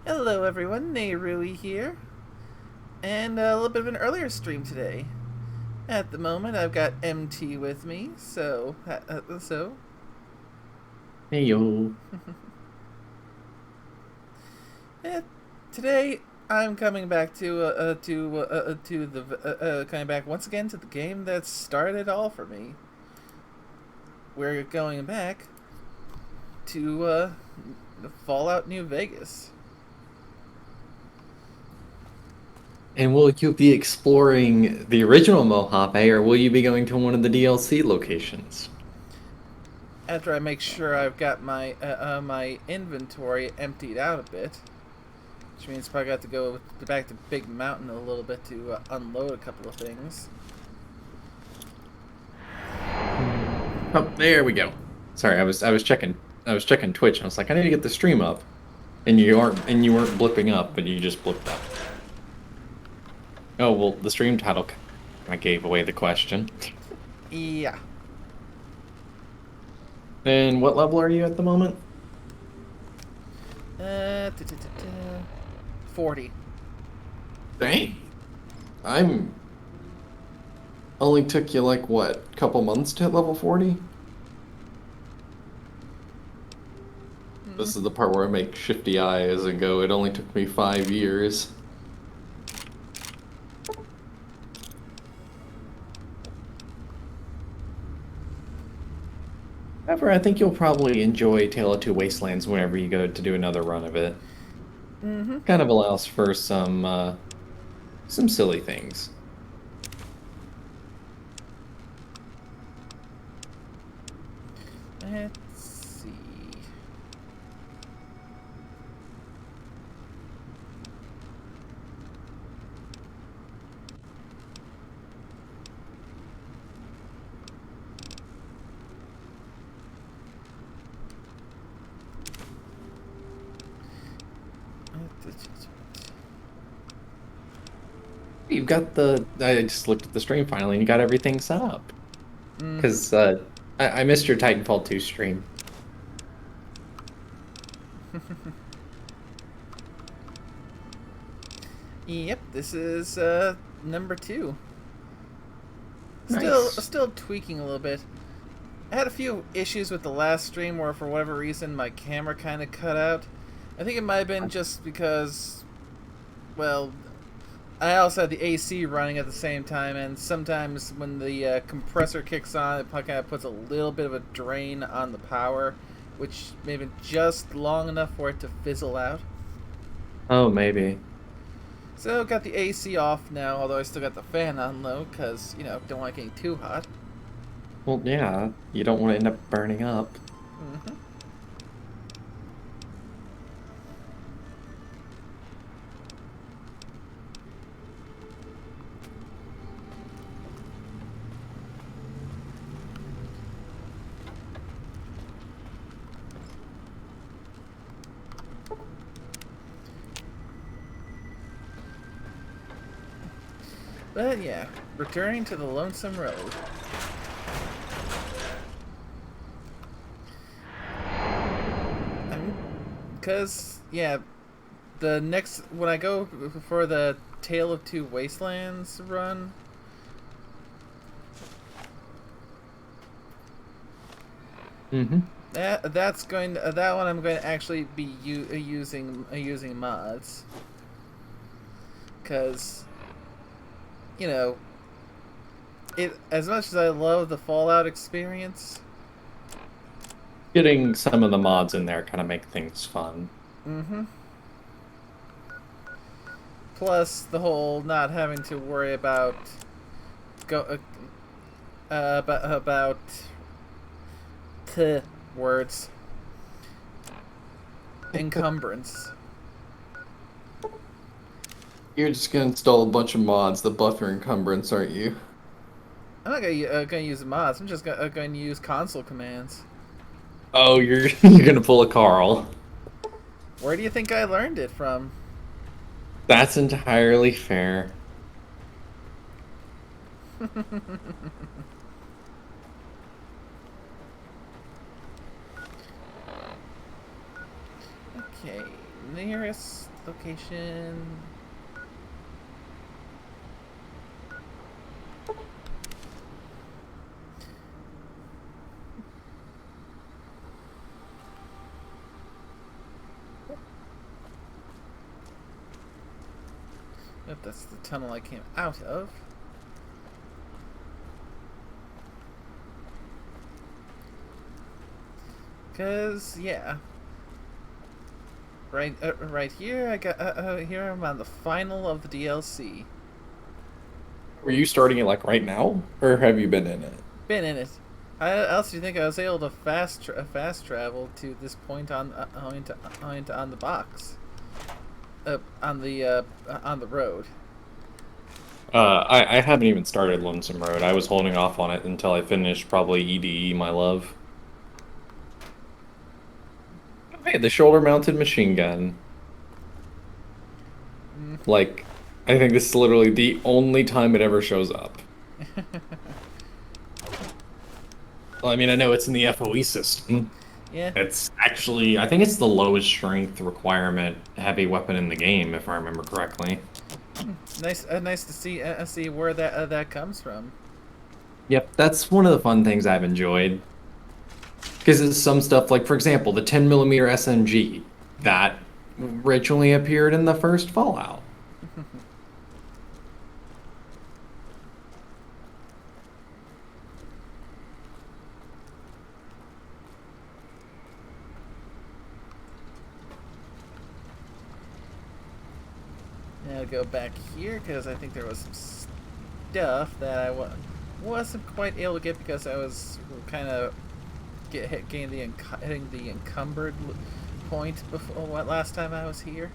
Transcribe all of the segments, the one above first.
Hello everyone, Nayrui here, and a little bit of an earlier stream today. At the moment, I've got MT with me, so Hey yo. eh, today I'm coming back to the coming back once again to the game that started it all for me. We're going back to Fallout New Vegas. And will you be exploring the original Mojave, or will you be going to one of the DLC locations? After I make sure I've got my inventory emptied out a bit. Which means probably got to go back to Big Mountain a little bit to unload a couple of things. Oh, there we go. Sorry, I was checking Twitch and I was like, I need to get the stream up. And you weren't blipping up, but you just blipped up. Oh well, the stream title kind of gave away the question. Yeah. And what level are you at the moment? 40. Dang. I'm only took you like what, couple months to hit level 40? Hmm. This is the part where I make shifty eyes and go, it only took me 5 years. However, I think you'll probably enjoy Tale of Two Wastelands whenever you go to do another run of it. Mm-hmm. Kind of allows for some silly things. Let's see. You've got the. I just looked at the stream finally, and you got everything set up. Mm-hmm. Because I missed your Titanfall 2 stream. Yep, this is number 2. Nice. Still tweaking a little bit. I had a few issues with the last stream where for whatever reason my camera kind of cut out. I think it might have been just because, well, I also had the AC running at the same time, and sometimes when the compressor kicks on, it kind of puts a little bit of a drain on the power, which may have been just long enough for it to fizzle out. Oh, maybe. So got the AC off now, although I still got the fan on low, because, don't want it getting too hot. Well, yeah, you don't want to end up burning up. Hmm. But yeah, returning to the Lonesome Road. Because, yeah, the next when I go for the Tale of Two Wastelands run, Mm-hmm. that one I'm going to actually be using mods because you know it as much as I love the Fallout experience. Getting some of the mods in there kind of make things fun. Mm-hmm. Plus the whole not having to worry about go about t words encumbrance. You're just gonna install a bunch of mods that buff your encumbrance, aren't you? I'm not gonna use mods. I'm just going to use console commands. Oh, you're you're gonna pull a Carl. Where do you think I learned it from? That's entirely fair. Okay, nearest location. Yep, that's the tunnel I came out of. Cause yeah, right here I got here I'm on the final of the DLC. Were you starting it like right now, or have you been in it? Been in it. How else do you think I was able to fast travel to this point on the box, on the road? I haven't even started Lonesome Road. I was holding off on it until I finished probably EDE, my love. Oh, hey, the shoulder-mounted machine gun. Mm. Like, I think this is literally the only time it ever shows up. Well, I mean, I know it's in the FOE system. Yeah. It's actually, I think it's the lowest strength requirement heavy weapon in the game, if I remember correctly. Nice to see where that comes from. Yep, that's one of the fun things I've enjoyed. Because it's some stuff like, for example, the 10 millimeter SMG that originally appeared in the first Fallout. Now I'll go back here because I think there was some stuff that I wasn't quite able to get because I was kind of hitting the encumbered point before last time I was here.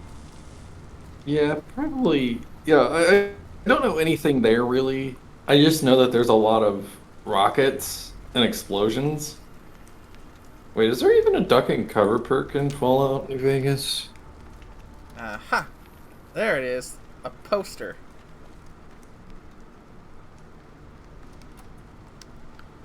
Yeah, probably. Yeah, I don't know anything there really. I just know that there's a lot of rockets and explosions. Wait, is there even a duck and cover perk in Fallout New Vegas? Aha! There it is. A poster.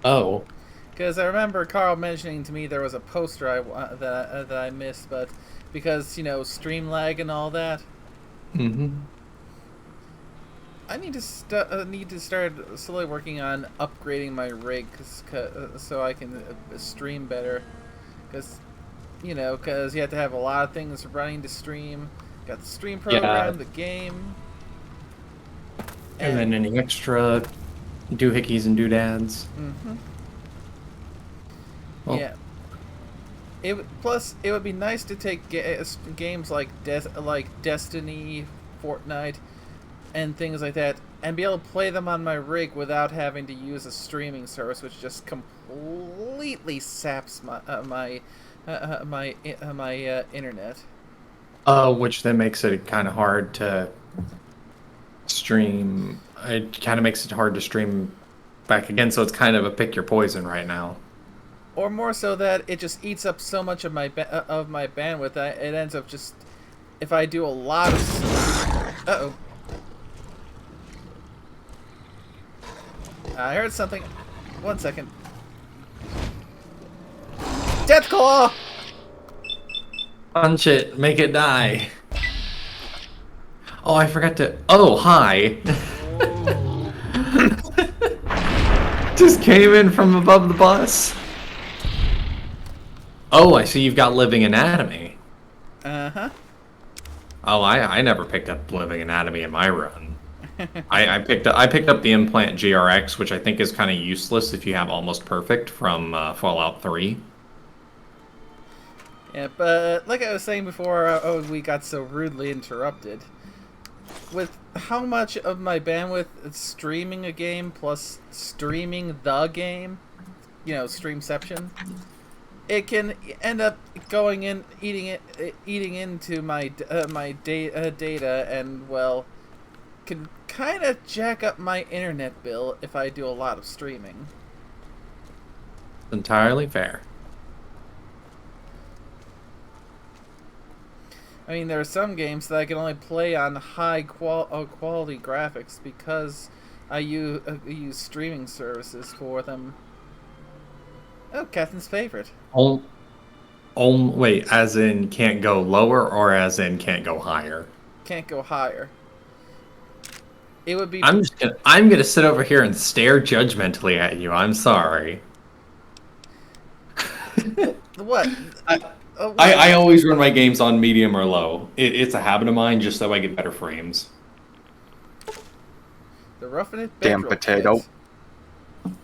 Oh. Because I remember Carl mentioning to me there was a poster that I missed, but because stream lag and all that, Mm-hmm. I need to start slowly working on upgrading my rig so I can stream better. Because because you have to have a lot of things running to stream. Got the stream Yeah. program, the game, And then any extra doohickeys and doodads. Mm-hmm. Well, Yeah. Plus, it would be nice to take games like Destiny, Fortnite, and things like that, and be able to play them on my rig without having to use a streaming service, which just completely saps my internet. which then makes it kind of hard to stream. It kind of makes it hard to stream back again, so it's kind of a pick your poison right now. Or more so that it just eats up so much of my bandwidth that it ends up just if I do a lot of. Uh-oh. I heard something. 1 second. Death Claw! Punch it, make it die. Oh, I forgot to. Oh, hi. Just came in from above the bus. Oh, I see you've got living anatomy. Uh-huh. Oh, I never picked up living anatomy in my run. I picked up the implant GRX, which I think is kind of useless if you have almost perfect from Fallout 3. Yeah, but like I was saying before, we got so rudely interrupted. With how much of my bandwidth is streaming a game plus streaming the game, Streamception, it can end up going in, eating into my data, and well, can kind of jack up my internet bill if I do a lot of streaming. Entirely fair. I mean, there are some games that I can only play on high quality graphics because I use streaming services for them. Oh, Captain's favorite. wait, as in can't go lower or as in can't go higher? Can't go higher. It would be I'm gonna sit over here and stare judgmentally at you. I'm sorry. what? I, What? I always run my games on medium or low. It's a habit of mine just so I get better frames. The Roughing It Damn bedroll potato. kit.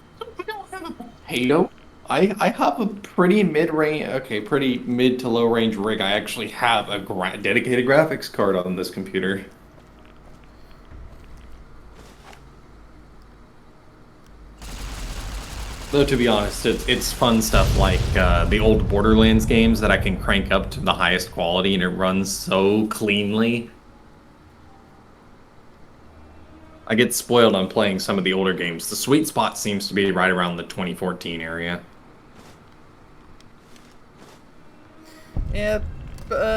Potato. I have a pretty pretty mid to low range rig. I actually have a dedicated graphics card on this computer. Though to be honest, it's fun stuff like the old Borderlands games that I can crank up to the highest quality and it runs so cleanly. I get spoiled on playing some of the older games. The sweet spot seems to be right around the 2014 area. Yeah,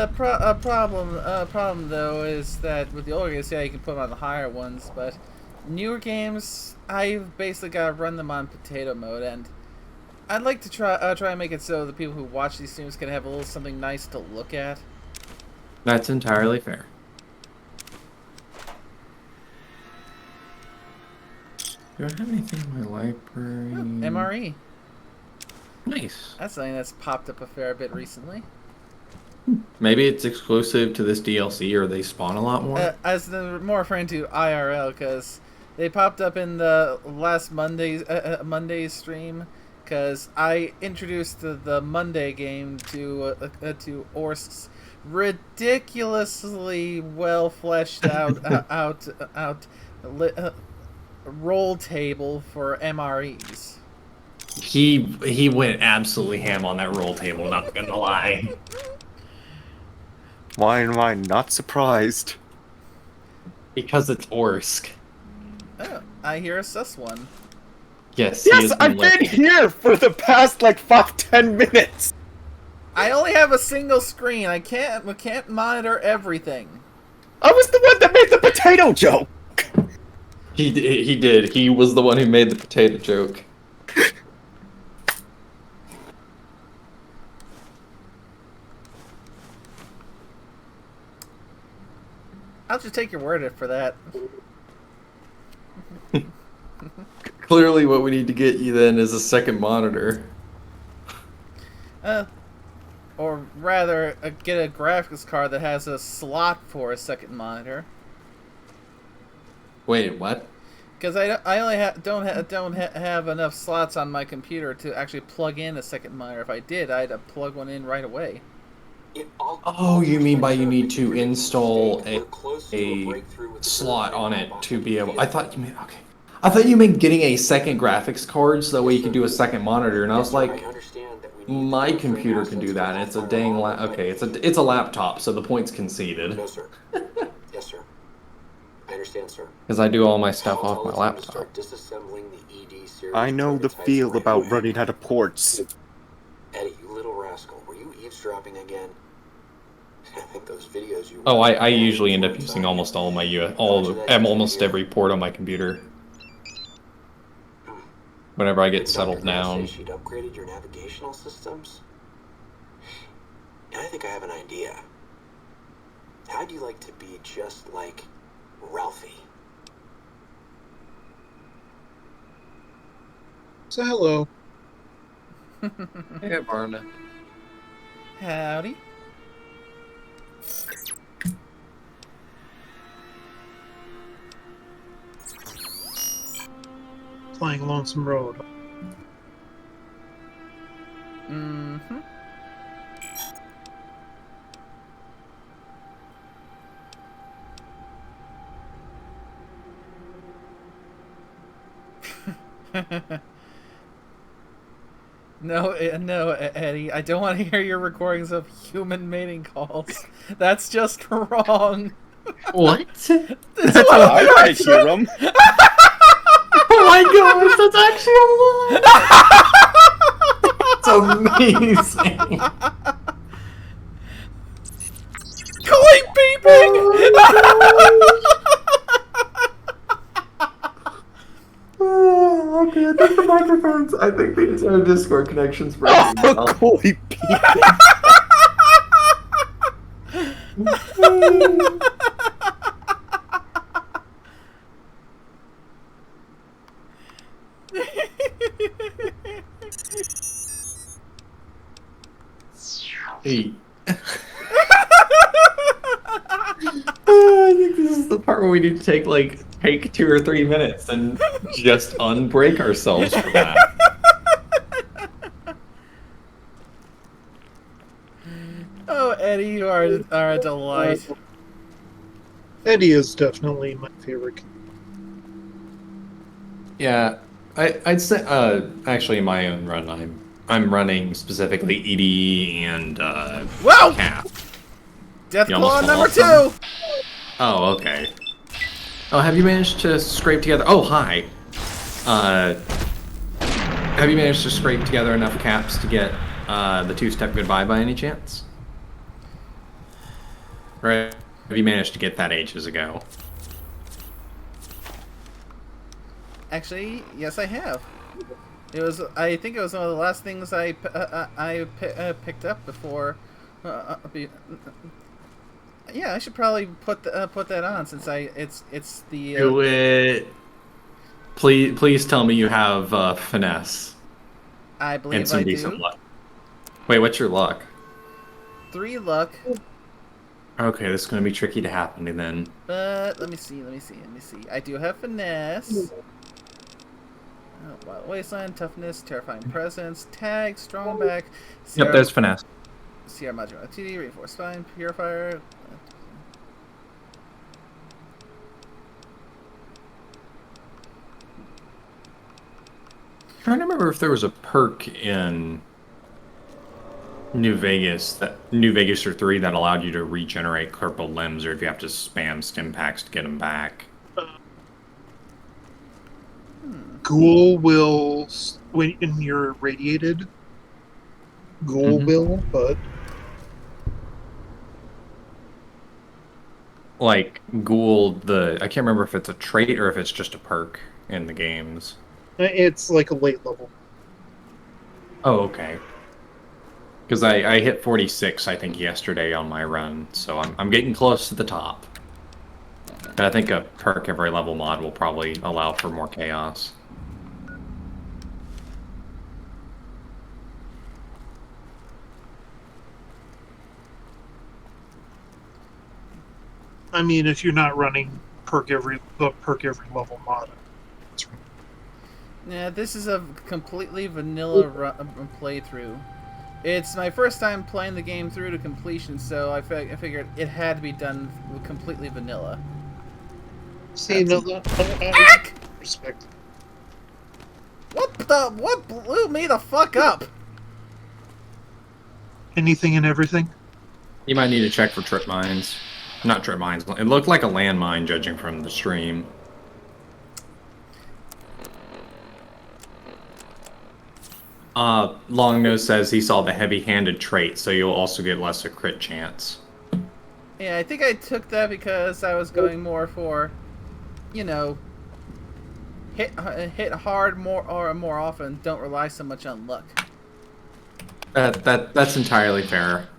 problem though is that with the older games, yeah, you can put them on the higher ones, but newer games, I've basically got to run them on potato mode, and I'd like to try and make it so the people who watch these streams can have a little something nice to look at. That's entirely fair. Do I have anything in my library? Oh, MRE. Nice. That's something that's popped up a fair bit recently. Maybe it's exclusive to this DLC, or they spawn a lot more. As the more referring to IRL, because they popped up in the last Monday's stream, because I introduced the Monday game to Orsk's ridiculously well fleshed out roll table for MREs. He went absolutely ham on that roll table. Not gonna lie. Why am I not surprised? Because it's Orsk. Oh, I hear a sus one. Yes. he Yes, is I've been here for the past like 5-10 minutes. I only have a single screen. I can't monitor everything. I was the one that made the potato joke. He did. He was the one who made the potato joke. I'll just take your word for that. Clearly, what we need to get you then is a second monitor. Or rather, get a graphics card that has a slot for a second monitor. Wait, what? Because I only don't have enough slots on my computer to actually plug in a second monitor. If I did, I'd plug one in right away. Oh, you mean by you need to install a slot on it to be able... I thought you meant getting a second graphics card so that way you can do a second monitor, and I was like, my computer can do that, and it's a dang okay, it's a laptop, so the point's conceded. No, sir. Yes, sir. I understand, sir. Because I do all my stuff off my laptop. I know the feel about running out of ports. Eddie, you little rascal, were you eavesdropping again? I think those videos you... Oh, I usually end up using almost all my almost every port on my computer. Whenever I get settled down. She'd upgraded your navigational systems? And I think I have an idea. How'd you like to be just like Ralphie? So hello. Hey, Barna. Howdy. Playing Lonesome Road. Mm-hmm. No, Eddie, I don't want to hear your recordings of human mating calls. That's just wrong. What? That's I might hear them. Oh my gosh, that's actually a lie! It's amazing! Koi beeping! Oh, okay, I think the microphones, I think the entire Discord connection's breaking. Oh, koi people. Hey. I think this is the part where we need to take 2 or 3 minutes and just unbreak ourselves for that. Oh, Eddie, you are a delight. Eddie is definitely my favorite. Yeah, I'd say actually in my own run I'm running specifically Edie and Whoa! Cap. Death You Claw almost number fell off 2! Oh, okay. Oh, have you managed to scrape together? Oh, hi. Have you managed to scrape together enough caps to get the two-step goodbye by any chance? Right? Have you managed to get that ages ago? Actually, yes, I have. I think it was one of the last things I picked up before. Yeah, I should probably put that on since it's the. Do it. Please tell me you have finesse I and believe some I decent do. luck. Wait, what's your luck? 3 luck. Okay, this is going to be tricky to happen then. But let me see. I do have finesse. Wild Wasteland, toughness, terrifying presence, tag, strong back. Yep, there's finesse. CR modular TD, reinforced spine, purifier. Trying to remember if there was a perk in New Vegas or 3 that allowed you to regenerate crippled limbs, or if you have to spam stim packs to get them back. Ghoul will, when you're radiated, Ghoul will, but Like Ghoul, I can't remember if it's a trait or if it's just a perk in the games. it's like a late level. Oh, okay. Because I hit 46, I think, yesterday on my run, so I'm getting close to the top. But I think a perk every level mod will probably allow for more chaos. I mean, if you're not running perk every level mod. Yeah, this is a completely vanilla playthrough. It's my first time playing the game through to completion, so I figured it had to be done completely vanilla. See, no, I respect. What blew me the fuck up? Anything and everything. You might need to check for trip mines. Not trip mines. It looked like a landmine, judging from the stream. Longnose says he saw the heavy-handed trait, so you'll also get less a crit chance. Yeah, I think I took that because I was going more for, you know, hit hard more often. Don't rely so much on luck. That's entirely fair.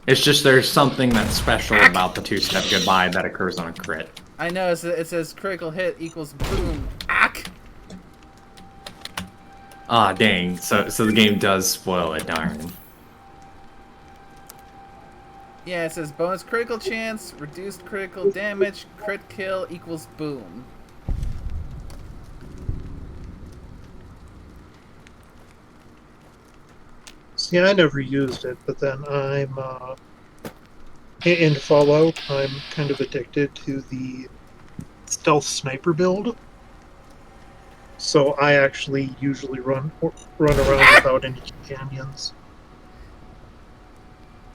It's just there's something that's special about the two-step goodbye that occurs on a crit. I know, it says critical hit equals boom. Ack! Ah, dang. So the game does spoil it, darn. Yeah, it says bonus critical chance, reduced critical damage, crit kill equals boom. See, I never used it, but then I'm in Fallout. I'm kind of addicted to the stealth sniper build, so I actually usually run around without any companions.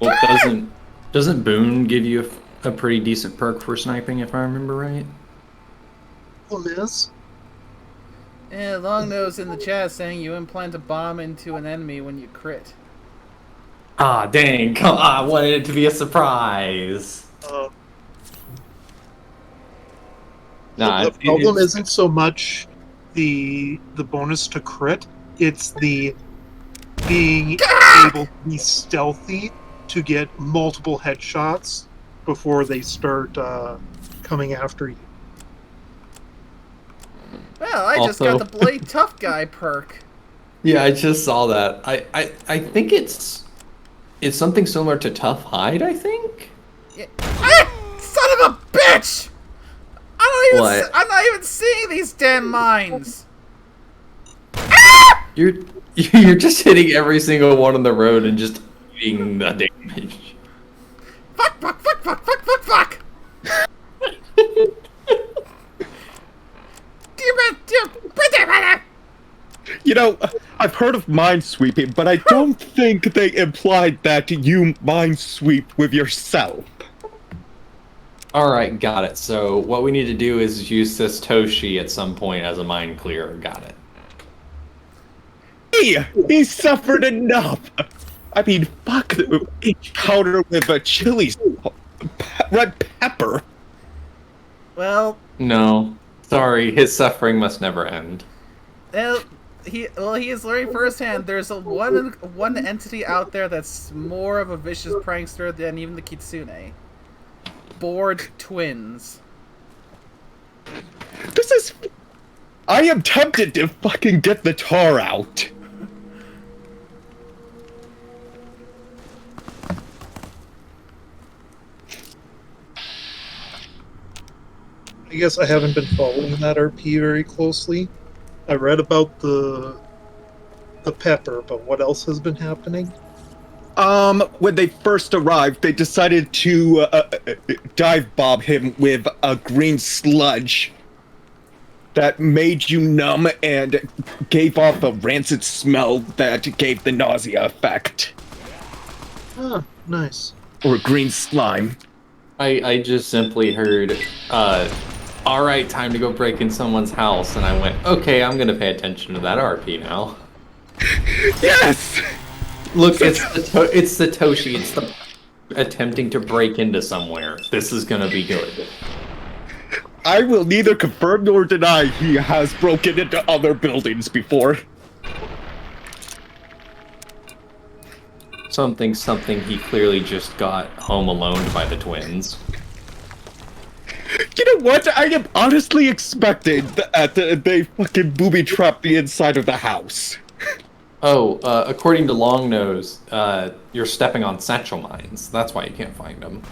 Well, doesn't Boone give you a pretty decent perk for sniping, if I remember right? Problem is, Yeah, Longnose in the chat saying you implant a bomb into an enemy when you crit. Ah, dang! Come on, I wanted it to be a surprise. Nah, the problem isn't so much the bonus to crit; it's the being able to be stealthy to get multiple headshots before they start coming after you. Well, I just got Also- the Blade Tough Guy perk. Yeah, I just saw that. I think it's something similar to Tough Hide, I think? Yeah. Ah! Son of a bitch! What? I'm not even seeing these damn mines. You're just hitting every single one on the road and just eating the damage. Fuck! Fuck! Fuck! Fuck! Fuck! Fuck! Fuck! You know, I've heard of minesweeping, but I don't think they implied that you minesweep with yourself. Alright, got it. So what we need to do is use this Toshi at some point as a mine clearer. Got it. He suffered enough. I mean, fuck, each powder with a chili, red pepper. Well, No. Sorry, his suffering must never end. he is learning firsthand. There's one entity out there that's more of a vicious prankster than even the Kitsune. Bored twins. This is... I am tempted to fucking get the tar out. I guess I haven't been following that RP very closely. I read about the pepper, but what else has been happening? When they first arrived, they decided to dive bomb him with a green sludge that made you numb and gave off a rancid smell that gave the nausea effect. Ah, nice. Or green slime. I just simply heard, alright, time to go break in someone's house, and I went, okay, I'm gonna pay attention to that RP now. Yes! Look, it's the Toshi, it's the attempting to break into somewhere. This is gonna be good. I will neither confirm nor deny he has broken into other buildings before. Something, he clearly just got home alone by the twins. You know what? I am honestly expecting that they fucking booby-trapped the inside of the house. Oh, according to Longnose, you're stepping on satchel mines. That's why you can't find them.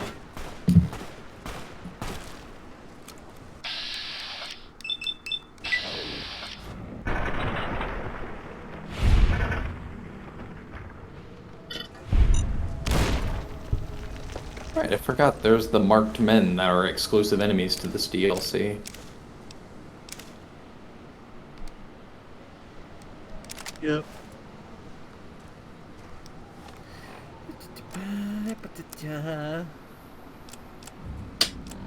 Right, I forgot there's the marked men that are exclusive enemies to this DLC. Yep.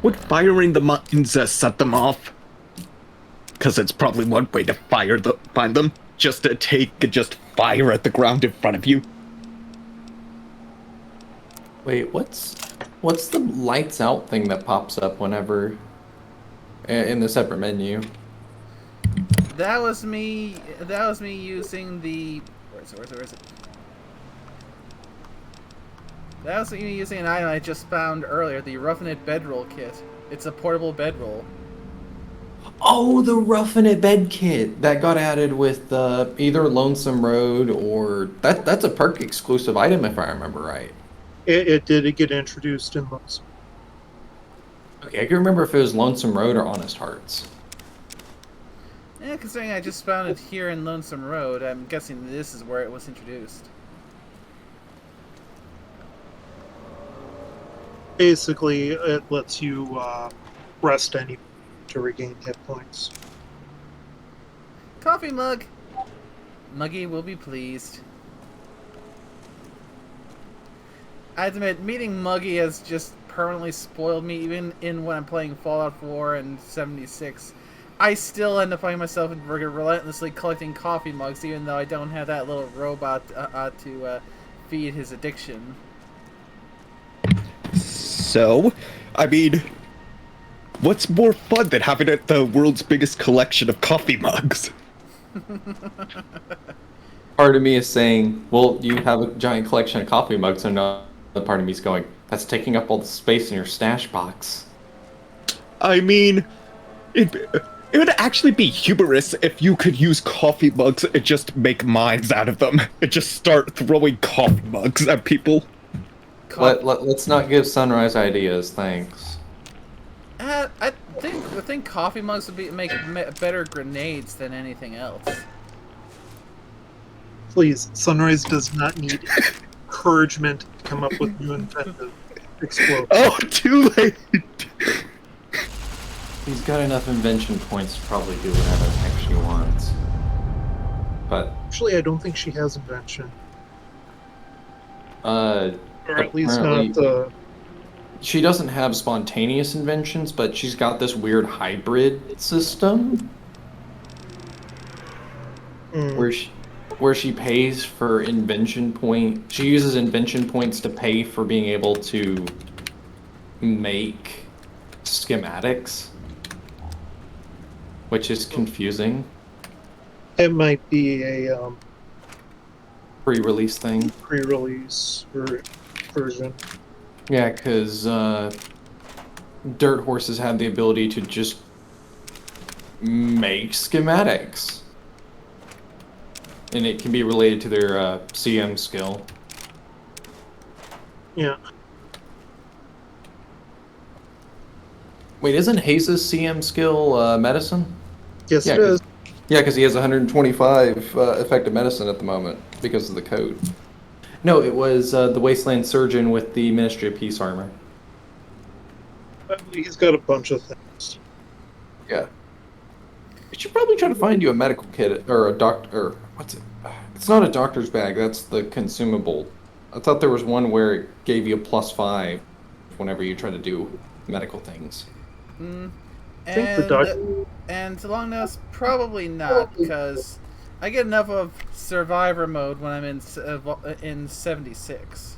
Would firing the mines set them off? Because it's probably one way to find them. Just to just fire at the ground in front of you. Wait, what's the lights out thing that pops up whenever in the separate menu? That was me using the... Where is it? That was me using an item I just found earlier, the Roughing It Bedroll Kit. It's a portable bedroll. Oh, the Roughing It bed kit that got added with either Lonesome Road or... That's a perk exclusive item if I remember right. It did get introduced in those. Okay, I can remember if it was Lonesome Road or Honest Hearts. Yeah, considering I just found it here in Lonesome Road, I'm guessing this is where it was introduced. Basically, it lets you rest any to regain hit points. Coffee mug! Muggy will be pleased. I admit, meeting Muggy has just permanently spoiled me, even when I'm playing Fallout 4 and 76. I still end up finding myself relentlessly collecting coffee mugs, even though I don't have that little robot to feed his addiction. So, I mean, what's more fun than having the world's biggest collection of coffee mugs? Part of me is saying, well, you have a giant collection of coffee mugs, and another part of me is going, That's taking up all the space in your stash box. I mean, it would actually be humorous if you could use coffee mugs and just make mines out of them and just start throwing coffee mugs at people. Let's not give Sunrise ideas, thanks. I think coffee mugs would make better grenades than anything else. Please, Sunrise does not need encouragement to come up with new inventive explosives. Oh, too late. He's got enough invention points to probably do whatever the heck she wants. But Actually, I don't think she has invention. or Or at least not she doesn't have spontaneous inventions, but she's got this weird hybrid system where she pays for invention point. She uses invention points to pay for being able to make schematics, which is confusing. It might be a Pre-release thing. pre-release version. Yeah, because dirt horses have the ability to just make schematics. And it can be related to their CM skill. Yeah. Wait, isn't Haze's CM skill medicine? Yes, Yeah, it is. Yeah, because he has 125 effective medicine at the moment because of the code. No, it was the Wasteland Surgeon with the Ministry of Peace armor. He's got a bunch of things. Yeah. We should probably try to find you a medical kit or a doctor. Or what's it? It's not a doctor's bag. That's the consumable. I thought there was one where it gave you a +5 whenever you try to do medical things. I think the doctor. And long nose, probably not, because I get enough of survivor mode when I'm in 76.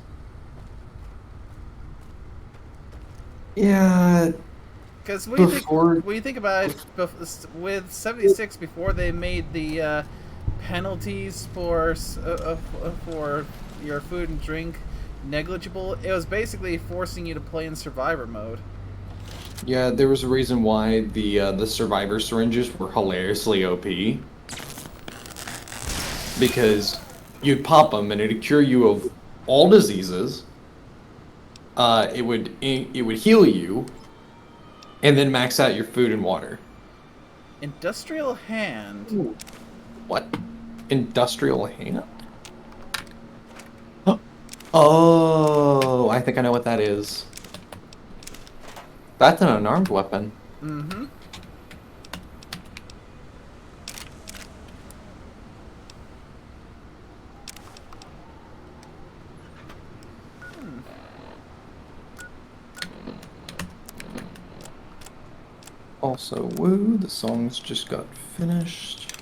Yeah. Because when you think about it, with 76, before they made the penalties for your food and drink negligible, it was basically forcing you to play in survivor mode. Yeah, there was a reason why the survivor syringes were hilariously OP. Because you'd pop them and it'd cure you of all diseases. It would heal you, and then max out your food and water. Industrial hand. Ooh. What? Industrial hand? Oh, I think I know what that is. That's an unarmed weapon. Mm-hmm. Also, woo, the songs just got finished.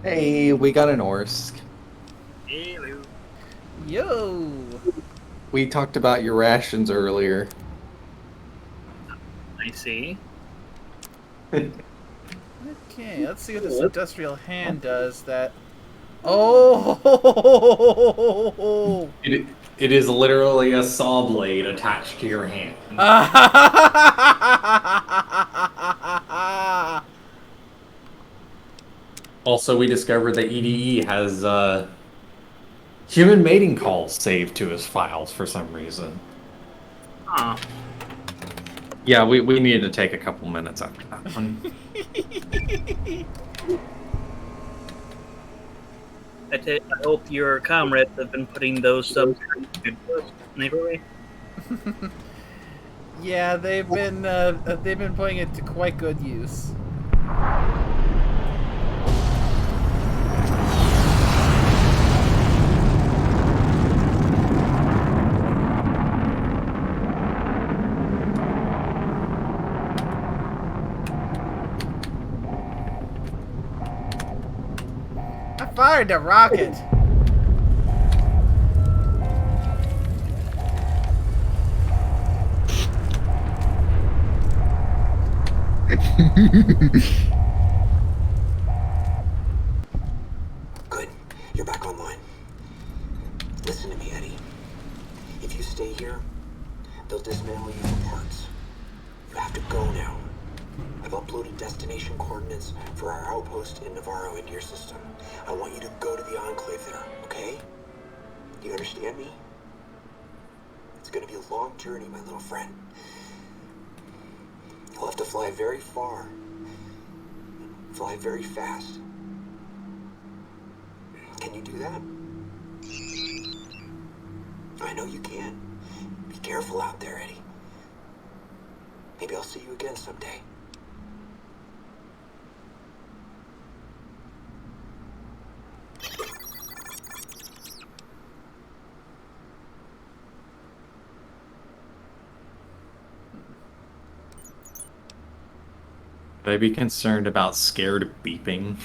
Hey, we got an Orsk. Hello. Yo! We talked about your rations earlier. I see. Okay, let's see what this industrial hand does that... Oh! It is literally a saw blade attached to your hand. Also, we discovered that EDE has human mating calls saved to his files for some reason. Huh. Yeah, we needed to take a couple minutes after that one. I hope your comrades have been putting those subs to good use, neighborly. Yeah, they've been putting it to quite good use. I fired the rocket. Good. You're back online. Listen to me, Eddie. If you stay here, they'll dismantle you for parts. You have to go now. I've uploaded destination coordinates for our outpost in Navarro into your system. I want you to go to the Enclave there, okay? Do you understand me? It's gonna be a long journey, my little friend. You'll have to fly very far. Fly very fast. Can you do that? I know you can. Be careful out there, Eddie. Maybe I'll see you again someday. Would I be concerned about scared beeping?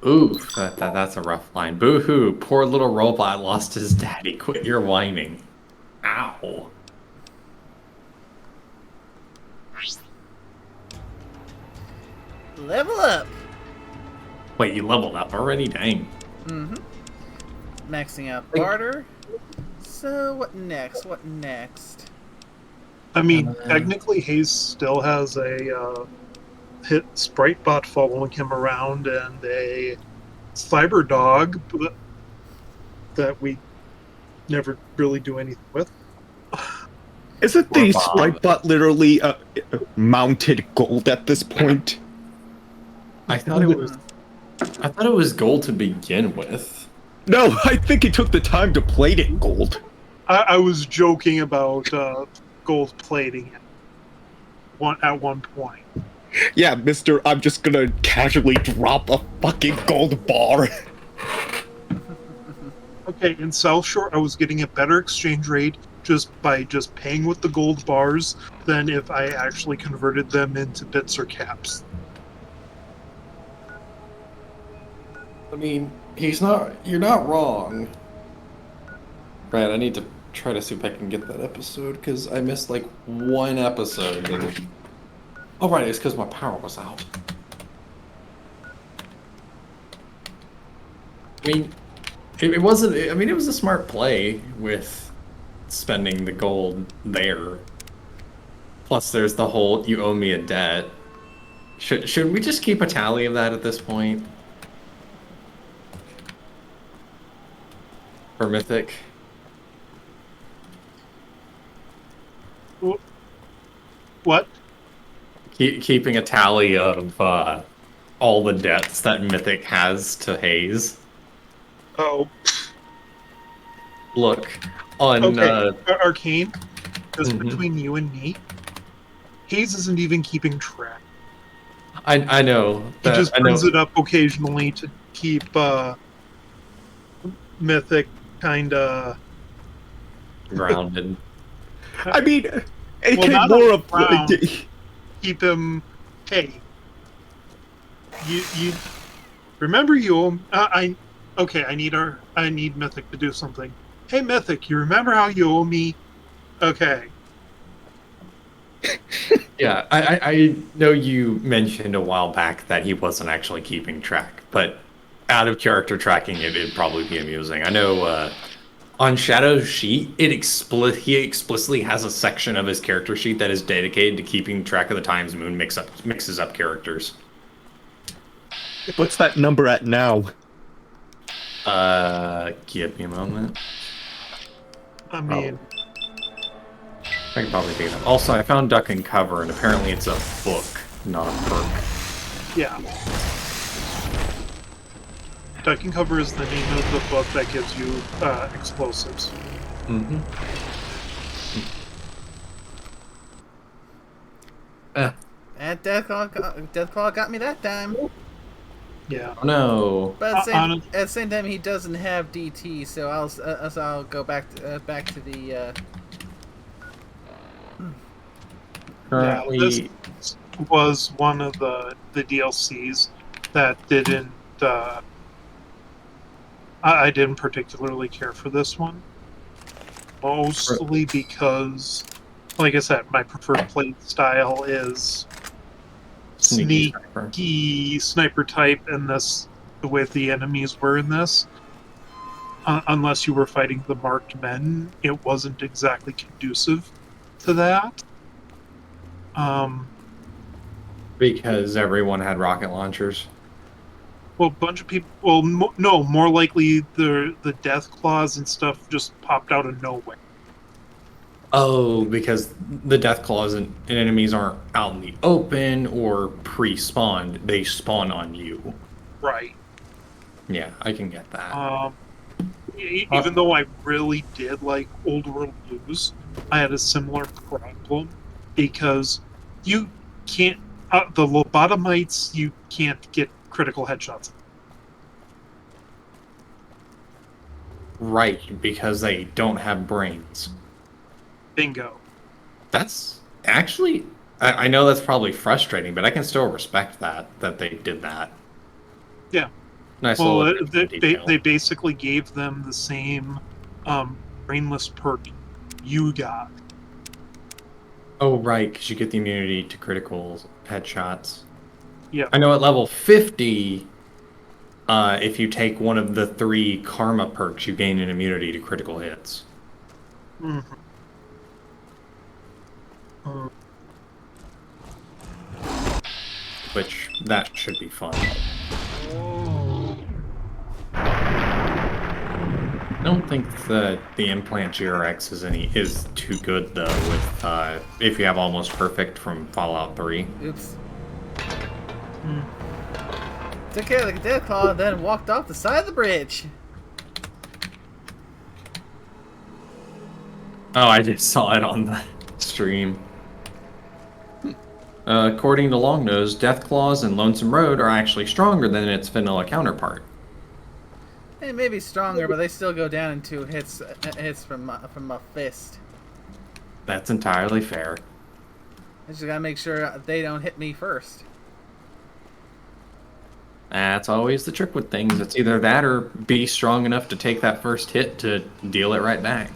Oof, that's a rough line. Boo-hoo, poor little robot lost his daddy. Quit your whining. Ow. Level up. Wait, you leveled up already? Dang. Mm-hmm. Maxing out barter. So what next? What next? I mean, technically, Hayes still has a hit sprite bot following him around and a cyber dog that we never really do anything with. Isn't Poor the Bob. sprite bot literally mounted gold at this point? I thought it was gold to begin with. No, I think he took the time to plate it gold. I was joking about gold plating it at one point. Yeah, mister, I'm just gonna casually drop a fucking gold bar. Okay, in South Shore, I was getting a better exchange rate just by paying with the gold bars than if I actually converted them into bits or caps. I mean, you're not wrong. Right, I need to try to see if I can get that episode, because I missed like one episode. Oh, right, it's because my power was out. I mean, it wasn't, I mean, it was a smart play with spending the gold there. Plus, there's the whole, you owe me a debt. Should we just keep a tally of that at this point? For Mythic? What? Keeping a tally of all the debts that Mythic has to Hayes. Oh, Look, on okay. Arcane, because Mhm. between you and me, Hayes isn't even keeping track. I know He that just I know brings it up occasionally to keep Mythic kind of. grounded. I mean, it Well, came not more on of... the ground. Keep him. Hey, you remember you owe. Okay. I need Mythic to do something. Hey, Mythic, you remember how you owe me? Okay. Yeah, I know you mentioned a while back that he wasn't actually keeping track, but out of character tracking it'd probably be amusing. I know on Shadow's sheet, he explicitly has a section of his character sheet that is dedicated to keeping track of the times Moon mixes up characters. What's that number at now? Give me a moment. I mean, I can probably think of it. Also, I found Duck and Cover, and apparently it's a book, not a perk. yeah. Duck and Cover is the name of the book that gives you explosives. Mm-hmm. That Deathclaw got me that time. Yeah. Oh no. But at the same time, he doesn't have DT, so I'll go back to the. Currently, Yeah, this was one of the DLCs that didn't. I didn't particularly care for this one. mostly because, like I said, my preferred play style is Sneaky sniper. sneaky sniper type, and this the way the enemies were in this. Unless you were fighting the marked men, it wasn't exactly conducive to that. Because everyone had rocket launchers. Well, a bunch of people. Well, no, more likely the death claws and stuff just popped out of nowhere. Oh, because the death claws and enemies aren't out in the open or pre-spawned. They spawn on you. Right. Yeah, I can get that. Even though I really did like Old World Blues, I had a similar problem because you can't. The lobotomites, you can't get critical headshots. Right, because they don't have brains. Bingo. That's actually, I know that's probably frustrating, but I can still respect that they did that. Yeah. Nice Well, little detail. they basically gave them the same brainless perk you got. Oh, right, because you get the immunity to critical headshots. Yeah. I know at level 50, if you take one of the 3 karma perks, you gain an immunity to critical hits. Mm-hmm. Which, that should be fun. I don't think the implant GRX is too good though. With if you have almost perfect from Fallout 3. Oops. Took care of the death claw and then walked off the side of the bridge. Oh, I just saw it on the stream. According to Longnose, Deathclaws and Lonesome Road are actually stronger than its vanilla counterpart. They may be stronger, but they still go down in 2 hits from a fist. That's entirely fair. I just gotta make sure they don't hit me first. That's always the trick with things. It's either that or be strong enough to take that first hit to deal it right back.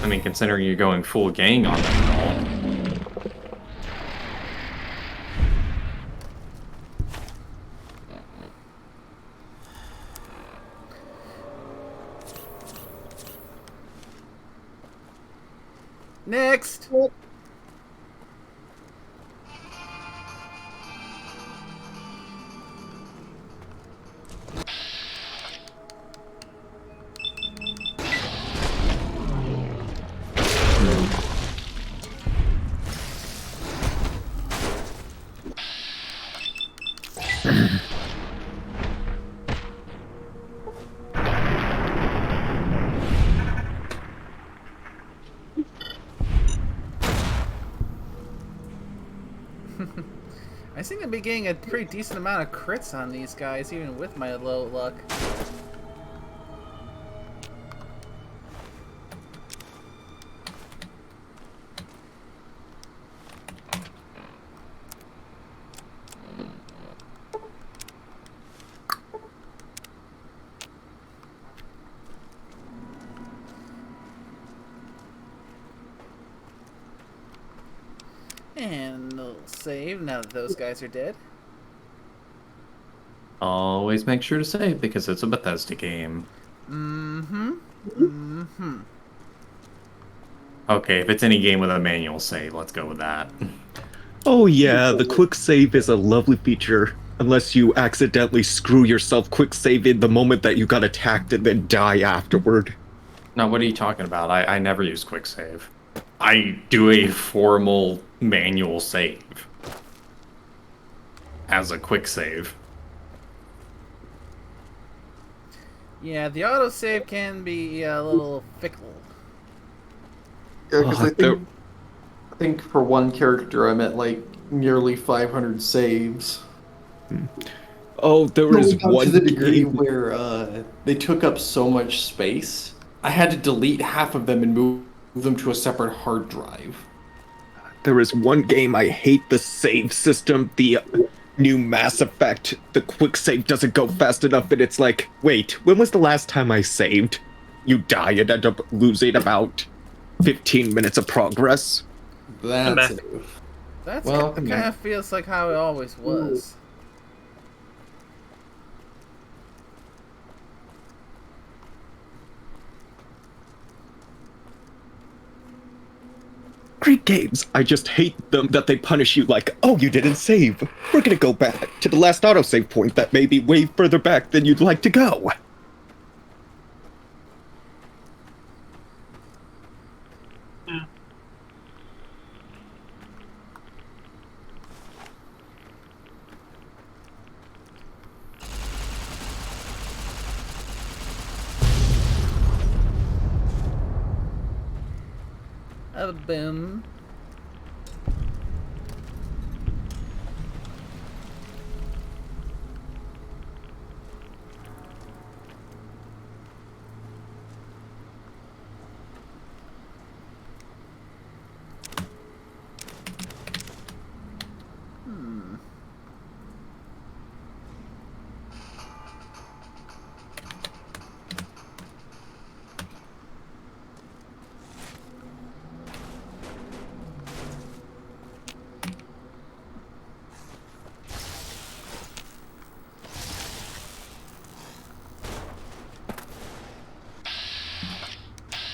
I mean, considering you're going full gang on them and all. Next! I seem to be getting a pretty decent amount of crits on these guys, even with my low luck. And a little save now that those guys are dead. Always make sure to save because it's a Bethesda game. Okay, if it's any game with a manual save, let's go with that. Oh yeah, the quick save is a lovely feature. Unless you accidentally screw yourself quick saving the moment that you got attacked and then die afterward. Now, what are you talking about? I never use quick save. I do a formal manual save as a quick save. Yeah, the autosave can be a little fickle. Yeah, because I think for one character I'm at like nearly 500 saves. Oh, there was one to the degree where they took up so much space, I had to delete half of them and move them to a separate hard drive. There is one game I hate the save system. new Mass Effect, the quick save doesn't go fast enough, and it's like, wait, when was the last time I saved? You die and end up losing about 15 minutes of progress. That's back. it. That's Welcome kind back. of feels like how it always was. Great games. I just hate them that they punish you like, oh, you didn't save. We're gonna go back to the last autosave point that may be way further back than you'd like to go. Boom.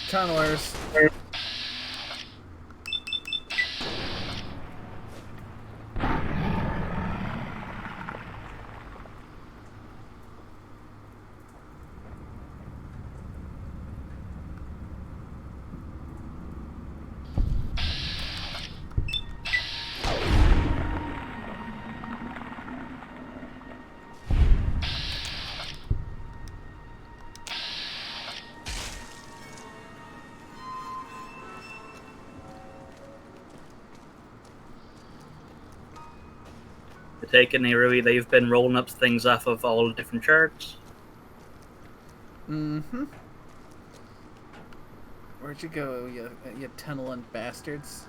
Tunnelers. Taking a really, they've been rolling up things off of all the different charts. Mm-hmm. Where'd you go, you tunneling bastards?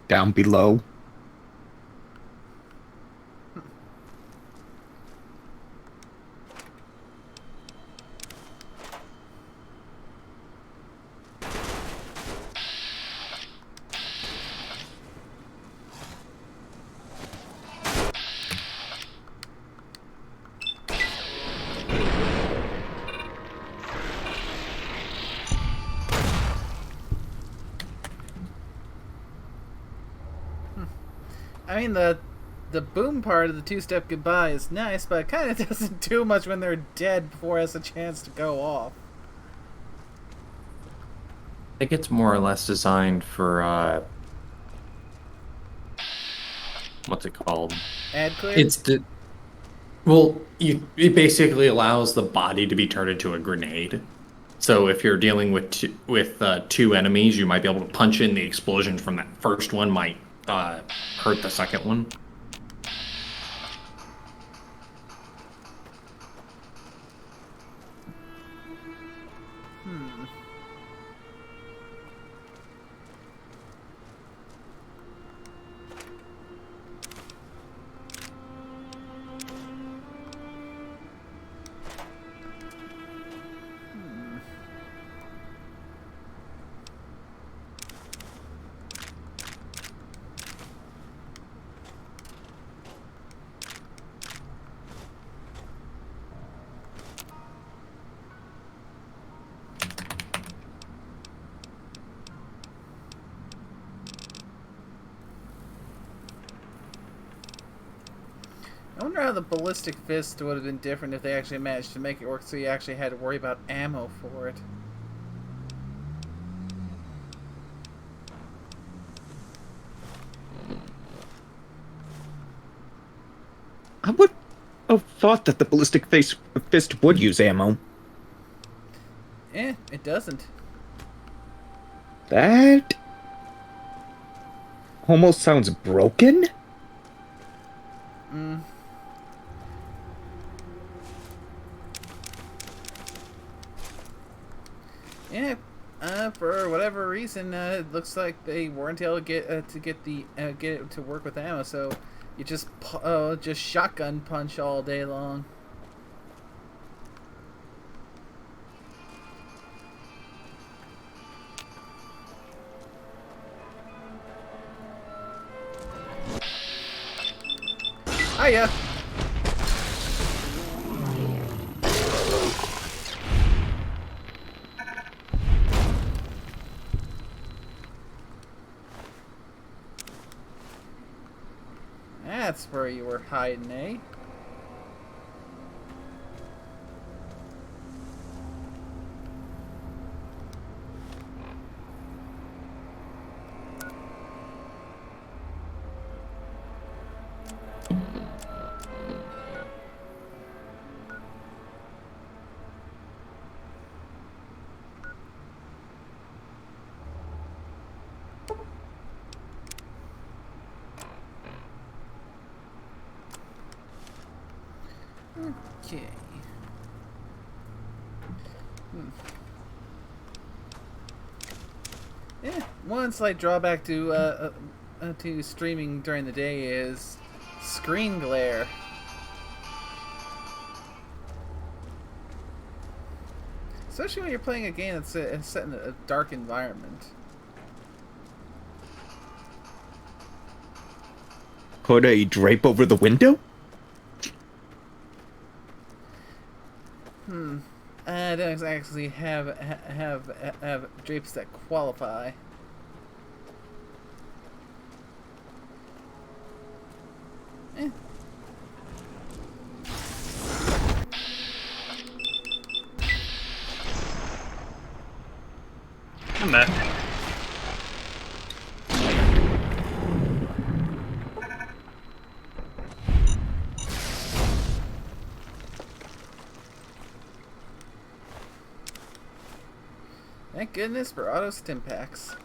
Down below. I mean, the boom part of the two-step goodbye is nice, but it kind of doesn't do much when they're dead before it has a chance to go off. I think it's more or less designed for what's it called? Ad clear? Well, it basically allows the body to be turned into a grenade. So if you're dealing with two enemies, you might be able to punch in the explosion from that first one might hurt the second one. I wonder how the ballistic fist would have been different if they actually managed to make it work so you actually had to worry about ammo for it. I would have thought that the ballistic fist would use ammo. It doesn't. That almost sounds broken. Yeah, For whatever reason, it looks like they weren't able to get it to work with ammo. So you just shotgun punch all day long. Hiya. That's where you were hiding, eh? Okay. Yeah, one slight drawback to streaming during the day is screen glare. Especially when you're playing a game that's set in a dark environment. Put a drape over the window? I don't actually have drapes that qualify. Eh. I'm back. Thank goodness for auto stim packs.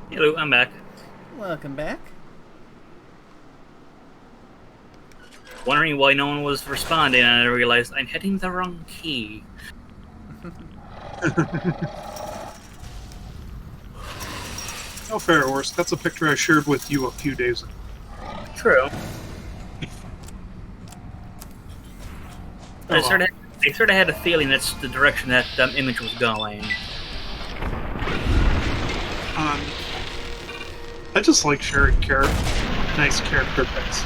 Hello, I'm back. Welcome back. Wondering why no one was responding, and I realized I'm hitting the wrong key. No fair or worse. That's a picture I shared with you a few days ago. True. I Oh, sort of had a feeling that's the direction that image was going. I just like sharing nice character pics.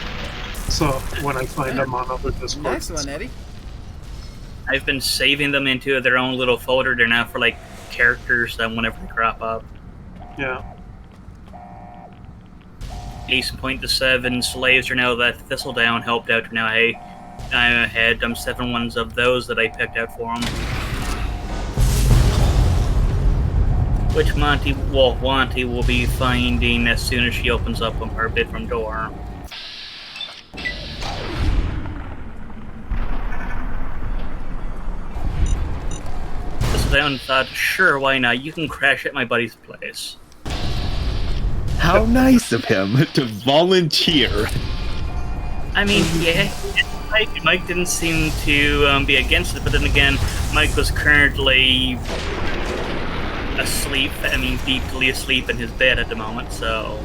So when I find them on other Discords, Nice one, Eddie. I've been saving them into their own little folder. They're now for like characters that whenever they crop up. yeah. Case in point, the 7 slaves are now that Thistledown helped out. Now, hey, I had 7 ones of those that I picked out for him. Which Wanty will be finding as soon as she opens up her bedroom door. Thistledown thought, sure, why not? You can crash at my buddy's place. How nice of him to volunteer. I mean, yeah, Mike didn't seem to be against it, but then again, Mike was currently asleep. I mean, deeply asleep in his bed at the moment, so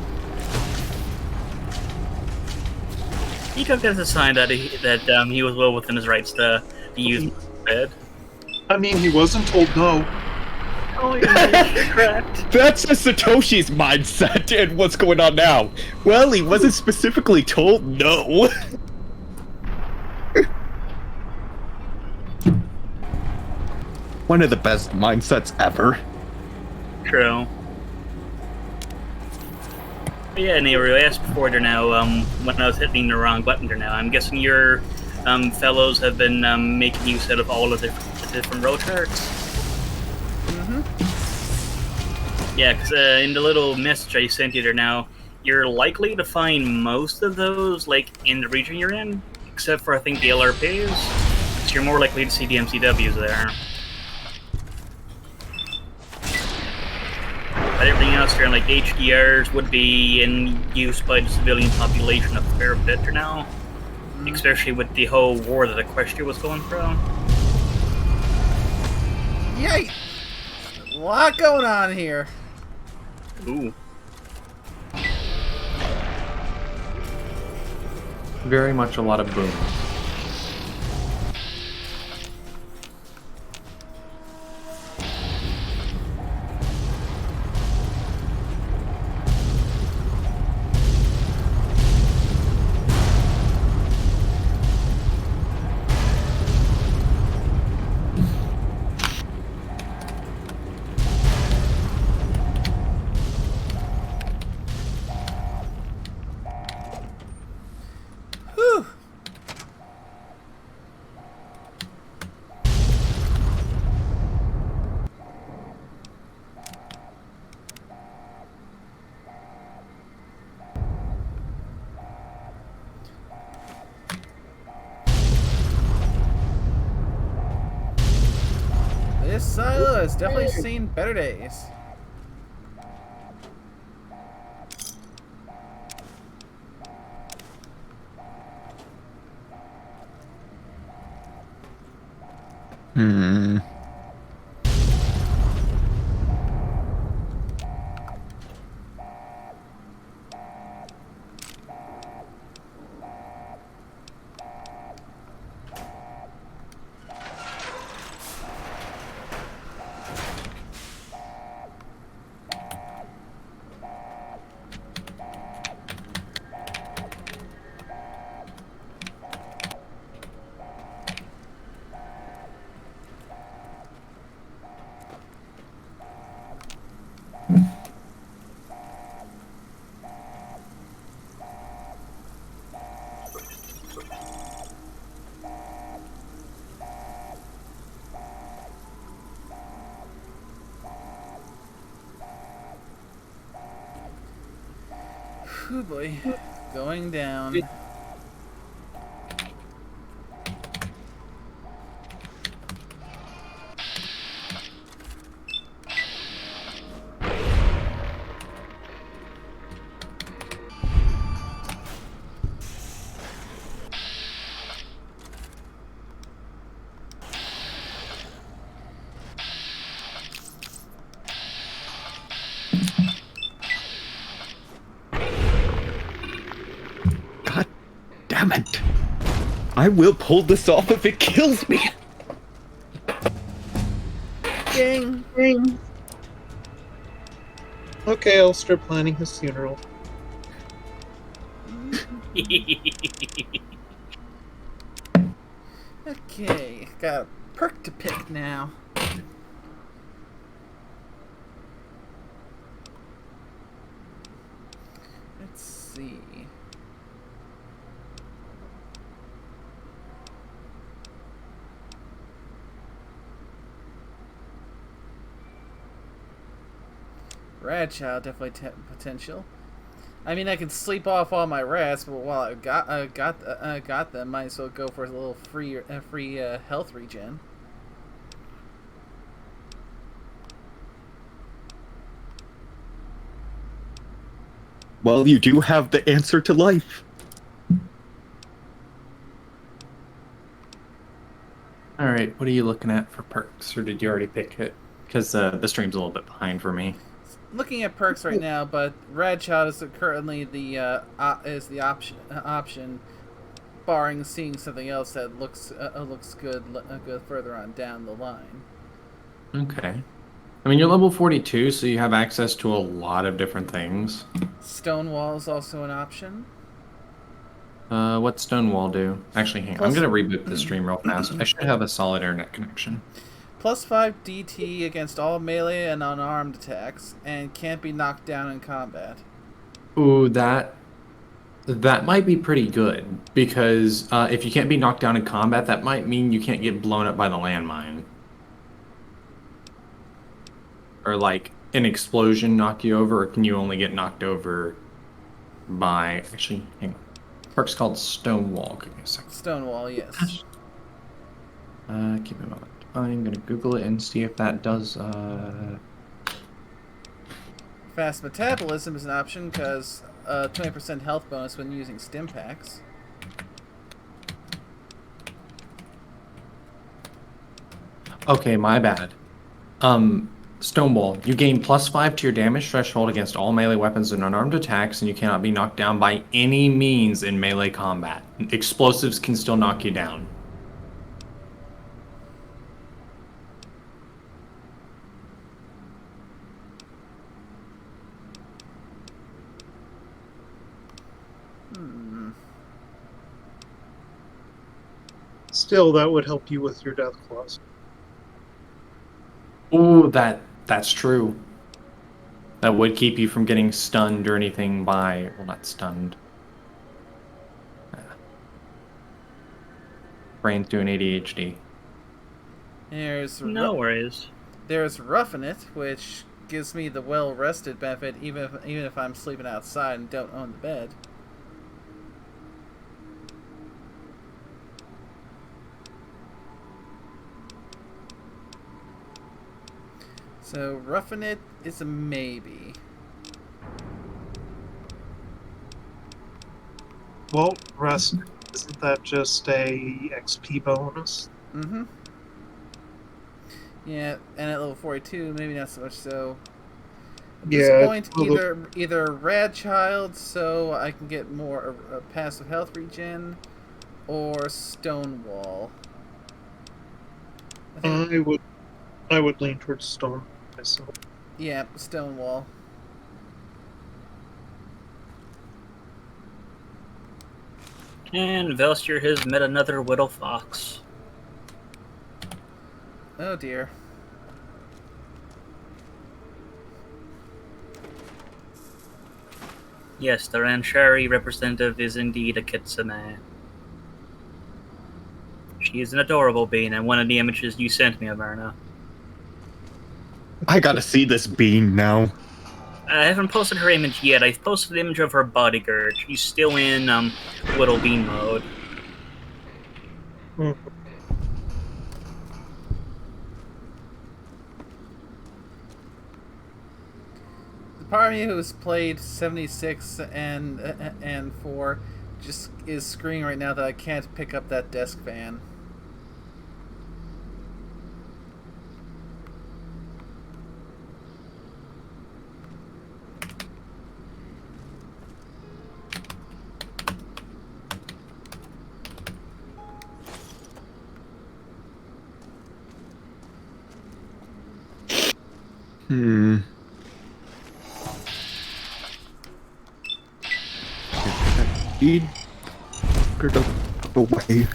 he took that as a sign that he was well within his rights to use his bed. I mean, he wasn't told no. Oh, you're correct. That's a Satoshi's mindset and what's going on now. Well, he wasn't specifically told no. One of the best mindsets ever. True. But yeah, Nero, I asked before there now, when I was hitting the wrong button there now. I'm guessing your fellows have been making use out of all of the different road charts. Yeah, because in the little message I sent you there now, you're likely to find most of those, like, in the region you're in, except for, I think, the LRPs. So you're more likely to see the MCWs there. But everything else here, like HDRs, would be in use by the civilian population a fair bit there now. Especially with the whole war that Equestria was going through. Yay! A lot going on here. Ooh. Very much a lot of boom. Whew. This silo has definitely seen better days. Hmm. Whew, boy. Going down. God damn it. I will pull this off if it kills me. Ding. Okay, I'll start planning his funeral. Okay, got a perk to pick now. Let's see. Radchild definitely potential. I mean, I can sleep off all my rats, but while I got them, might as well go for a little free health regen. Well, you do have the answer to life. All right, what are you looking at for perks, or did you already pick it? Because the stream's a little bit behind for me. Looking at perks right now, but Radchild is currently the option. barring seeing something else that looks good further on down the line. Okay. I mean, you're level 42, so you have access to a lot of different things. Stonewall is also an option. What's Stonewall do? Actually, hang on. I'm Plus- gonna reboot the stream real fast. I should have a solid internet connection. +5 DT against all melee and unarmed attacks, and can't be knocked down in combat. Ooh, that might be pretty good because if you can't be knocked down in combat, that might mean you can't get blown up by the landmine. Or like an explosion knock you over, or can you only get knocked over by actually hang on. Perk's called Stonewall. Give me a second. Stonewall, yes. Keep it on. I'm gonna Google it and see if that does Fast metabolism is an option because 20% health bonus when using stim packs. Okay, my bad. Stonewall, you gain +5 to your damage threshold against all melee weapons and unarmed attacks, and you cannot be knocked down by any means in melee combat. Explosives can still knock you down. Still, that would help you with your death clause. Ooh, that's true. That would keep you from getting stunned or anything by, well, not stunned. Brain through an ADHD. No worries. There's Roughing It, which gives me the well-rested benefit even if I'm sleeping outside and don't own the bed. So Roughing It is a maybe. Well, rest, isn't that just a XP bonus? Mm-hmm. Yeah, and at level 42, maybe not so much so. At this Yeah, point, either Rad Child, so I can get more passive health regen, or Stonewall. I would lean towards Stone myself. Yeah, Stonewall. And Velstier has met another Widow Fox. Oh dear. Yes, the Ranchari representative is indeed a Kitsune. She is an adorable being, and one of the images you sent me, Averna. I gotta see this bean now. I haven't posted her image yet. I've posted the image of her bodyguard. She's still in Widow Bean mode. Hmm. The part of me who's played 76 and 4 just is screaming right now that I can't pick up that desk fan. Hmm. Speed. Get away.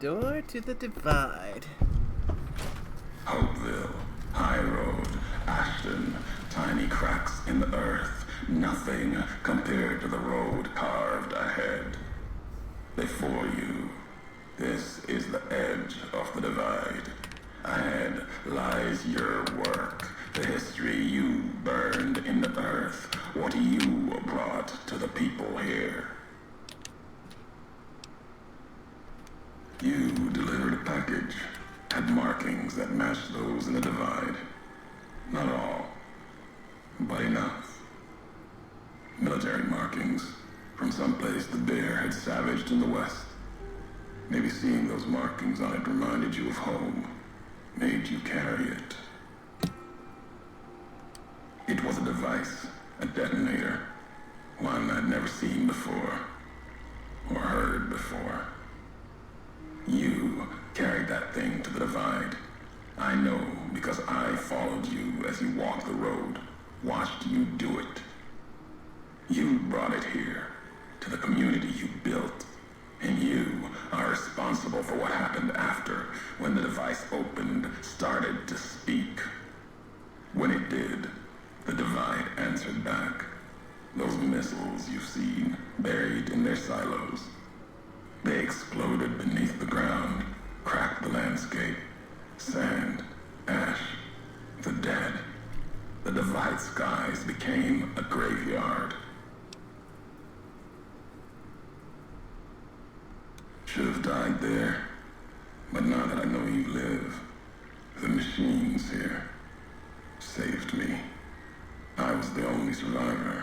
door to the divide. Hopeville, High Road, Ashton, tiny cracks in the earth, nothing compared to the road carved ahead. Before you, this is the edge of the divide. Ahead lies your work, the history you burned in the earth, what you brought to the people here. You delivered a package, had markings that matched those in the divide. Not all, but enough. Military markings from someplace the bear had savaged in the west. Maybe seeing those markings on it reminded you of home, made you carry it. It was a device, a detonator, one I'd never seen before, or heard before. You carried that thing to the divide. I know because I followed you as you walked the road, watched you do it. You brought it here, to the community you built, and you are responsible for what happened after, when the device opened, started to speak. When it did, the divide answered back. Those missiles you've seen, buried in their silos. They exploded beneath the ground, cracked the landscape. Sand, ash, the dead. The divide skies became a graveyard. Should have died there, but now that I know you live, the machines here saved me. I was the only survivor,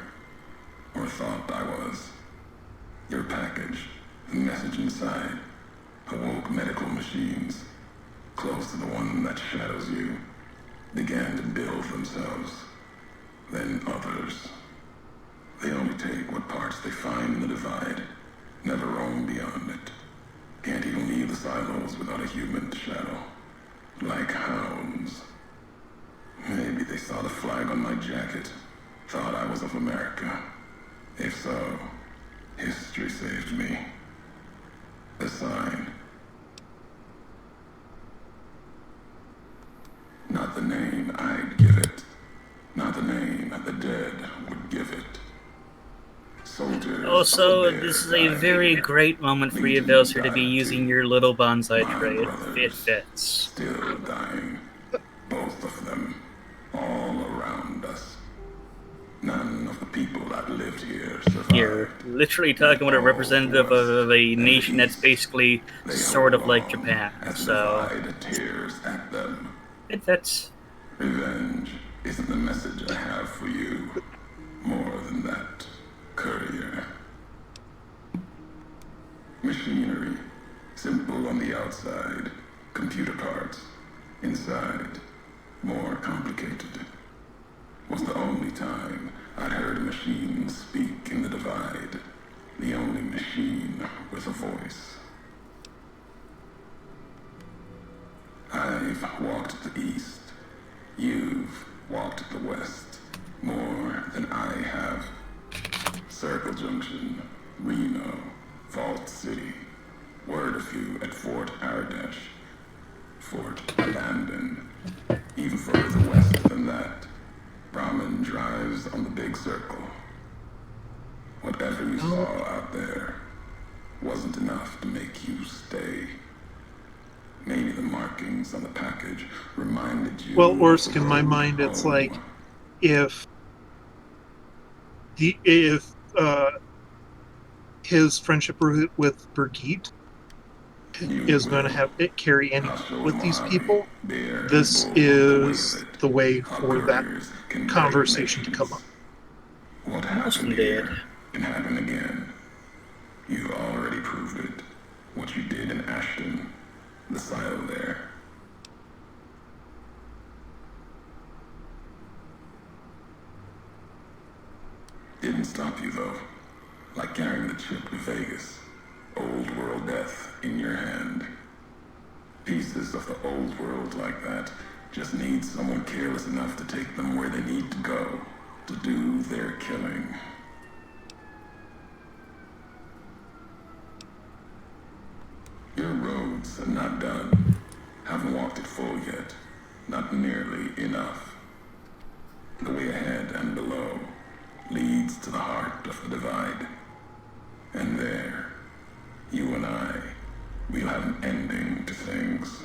or thought I was. Your package, the message inside, awoke medical machines, close to the one that shadows you, began to build themselves. Then others. They only take what parts they find in the divide, never roam beyond it. Can't even leave the silos without a human shadow. Like hounds. Maybe they saw the flag on my jacket, thought I was of America. If so, history saved me. The sign. Not the name I'd give it. Not the name the dead would give it. Soldiers. Also, this is a very great moment for you, Velser, to be using your little bonsai tray. It fits. Still dying. Both of them. All around us. None of the people that lived here survived. You're literally talking about a representative of a nation that's basically sort of like Japan, so Tears at them. it fits. Revenge isn't the message I have for you. More than that, courier. Machinery, simple on the outside, computer parts. Inside, more complicated. Was the only time I'd heard a machine speak in the divide. The only machine with a voice. I've walked the east. You've walked the west. More than I have. Circle Junction, Reno, Vault City. Word a few at Fort Ardash. Fort Abandoned. Even further west than that. Brahmin drives on the big circle. Whatever you saw out there wasn't enough to make you stay. Maybe the markings on the package reminded you. Well, Orsk, in my mind, it's like if his friendship with Birgit is going to have it carry any with these people, this is the way for that conversation to come up. What happened here can happen again. You already proved it. What you did in Ashton, the silo there. Didn't stop you though. Like carrying the chip to Vegas. Old world death in your hand. Pieces of the old world like that just need someone careless enough to take them where they need to go, to do their killing. Your roads said not done. Haven't walked it full yet. Not nearly enough. The way ahead and below leads to the heart of the divide. And there, you and I, we'll have an ending to things.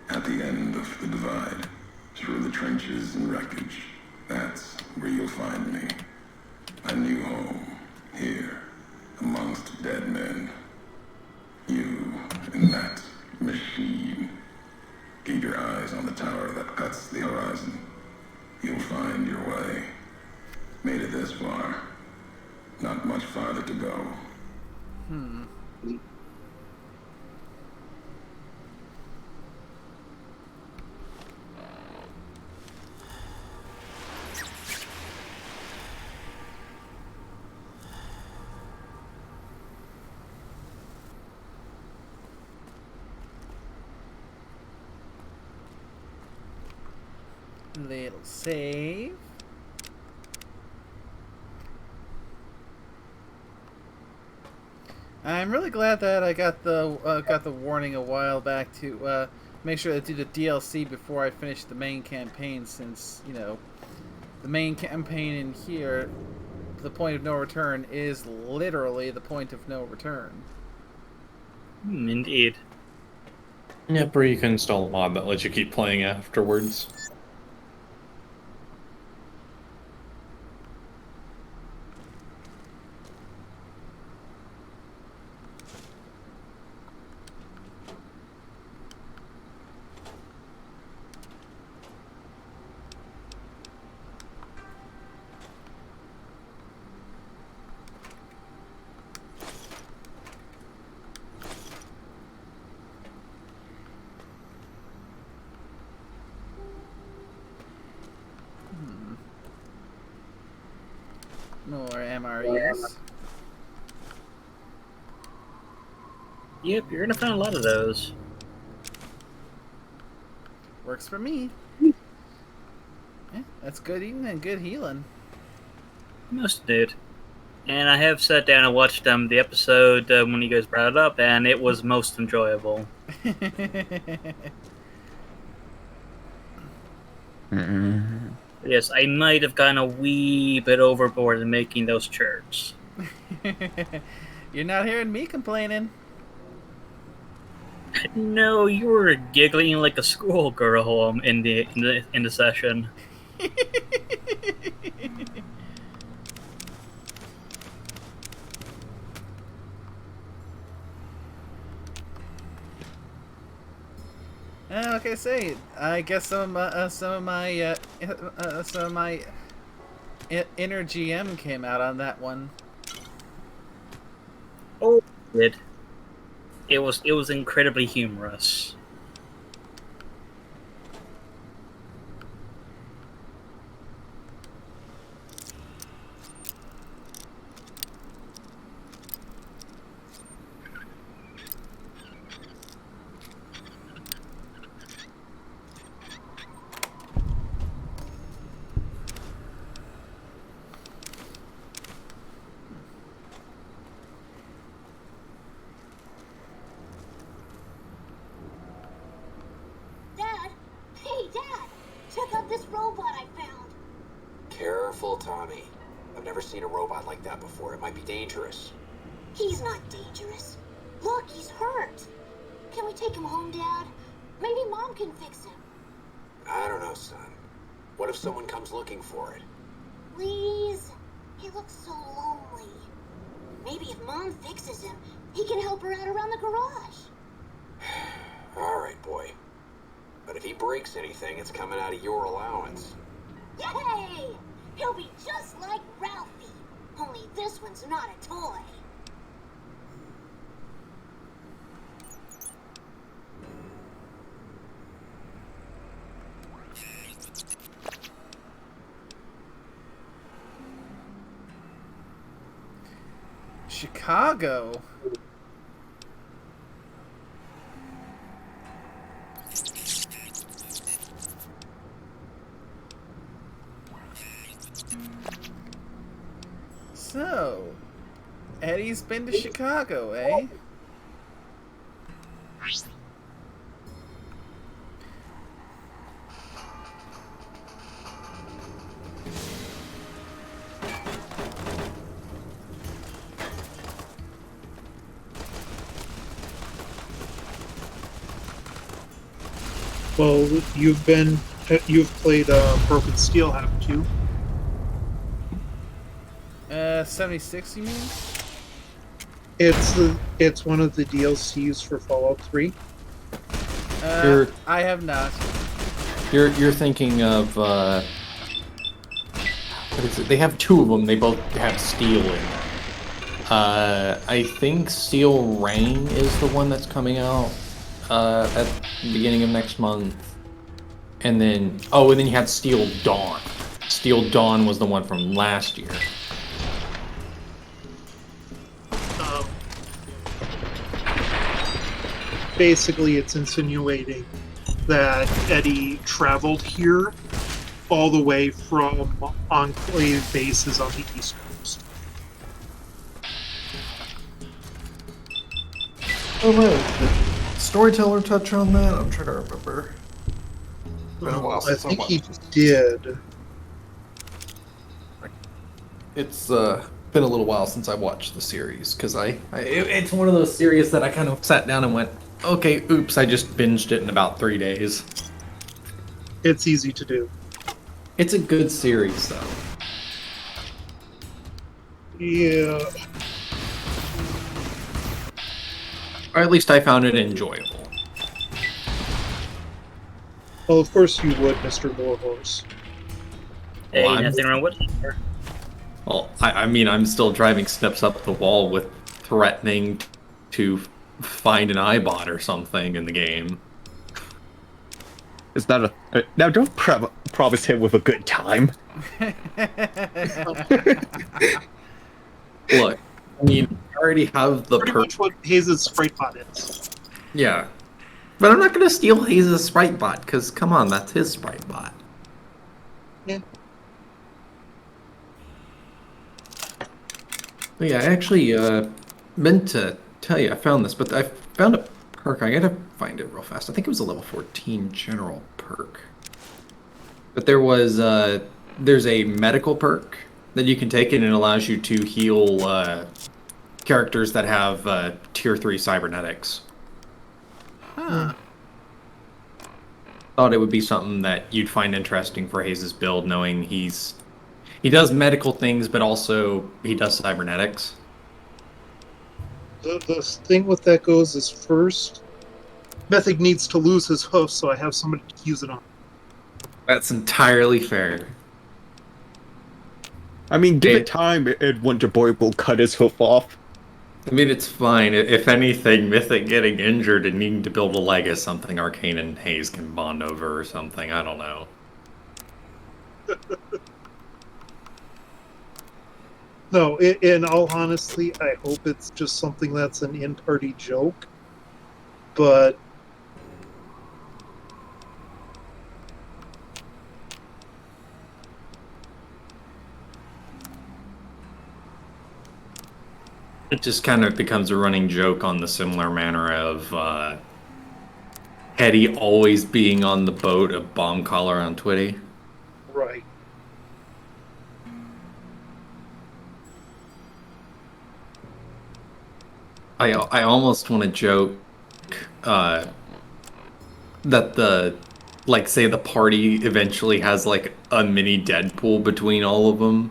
At the end of the divide, through the trenches and wreckage, that's where you'll find me. A new home, here, amongst dead men. You and that machine. Keep your eyes on the tower that cuts the horizon. You'll find your way. Made it this far. Not much farther to go. Little save. I'm really glad that I got the warning a while back to make sure to do the DLC before I finish the main campaign, since the main campaign in here, the point of no return, is literally the point of no return. Indeed. Yep, or you can install a mod that lets you keep playing afterwards. More MREs. Yep, you're gonna find a lot of those. Works for me. Yeah, that's good eating and good healing. Most did. And I have sat down and watched the episode when you guys brought it up, and it was most enjoyable. Yes, I might have gone a wee bit overboard in making those chirps. You're not hearing me complaining. No, you were giggling like a schoolgirl in the session. Like I say, I guess some of my inner GM came out on that one. Oh, it was incredibly humorous. Careful, Tommy. I've never seen a robot like that before. It might be dangerous. He's not dangerous. Look, he's hurt. Can we take him home, Dad? Maybe Mom can fix him. I don't know, son. What if someone comes looking for it? Please? He looks so lonely. Maybe if Mom fixes him, he can help her out around the garage. All right, boy. But if he breaks anything, it's coming out of your allowance. Yay! He'll be just like Ralphie. Only this one's not a toy. Chicago. So, Eddie's been to Chicago, eh? Well, you've played Broken Steel, haven't you? 76, you mean? It's one of the DLCs for Fallout 3. I have not. You're thinking of what is it? They have two of them. They both have steel in them. I think Steel Rain is the one that's coming out at the beginning of next month. And then you had Steel Dawn. Steel Dawn was the one from last year. Basically, it's insinuating that Eddie traveled here all the way from Enclave bases on the East Coast. Oh, right. Did Storyteller touch on that? I'm trying to remember. Been a while I since think I he watched. did. It's been a little while since I watched the series because it's one of those series that I kind of sat down and went, okay, oops, I just binged it in about 3 days. It's easy to do. It's a good series though. Yeah. Or at least I found it enjoyable. Well, of course you would, Mr. Warhorse. Hey, Well, nothing wrong with it. Well, I mean, I'm still driving steps up the wall with threatening to find an iBot or something in the game. Is that a... Now, don't promise him with a good time. Look, I mean, I already have the Pretty much what Hayes' Sprite Bot is. Yeah. But I'm not going to steal Hayes' Sprite Bot, because, come on, that's his Sprite Bot. Yeah. But yeah, I actually meant to tell you I found this, but I found a perk. I gotta find it real fast. I think it was a level 14 general perk. But there's a medical perk that you can take, and it allows you to heal characters that have tier 3 cybernetics. Huh. Thought it would be something that you'd find interesting for Hayes' build, knowing he does medical things, but also he does cybernetics. The thing with that goes is first, Mythic needs to lose his hoof, so I have somebody to use it on. That's entirely fair. I mean, give it time, and Wonder Boy will cut his hoof off. I mean, it's fine. If anything, Mythic getting injured and needing to build a leg is something Arcane and Hayes can bond over or something. I don't know. No, in all honesty, I hope it's just something that's an in-party joke. But It just kind of becomes a running joke on the similar manner of Hetty always being on the boat of Bomb Collar on Twitty. right. I almost want to joke that say the party eventually has like a mini Deadpool between all of them,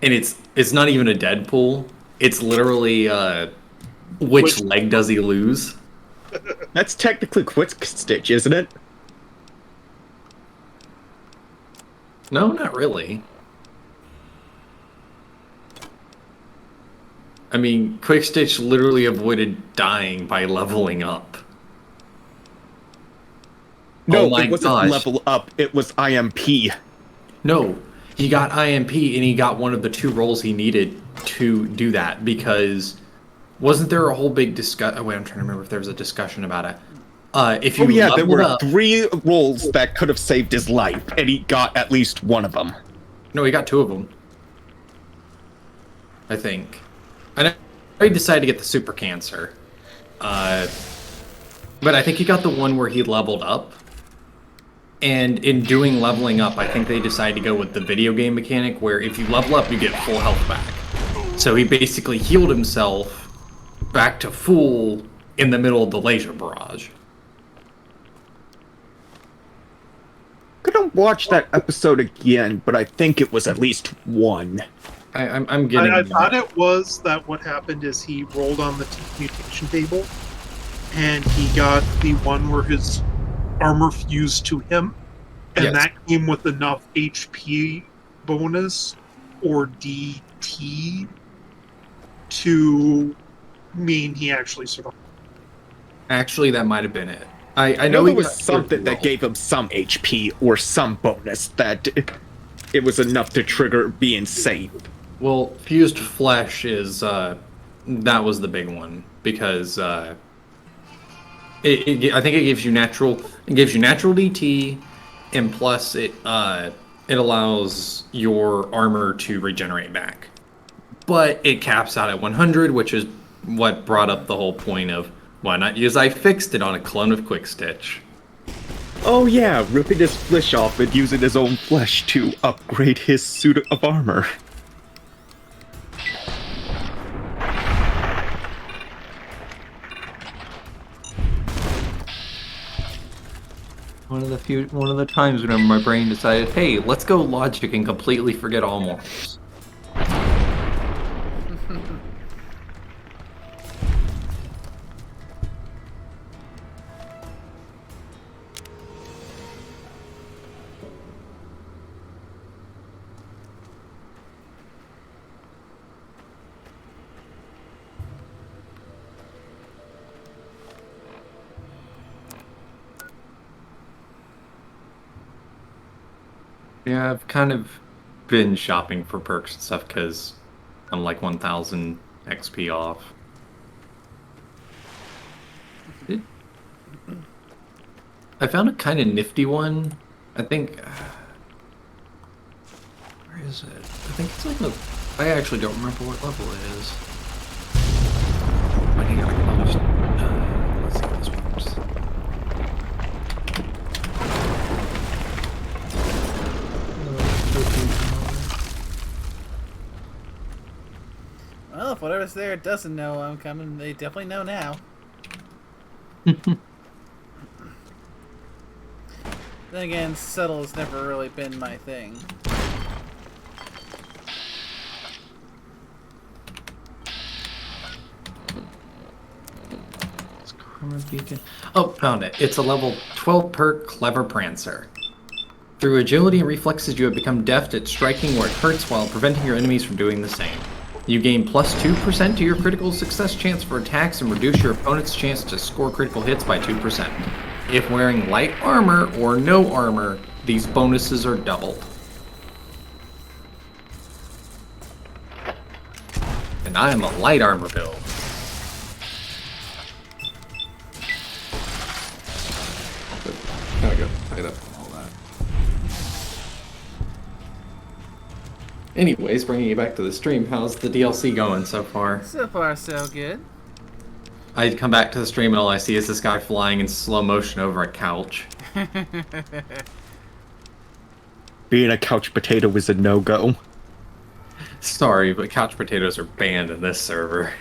and it's not even a Deadpool. It's literally which leg does he lose? That's technically Quick Stitch, isn't it? No, not really. I mean, Quick Stitch literally avoided dying by leveling up. No, Oh my it wasn't gosh. level up, it was IMP. No, he got IMP and he got one of the 2 rolls he needed to do that, because wasn't there a whole big discussion? Oh, wait, I'm trying to remember if there was a discussion about it. If you there leveled were up, 3 rolls that could have saved his life, and he got at least one of them. no, he got 2 of them. I think. I know he decided to get the super cancer. But I think he got the one where he leveled up. And in doing leveling up, I think they decided to go with the video game mechanic where if you level up, you get full health back. So he basically healed himself back to full in the middle of the laser barrage. Gonna watch that episode again, but I think it was at least one. I'm getting. I thought it was that what happened is he rolled on the mutation table, and he got the one where his armor fused to him, and Yes. that came with enough HP bonus or DT to mean he actually survived. Actually, that might have been it. I know know there he was got something that gave him some HP or some bonus that it was enough to trigger being safe. Well, fused flesh is that was the big one because I think it gives you natural DT, and plus it allows your armor to regenerate back, but it caps out at 100, which is what brought up the whole point of why not use I fixed it on a clone of Quick Stitch. Oh yeah, ripping his flesh off and using his own flesh to upgrade his suit of armor. One of the times when my brain decided, hey, let's go logic and completely forget all morals. Yeah, I've kind of been shopping for perks and stuff because I'm like 1,000 XP off. I found a kind of nifty one. I think. Where is it? I think it's like I actually don't remember what level it is. I think I'll just. Let's see what this works. Well, if whatever's there doesn't know I'm coming, they definitely know now. Then again, subtle has never really been my thing. Beacon. Oh, found it. It's a level 12 perk, Clever Prancer. Through agility and reflexes, you have become deft at striking where it hurts while preventing your enemies from doing the same. You gain plus 2% to your critical success chance for attacks and reduce your opponent's chance to score critical hits by 2%. If wearing light armor or no armor, these bonuses are doubled. And I am a light armor build. Gotta go tied up on all that. Anyways, bringing you back to the stream, how's the DLC going so far? So far, so good. I come back to the stream and all I see is this guy flying in slow motion over a couch. Being a couch potato is a no-go. Sorry, but couch potatoes are banned in this server.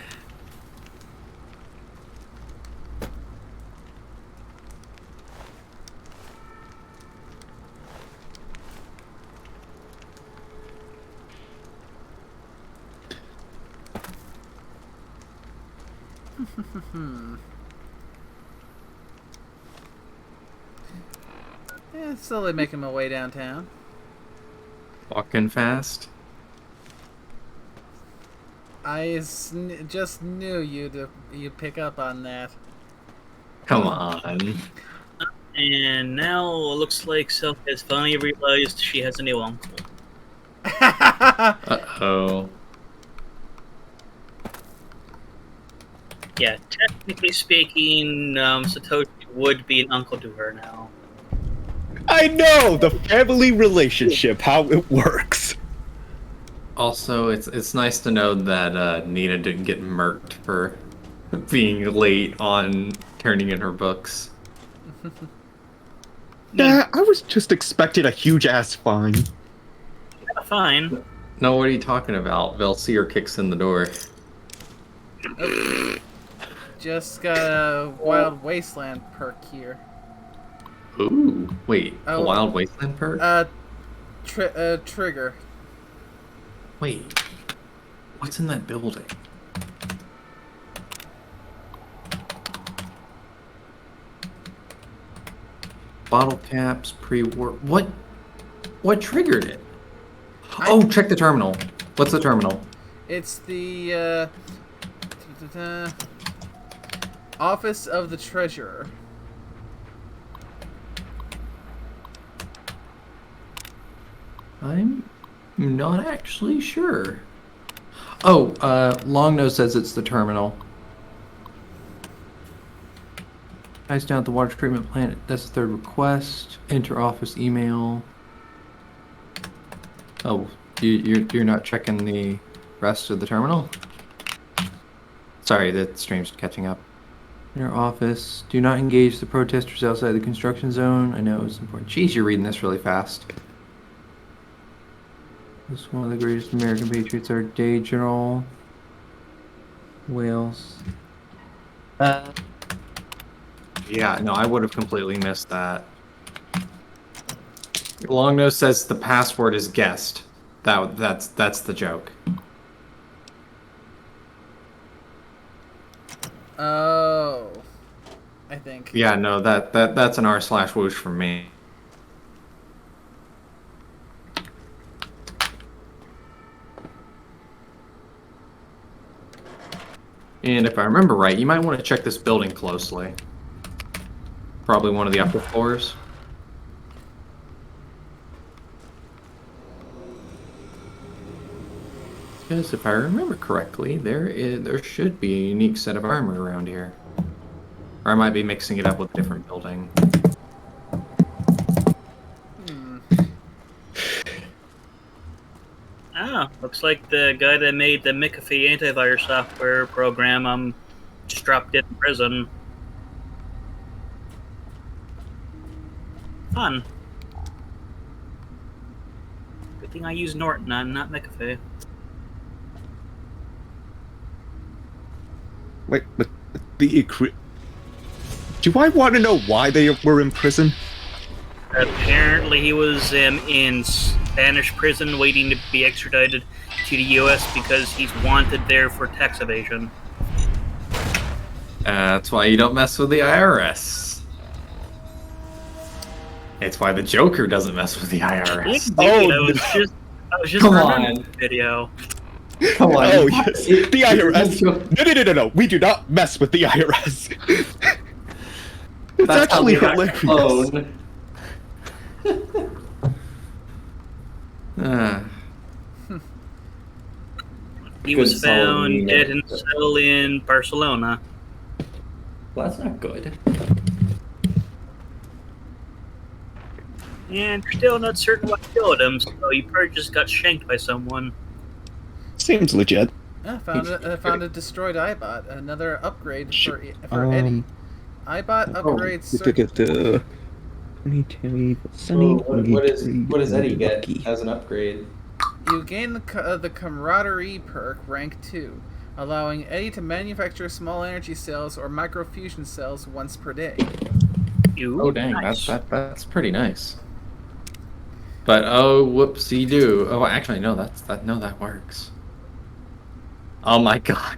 Yeah, slowly making my way downtown. Walking fast. I just knew you'd pick up on that. Come on. And now it looks like Self has finally realized she has a new uncle. Uh-oh. Yeah, technically speaking, Satoshi would be an uncle to her now. I know! The family relationship, how it works. Also, it's nice to know that Nina didn't get murked for being late on turning in her books. Yeah, I was just expecting a huge ass fine. Fine. No, what are you talking about? Velseer kicks in the door. Oh, just got a Wild Wasteland perk here. Ooh, wait, a Oh, Wild Wasteland perk? Trigger. Wait, what's in that building? Bottle caps, pre-war. What triggered it? Oh, check the terminal. What's the terminal? It's the Office of the Treasurer. I'm not actually sure. Oh, Longnose says it's the terminal. Guys down at the water treatment plant. That's the third request. Enter office email. Oh, you're not checking the rest of the terminal? Sorry, the stream's catching up. Enter office. Do not engage the protesters outside the construction zone. I know it's important. Jeez, you're reading this really fast. This is one of the greatest American patriots, our day general. Wales. Yeah, no, I would have completely missed that. Longnose says the password is guessed. That's the joke. Oh, I think. Yeah, no, that's an r/whoosh from me. And if I remember right, you might want to check this building closely. Probably one of the upper floors. Because if I remember correctly, there should be a unique set of armor around here. Or I might be mixing it up with a different building. Ah, looks like the guy that made the McAfee antivirus software program just dropped dead in prison. Fun. Good thing I use Norton, I'm not McAfee. Wait, but do I want to know why they were in prison? Apparently he was in Spanish prison waiting to be extradited to the US because he's wanted there for tax evasion. That's why you don't mess with the IRS. It's why the Joker doesn't mess with the IRS. Indeed, I was just Come remembering on. the video. Come on. Oh, yes. The IRS. No. We do not mess with the IRS. It's That's actually how we hilarious. He Good was found solid dead in a cell in Barcelona. Well, that's not good. And still not certain what killed him, so he probably just got shanked by someone. Seems legit. I found a destroyed iBot, another upgrade for Eddie. iBot upgrade Sunny What does Eddie get as an upgrade? You gain the camaraderie perk, rank 2, allowing Eddie to manufacture small energy cells or microfusion cells once per day. Oh dang, nice. That's pretty nice. But oh, whoopsie doo. Oh, actually, no, that works. Oh my god,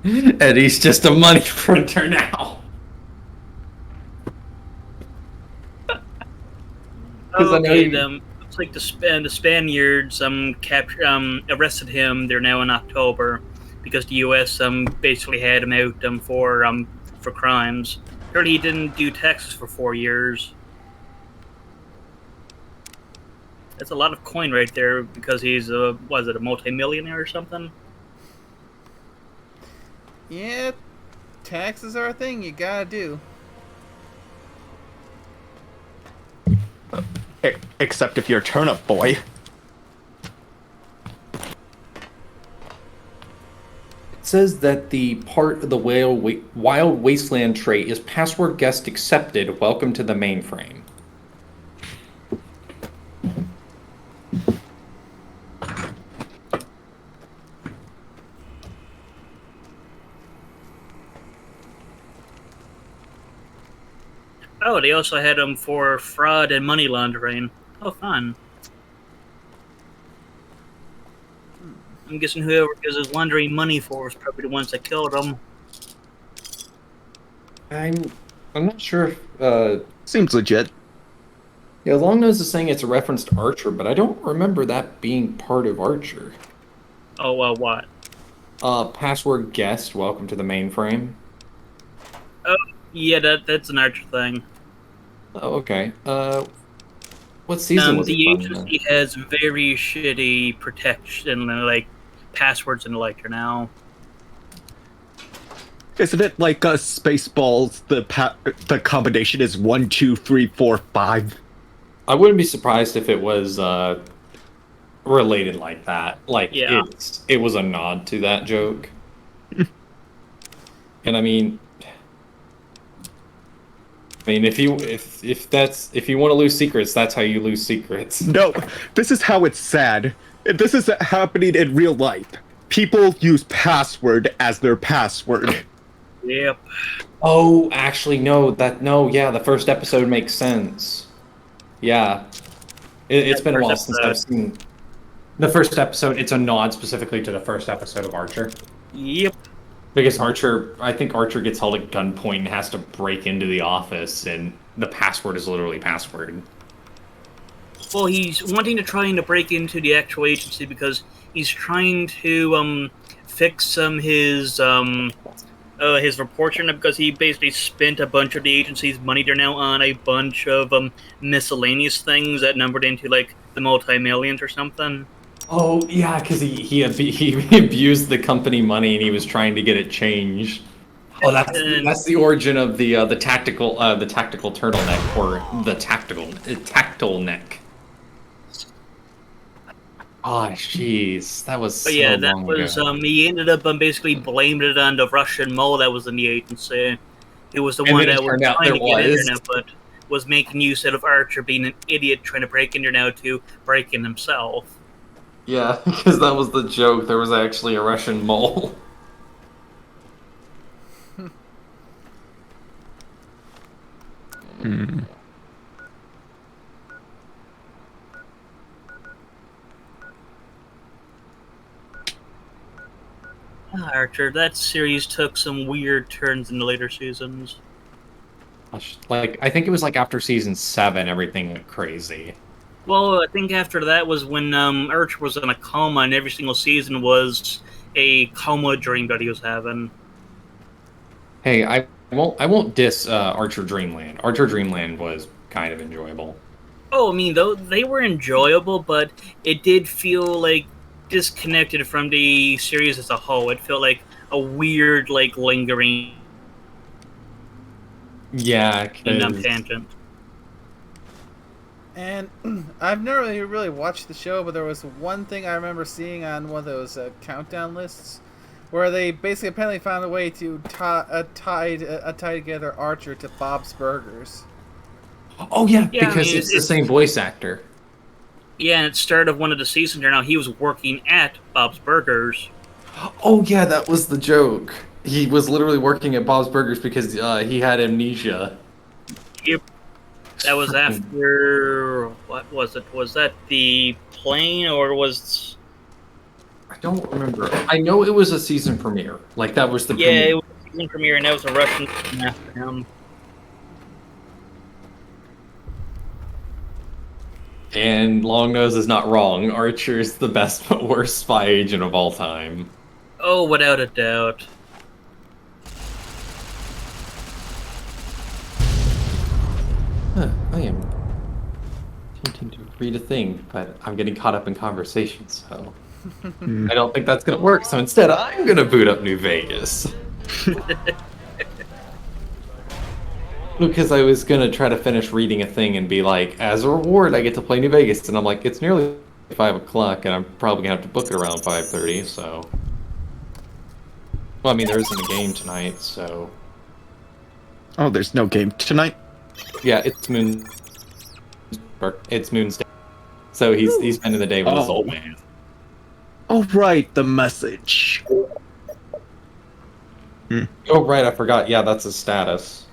Eddie's just a money printer now. Okay, looks like the Spaniards arrested him. They're now in October because the U.S. basically had him out for crimes. Apparently, he didn't do taxes for 4 years. That's a lot of coin right there because he's a multi-millionaire or something? Yeah, taxes are a thing you gotta do. Except if you're Turnip Boy. says that the part of the Wild Wasteland trait is password guest accepted. Welcome to the mainframe. Oh, they also had them for fraud and money laundering. Oh, fun. I'm guessing whoever is laundering money for is probably the ones that killed him. I'm not sure if Seems legit. yeah, Longnose is saying it's a reference to Archer, but I don't remember that being part of Archer. Oh, what? Password guest, welcome to the mainframe. Oh, yeah, that's an Archer thing. Oh, okay. What season was it The from, then? agency has very shitty protection, like passwords and the like now. Isn't it like Spaceballs? The combination is 1, 2, 3, 4, 5. I wouldn't be surprised if it was related like that. Like Yeah. it was a nod to that joke. And I mean, if you want to lose secrets, that's how you lose secrets. No, this is how it's sad. This is happening in real life. People use password as their password. Yep. Oh, actually, no. Yeah, the first episode makes sense. Yeah, it's been a while since I've seen the first episode. It's a nod specifically to the first episode of Archer. Yep. Because I think Archer gets held at gunpoint and has to break into the office, and the password is literally password. Well, he's wanting to try to break into the actual agency because he's trying to fix his reports right now, because he basically spent a bunch of the agency's money there now on a bunch of miscellaneous things that numbered into like the multi-millions or something. Oh yeah, because he abused the company money and he was trying to get it changed. Oh, that's the origin of the tactical turtleneck, or the tactile neck. Oh, jeez, that was so Yeah, that long was ago. he ended up basically blaming it on the Russian mole that was in the agency. It was the And one then it that was turned out trying to there get in was. there now, but was making use of Archer being an idiot trying to break in there now to break in himself. Yeah, because that was the joke. There was actually a Russian mole. Archer, that series took some weird turns in the later seasons. Like, I think it was like after season 7, everything went crazy. Well, I think after that was when Archer was in a coma, and every single season was a coma dream that he was having. Hey, I won't diss Archer Dreamland. Archer Dreamland was kind of enjoyable. Oh, I mean, though they were enjoyable, but it did feel like disconnected from the series as a whole. It felt like a weird, like lingering Yeah, tangent. And I've never really watched the show, but there was one thing I remember seeing on one of those countdown lists, where they basically apparently found a way to tie together Archer to Bob's Burgers. Oh yeah, Yeah, because I mean, it's the same voice actor. Yeah, and at the start of one of the seasons there now, he was working at Bob's Burgers. Oh yeah, that was the joke. He was literally working at Bob's Burgers because he had amnesia. Yep. That was after... What was it? Was that the plane, or was... I don't remember. I know it was a season premiere. Like, that was the Yeah, premiere. it was a season premiere, and that was a Russian after him. And Longnose is not wrong. Archer is the best but worst spy agent of all time. Oh, without a doubt. I am attempting to read a thing, but I'm getting caught up in conversation, so I don't think that's gonna work. So instead, I'm gonna boot up New Vegas. Because I was gonna try to finish reading a thing and be like, as a reward, I get to play New Vegas, and I'm like, it's nearly 5 o'clock, and I'm probably gonna have to book it around 5:30. So Well, I mean, there isn't a game tonight, so Oh, there's no game tonight. yeah, it's Moon's day. So he's spending the day with his old Oh. man. Oh, right, the message. Oh right, I forgot. Yeah, that's his status.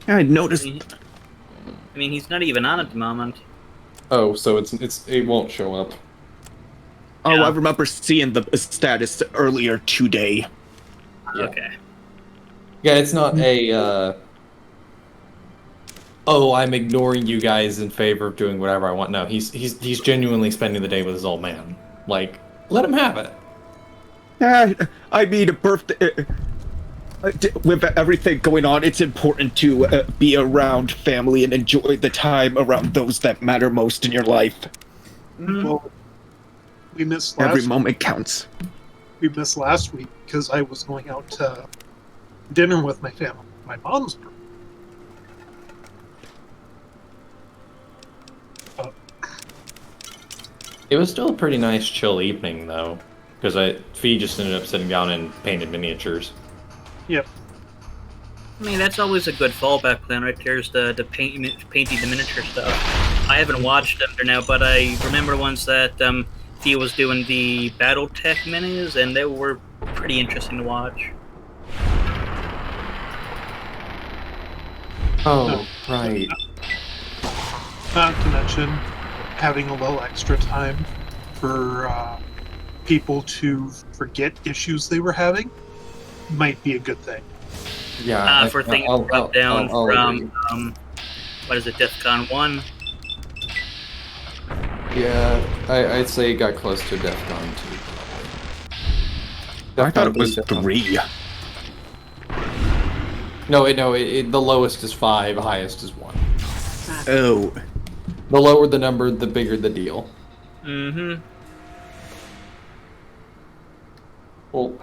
I noticed. I mean, he's not even on at the moment. Oh, so it won't show up. Oh, Yeah. I remember seeing the status earlier today. Yeah. Okay. Yeah, it's not a. Oh, I'm ignoring you guys in favor of doing whatever I want. No, he's genuinely spending the day with his old man. Like, let him have it. I mean, a birthday. With everything going on, it's important to be around family and enjoy the time around those that matter most in your life. Well, we missed Every last. moment counts. We missed last week because I was going out to dinner with my family. My mom's birthday. It was still a pretty nice, chill evening, though, because Fee just ended up sitting down and painted miniatures. Yep. I mean, that's always a good fallback plan, right? There's the painting the miniature stuff. I haven't watched them there now, but I remember once that Thea was doing the BattleTech minis, and they were pretty interesting to watch. Oh, right. Not to mention having a little extra time for people to forget issues they were having might be a good thing. Yeah. For things I'll dropped down agree. from, what is it, DEFCON 1? Yeah, I'd say it got close to DEFCON 2. I thought it DEFCON was 2, DEFCON 3. No, the lowest is 5, highest is 1. Oh. The lower the number, the bigger the deal. Mm-hmm. Well,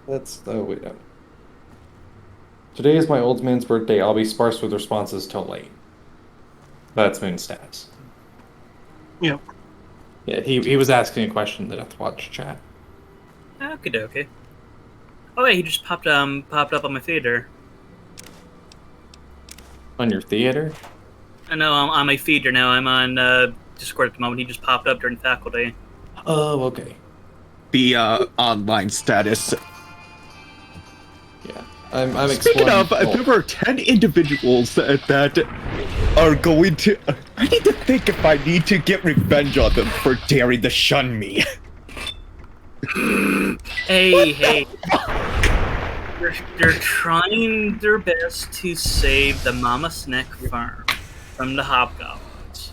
wait no. Today is my old man's birthday. I'll be sparse with responses till late. That's Moon stats. Yep. Yeah, he was asking a question that Death Watch chat. Okay. Oh yeah, he just popped up on my theater. On your theater? I know I'm on my feeder now. I'm on Discord at the moment. He just popped up during faculty. Oh, okay. The online status. Yeah. I'm Speaking exploring. of, there were 10 individuals that are going to. I need to think if I need to get revenge on them for daring to shun me. Hey. They're trying their best to save the Mama Snack farm from the hobgoblins.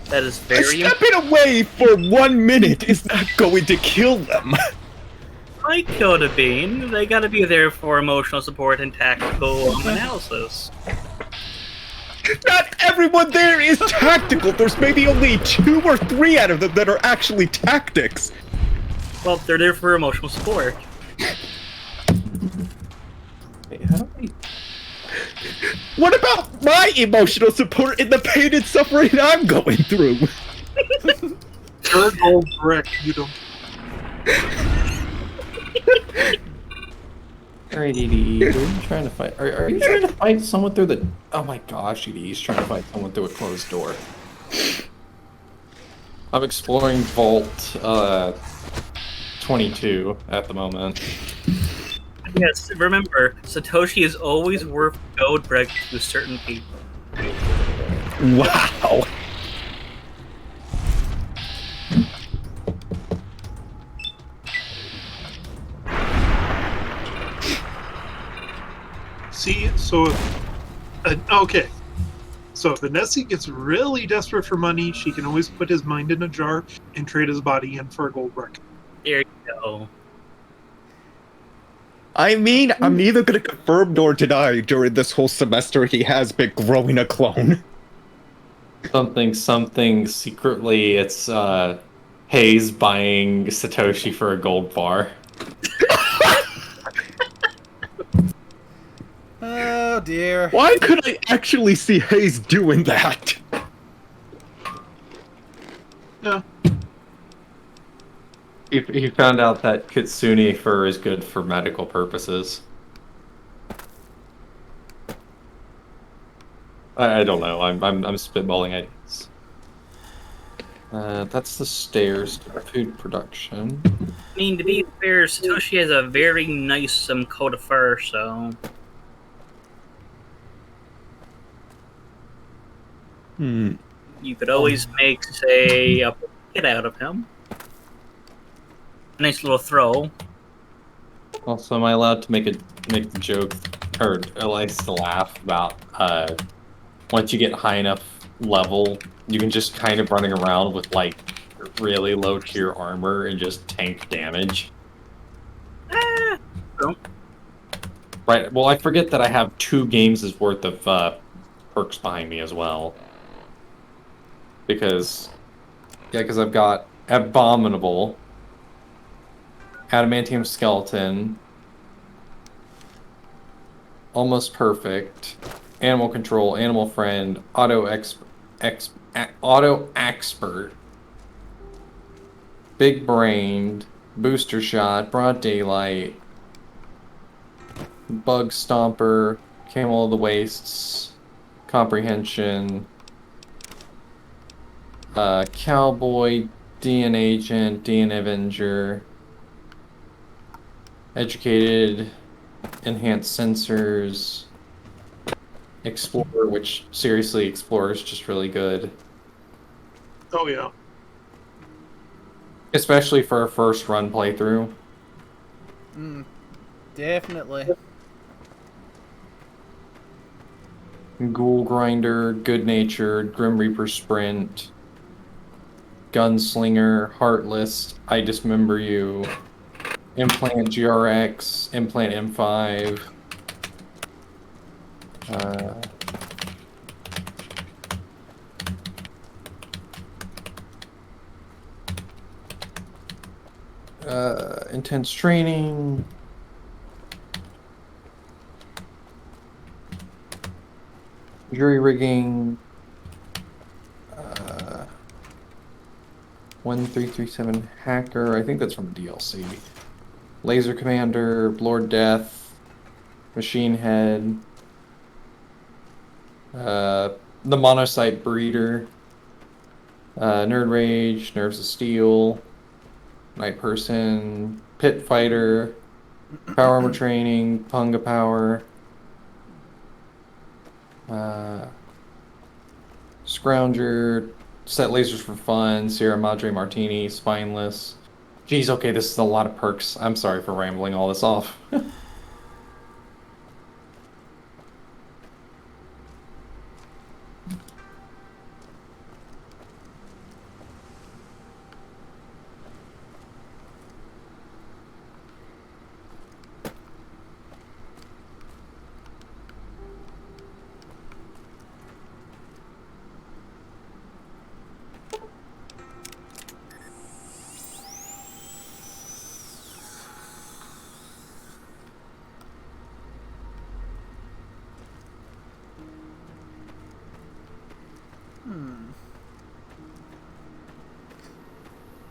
That is very Stepping away for 1 minute is not going to kill them. I could have been. They gotta be there for emotional support and tactical analysis. Not everyone there is tactical. There's maybe only 2 or 3 out of them that are actually tactics. Well, they're there for emotional support. Wait, how do I... What about my emotional support in the pain and suffering I'm going through? You're an old brick. You don't. Alright, EDE, what are you trying to fight? Are you trying to fight someone through the... Oh my gosh, EDE's trying to fight someone through a closed door. I'm exploring Vault, 22 at the moment. Yes, remember, Satoshi is always worth gold brick to certain people. Wow. See, so okay. So if Nessie gets really desperate for money, she can always put his mind in a jar and trade his body in for a gold brick. There you go. I mean, I'm neither going to confirm nor deny during this whole semester he has been growing a clone. Something, secretly, it's, Hayes buying Satoshi for a gold bar. Oh dear. Why could I actually see Hayes doing that? Yeah. He found out that kitsune fur is good for medical purposes. I don't know. I'm spitballing ideas. That's the stairs to food production. I mean, to be fair, Satoshi has a very nice coat of fur, so Hmm. you could always make, say, a kit out of him. A nice little throw. Also, am I allowed to make the joke, or at least to laugh about once you get high enough level, you can just kind of running around with like really low tier armor and just tank damage. So, Right. Well, I forget that I have 2 games' worth of perks behind me as well. Because I've got Abominable, Adamantium Skeleton, Almost Perfect, Animal Control, Animal Friend, Auto Expert, Big Brained, Booster Shot, Broad Daylight, Bug Stomper, Camel of the Wastes, Comprehension, Cowboy, DN Agent, DN Avenger, Educated, Enhanced Sensors, Explorer, which seriously, Explorer is just really good. Oh yeah. Especially for a first run playthrough. Definitely. Ghoul Grinder, Good Natured, Grim Reaper Sprint, Gunslinger, Heartless, I Dismember You, Implant GRX, Implant M5, Intense Training, Jury Rigging, 1337 Hacker, I think that's from DLC. Laser Commander, Lord Death, Machine Head, the Monocyte Breeder, Nerd Rage, Nerves of Steel, Night Person, Pit Fighter, Power Armor Training, Punga Power, Scrounger, Set Lasers for Fun, Sierra Madre Martini, Spineless. Geez, okay, this is a lot of perks. I'm sorry for rambling all this off.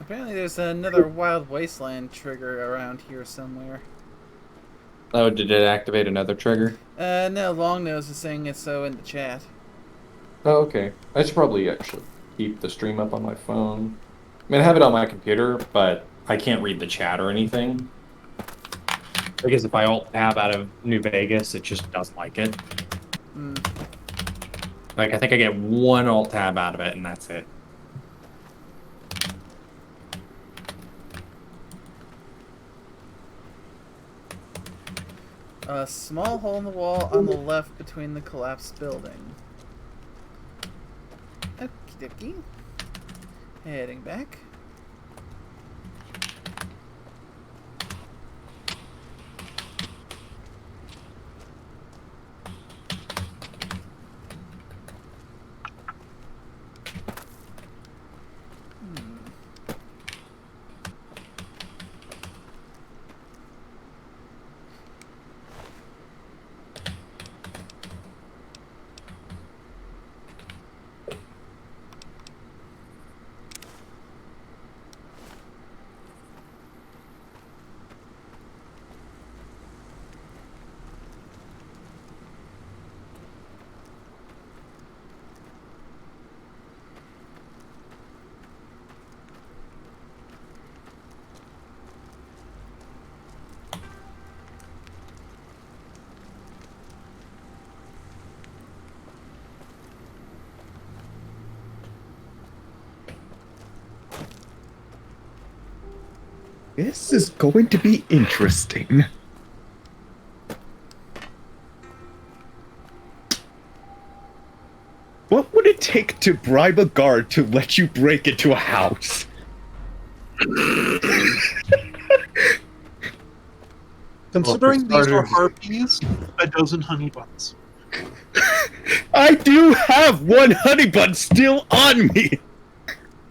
Apparently there's another Wild Wasteland trigger around here somewhere. Oh, did it activate another trigger? No, Longnose is saying it's so in the chat. Oh, okay. I should probably actually keep the stream up on my phone. I mean, I have it on my computer, but I can't read the chat or anything. Because if I alt tab out of New Vegas, it just doesn't like it. Like, I think I get 1 alt tab out of it, and that's it. A small hole in the wall on the left between the collapsed building. Okie dokie. Heading back. This is going to be interesting. What would it take to bribe a guard to let you break into a house? Considering these are starters. harpies, a dozen honey buns. I do have one honey bun still on me!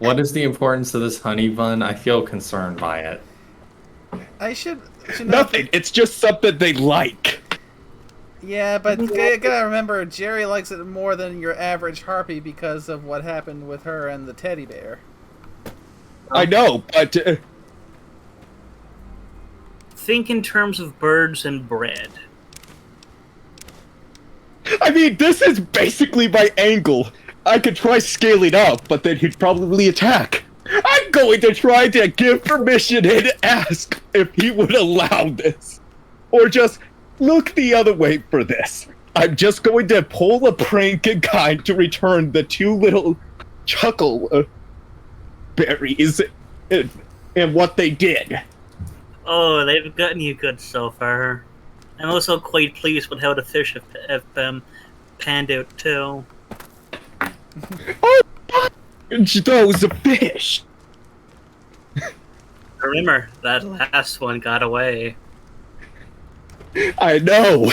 What is the importance of this honey bun? I feel concerned by it. I should not. Nothing, it's just something they like. Yeah, but you gotta remember, Jerry likes it more than your average harpy because of what happened with her and the teddy bear. I know, but... Think in terms of birds and bread. I mean, this is basically my angle. I could try scaling up, but then he'd probably attack. I'm going to try to give permission and ask if he would allow this. Or just look the other way for this. I'm just going to pull a prank in kind to return the two little chuckle berries and what they did. Oh, they've gotten you good so far. I'm also quite pleased with how the fish have panned out too. Oh, those fish! Remember, that last one got away. I know.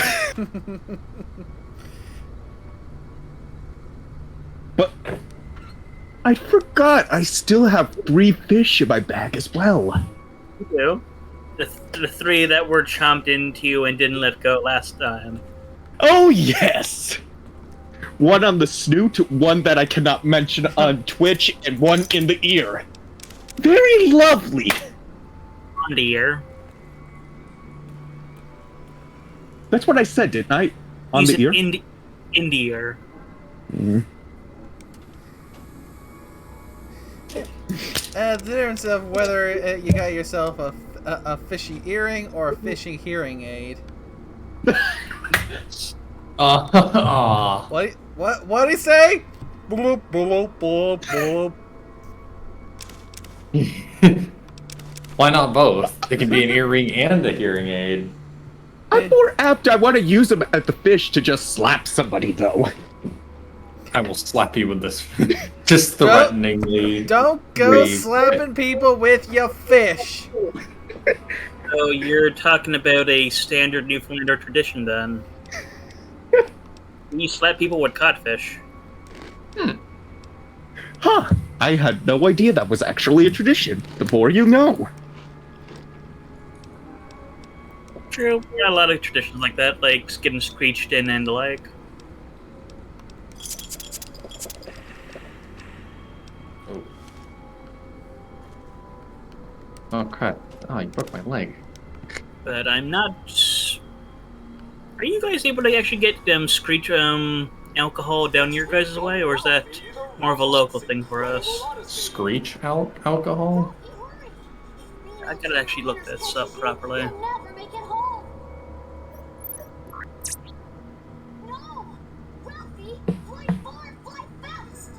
But I forgot I still have 3 fish in my bag as well. You do? The 3 that were chomped into you and didn't let go last time. Oh yes! One on the snoot, one that I cannot mention on Twitch, and one in the ear. Very lovely. On the ear. That's what I said, didn't I? On You the said ear? in the ear. The difference of whether you got yourself a fishy earring or a fishy hearing aid. What did he say? Bloop, bloop, bloop, bloop. Why not both? It can be an earring and a hearing aid. I'm more apt. I want to use them at the fish to just slap somebody, though. I will slap you with this. Just threateningly. Don't go Read. slapping people with your fish. So you're talking about a standard Newfoundlander tradition then. You slap people with codfish. Huh. I had no idea that was actually a tradition. The more you know. True. We got a lot of traditions like that, like getting screeched in and the like. Oh crap. Oh, you broke my leg. But I'm not. Are you guys able to actually get screech alcohol down your guys' way, or is that more of a local thing for us? Screech alcohol? I gotta actually look this up properly. He'll never make it home. No! Ralphie, fly far, fly fast!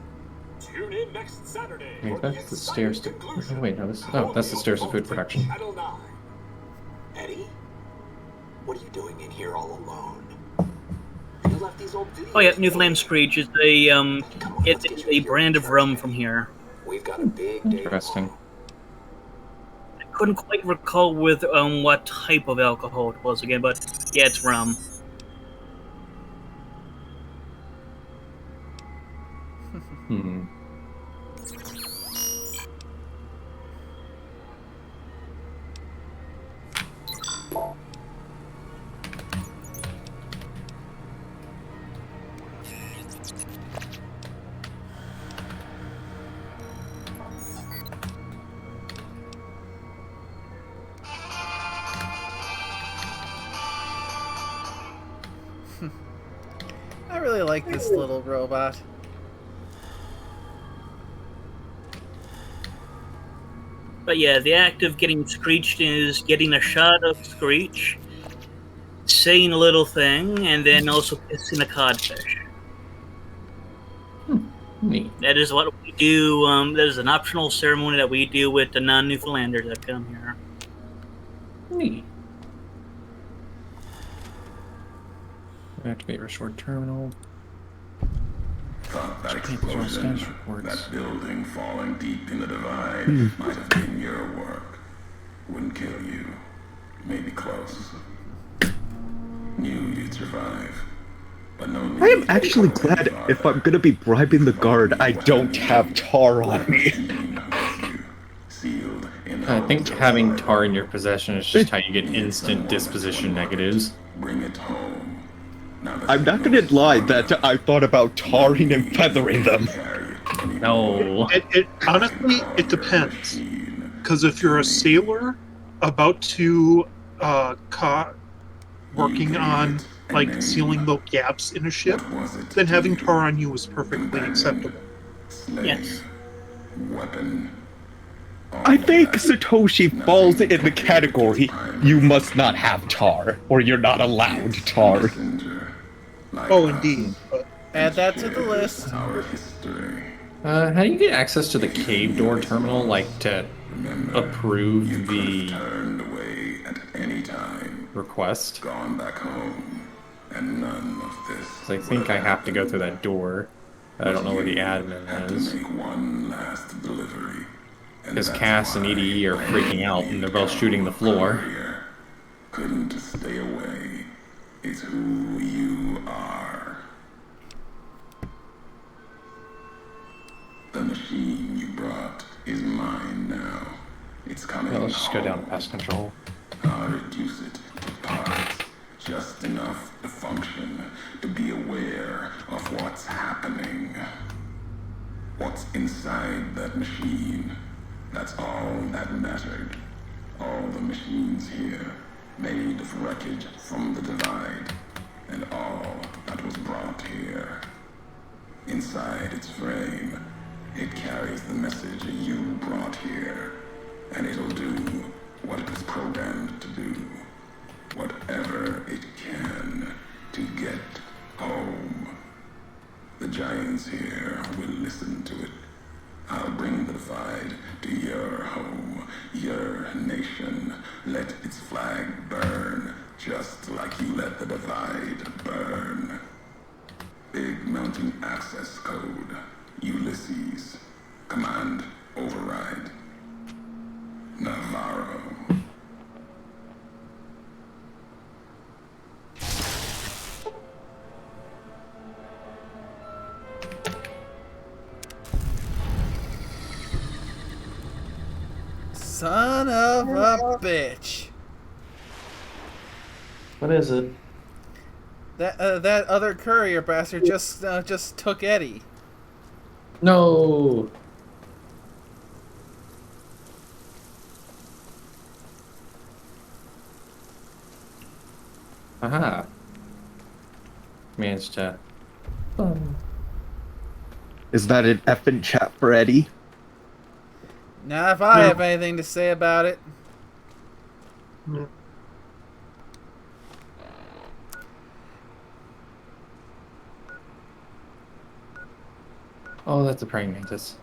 Tune in next Saturday. Wait, that's the stairs to. Oh, wait, no, that's the stairs to food production. Channel 9. Eddie? What are you doing in here all alone? You left these old videos. Oh yeah, Newfoundland Screech is it's a brand of rum from here. We've got a big day Interesting. I couldn't quite recall with what type of alcohol it was again, but yeah, it's rum. Hmm. I really like this little robot. But yeah, the act of getting screeched is getting a shot of Screech, saying a little thing, and then also kissing a codfish. Neat. That is what we do. That is an optional ceremony that we do with the non-Newfoundlanders that come here. Neat. Activate restored terminal. Thought that Can't visual explosion, status reports. that building falling deep in the divide, might have been your work. Wouldn't kill you. Maybe close. Knew you'd survive. But no I am need actually to go any glad if farther. I'm gonna be bribing the guard, I don't have tar on me. Sealed in I think hollows having outside. tar in your possession is just how you get instant disposition negatives. Bring it home. Now the I'm not gonna signal's lie strong that enough. I thought about tarring and feathering them. Carry it anymore. No. It honestly, it depends. Because if you're a sailor about to working on like sealing the gaps in a ship, then having tar on you is perfectly acceptable. Yes. Weapon. I think Satoshi falls in the category you must not have tar, or you're not allowed tar. Oh, indeed. But Add that to the list. Our history. How do you get access to the cave door terminal, like to approve You could have the turned away at any time, request? gone back home, and none of this. 'Cause I think I have to go through that door. I don't know where the admin Had to is. make one last delivery. And Because that's Cass and why EDE are freaking out and they're both shooting the floor. courier couldn't stay away. It's who you are. The machine you brought is mine now. It's coming Well, let's just go down home. to pest control. I'll reduce it to parts, just enough to function, to be aware of what's happening. What's inside that machine. That's all that mattered. All the machines here, made of wreckage from the divide, and all that was brought here. Inside its frame, it carries the message you brought here, and it'll do what it was programmed to do. Whatever it can to get home. The giants here will listen to it. I'll bring the divide to your home, your nation. Let its flag burn, just like you let the divide burn. Big Mountain Access Code, Ulysses. Command override. Navarro. Son of a bitch. What is it? That other courier bastard just took Eddie. No! Aha. Managed to... Is that an effing chat for Eddie? Now, if I have anything to say about it, mm, Oh, that's a praying mantis.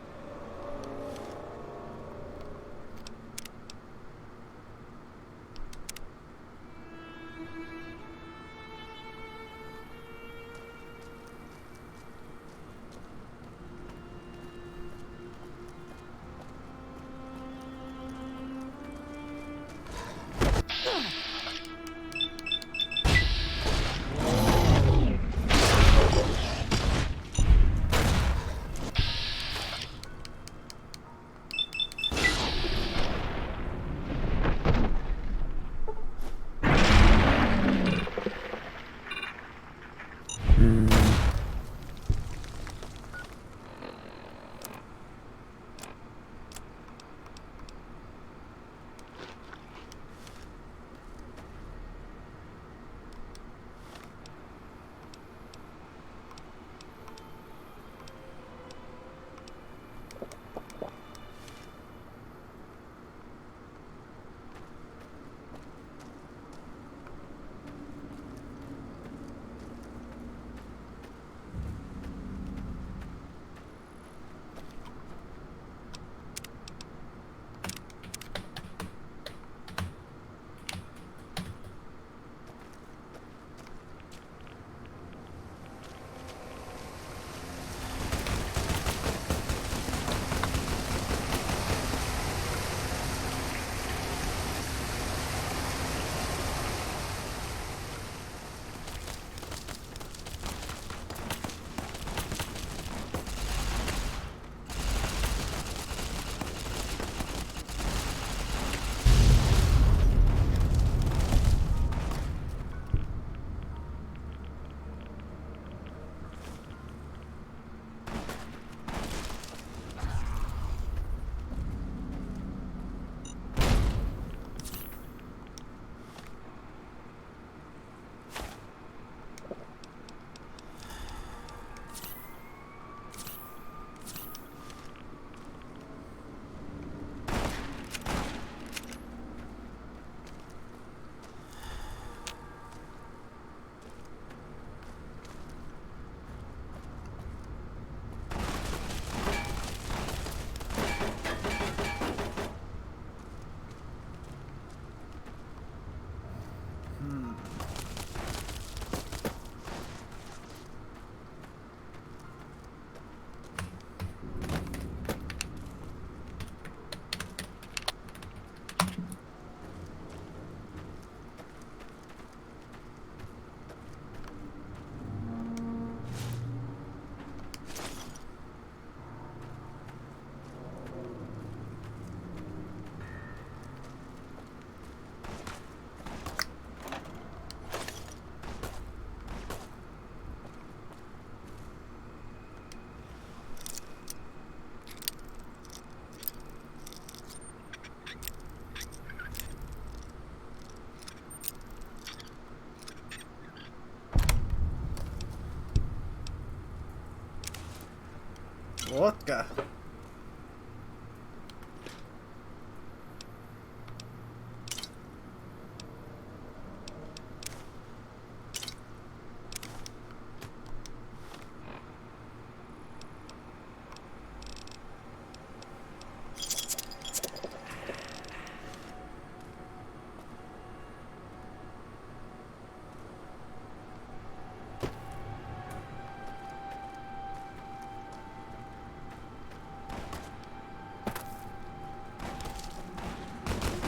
Vodka.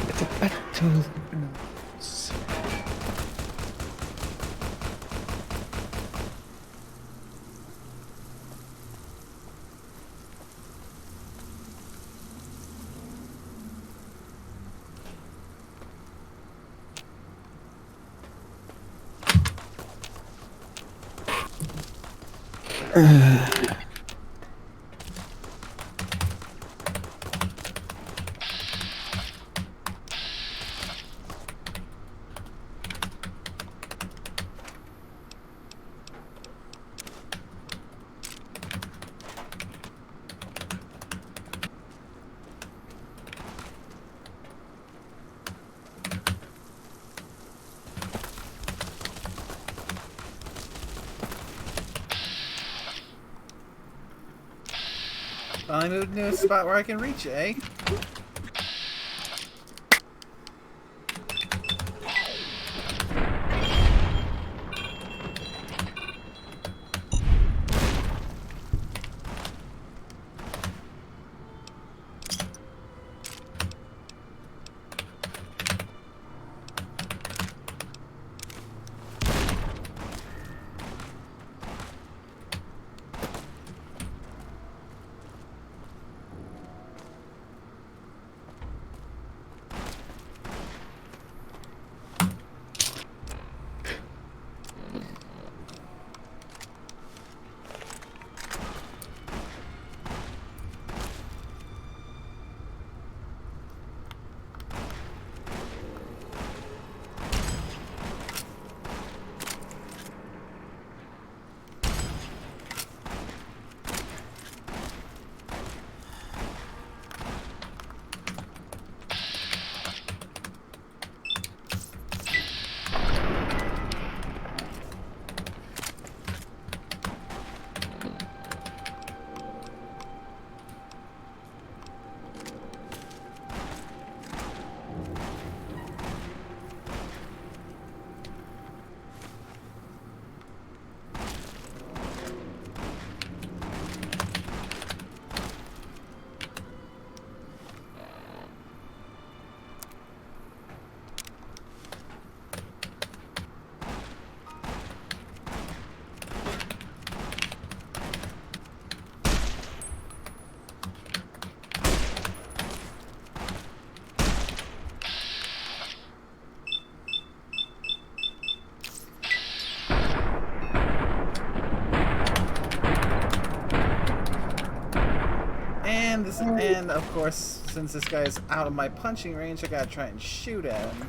It's a battle. Finally moved to a spot where I can reach it, eh? And of course, since this guy's out of my punching range, I gotta try and shoot at him.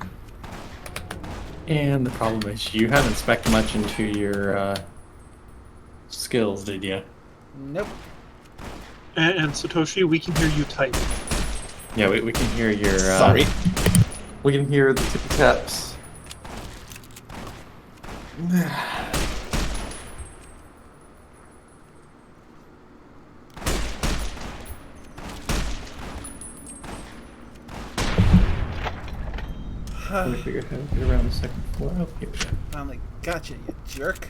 And the problem is you haven't spec'd much into your skills, did you? Nope. And Satoshi, we can hear you type. Yeah, we can hear your... Sorry. We can hear the tippy taps. Trying to figure out how to get around the second floor. Oh, here we go. Finally gotcha, you jerk.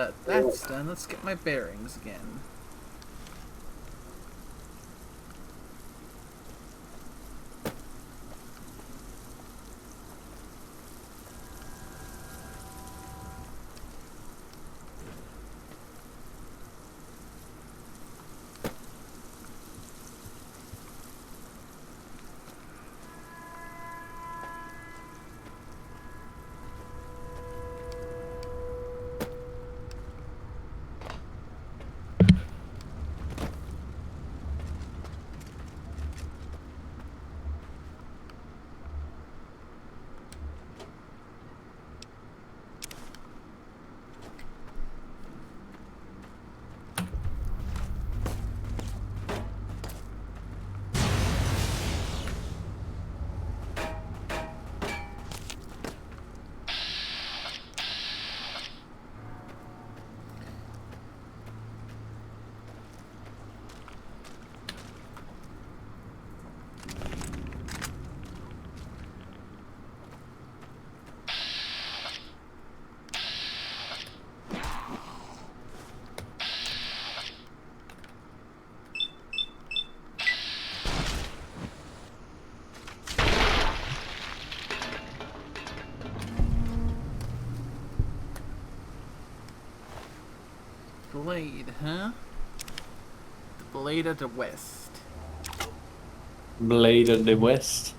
that that's done, let's get my bearings again. Blade, huh? The Blade of the West. Blade of the West.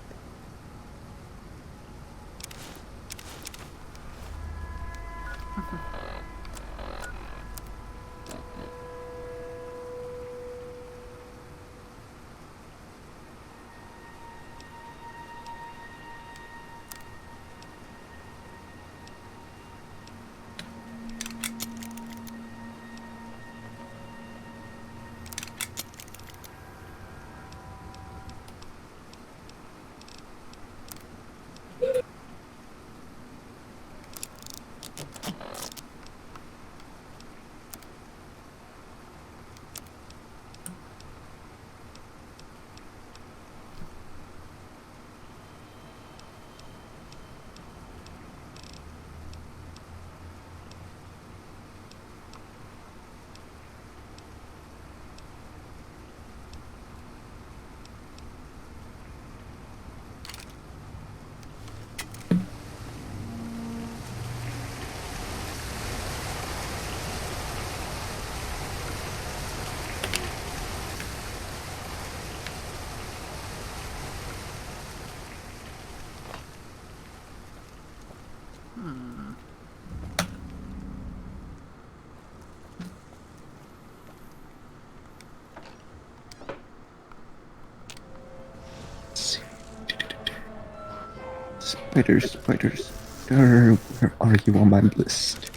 Spiders. Where are you on my list?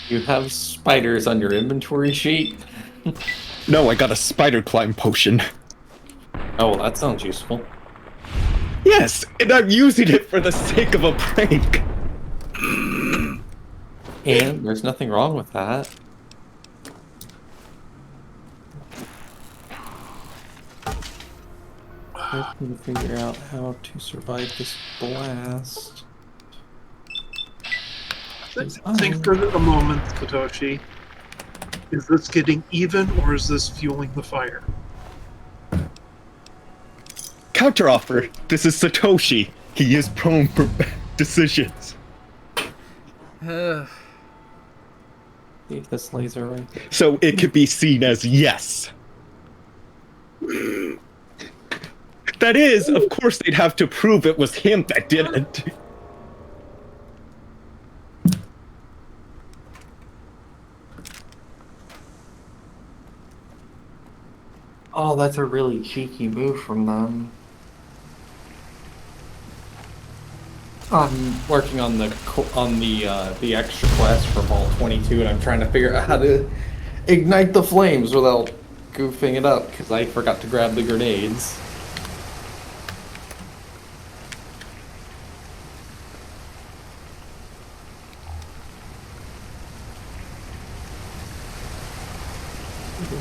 You have spiders on your inventory sheet? No, I got a spider climb potion. Oh, well, that sounds useful. Yes, and I'm using it for the sake of a prank. And there's nothing wrong with that. I can figure out how to survive this blast. Think for a moment, Satoshi. Is this getting even, or is this fueling the fire? Counteroffer. This is Satoshi. He is prone for bad decisions. Ugh. See if this laser right there. So it could be seen as yes. That is, of course, they'd have to prove it was him that did it. Oh, that's a really cheeky move from them. I'm working on the extra quest for Ball 22, and I'm trying to figure out how to ignite the flames without goofing it up because I forgot to grab the grenades.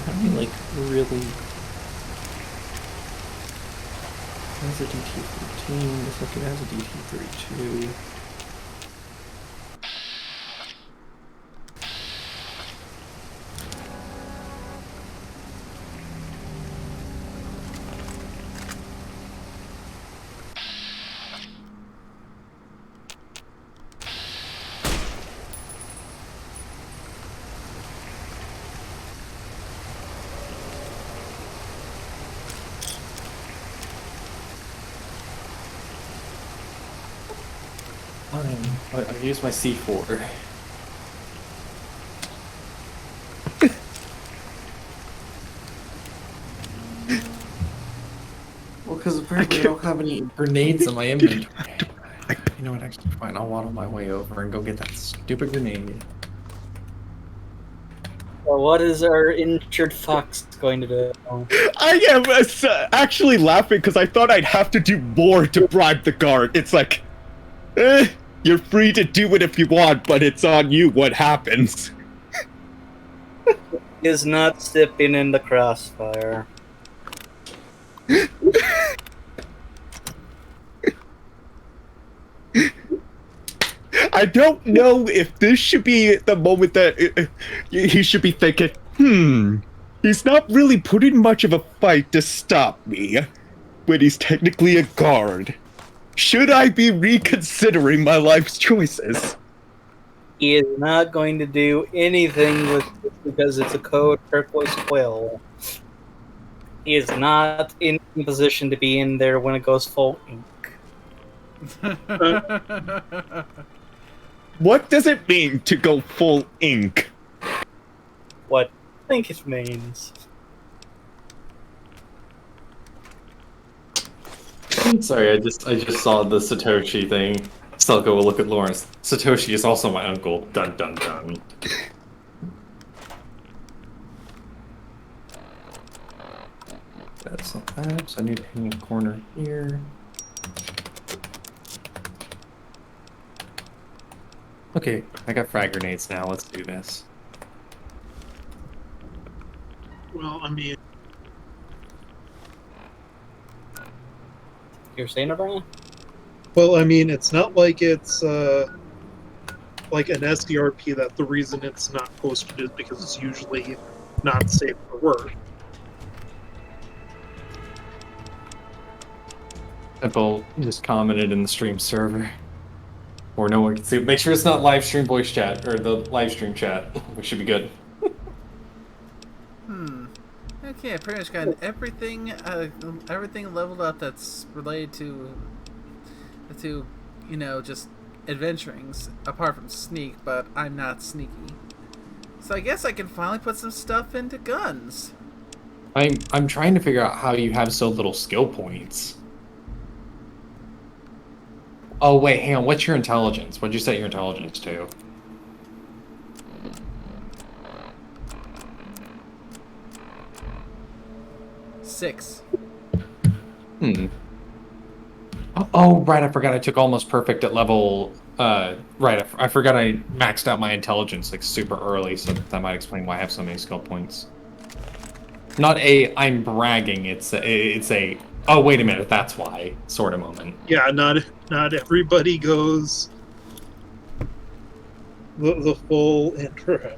I mean, like, really. Has a DT-13, looks like it has a DT-32. Fine. I use my C4. Well, because apparently I don't have any grenades in my inventory. You know what? Actually, fine. I'll waddle my way over and go get that stupid grenade. Well, what is our injured fox going to do? I am actually laughing because I thought I'd have to do more to bribe the guard. It's like, you're free to do it if you want, but it's on you what happens. Is not stepping in the crossfire. I don't know if this should be the moment that he should be thinking, he's not really putting much of a fight to stop me when he's technically a guard. Should I be reconsidering my life's choices? He is not going to do anything with this because it's a code turquoise quill. He is not in position to be in there when it goes full ink. What does it mean to go full ink? What I think it means. Sorry, I just saw the Satoshi thing. Selko will look at Lawrence. Satoshi is also my uncle. Dun dun dun. That's not bad. So I need to hang a corner here. Okay, I got frag grenades now. Let's do this. Well, I mean, You're saying it, Brian? it's not like it's like an SDRP that the reason it's not posted is because it's usually not safe for work. People just commented in the stream server. Or no one can see. Make sure it's not live stream voice chat or the live stream chat. We should be good. Okay, I pretty much got everything leveled up that's related to just adventurings, apart from sneak, but I'm not sneaky. So I guess I can finally put some stuff into guns. I'm trying to figure out how you have so little skill points. Oh wait, hang on. What's your intelligence? What'd you set your intelligence to? Six. Oh, right. I forgot I took almost perfect at level. Right. I forgot I maxed out my intelligence like super early, so that might explain why I have so many skill points. Not I'm bragging. It's a. Oh wait a minute. That's why sort of moment. Yeah, not everybody goes the full intro.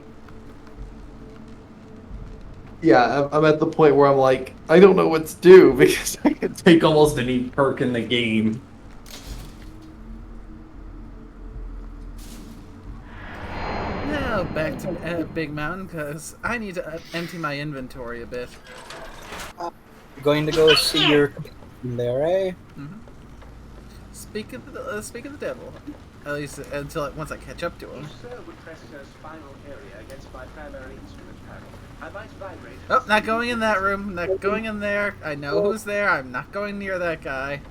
Yeah, I'm at the point where I'm like, I don't know what to do because I can take almost any perk in the game. Now back to Big Mountain, because I need to empty my inventory a bit. You're going to go see your there, eh? Speak of the devil. At least until once I catch up to him. Oh, not going in that room. Not going in there. I know who's there. I'm not going near that guy.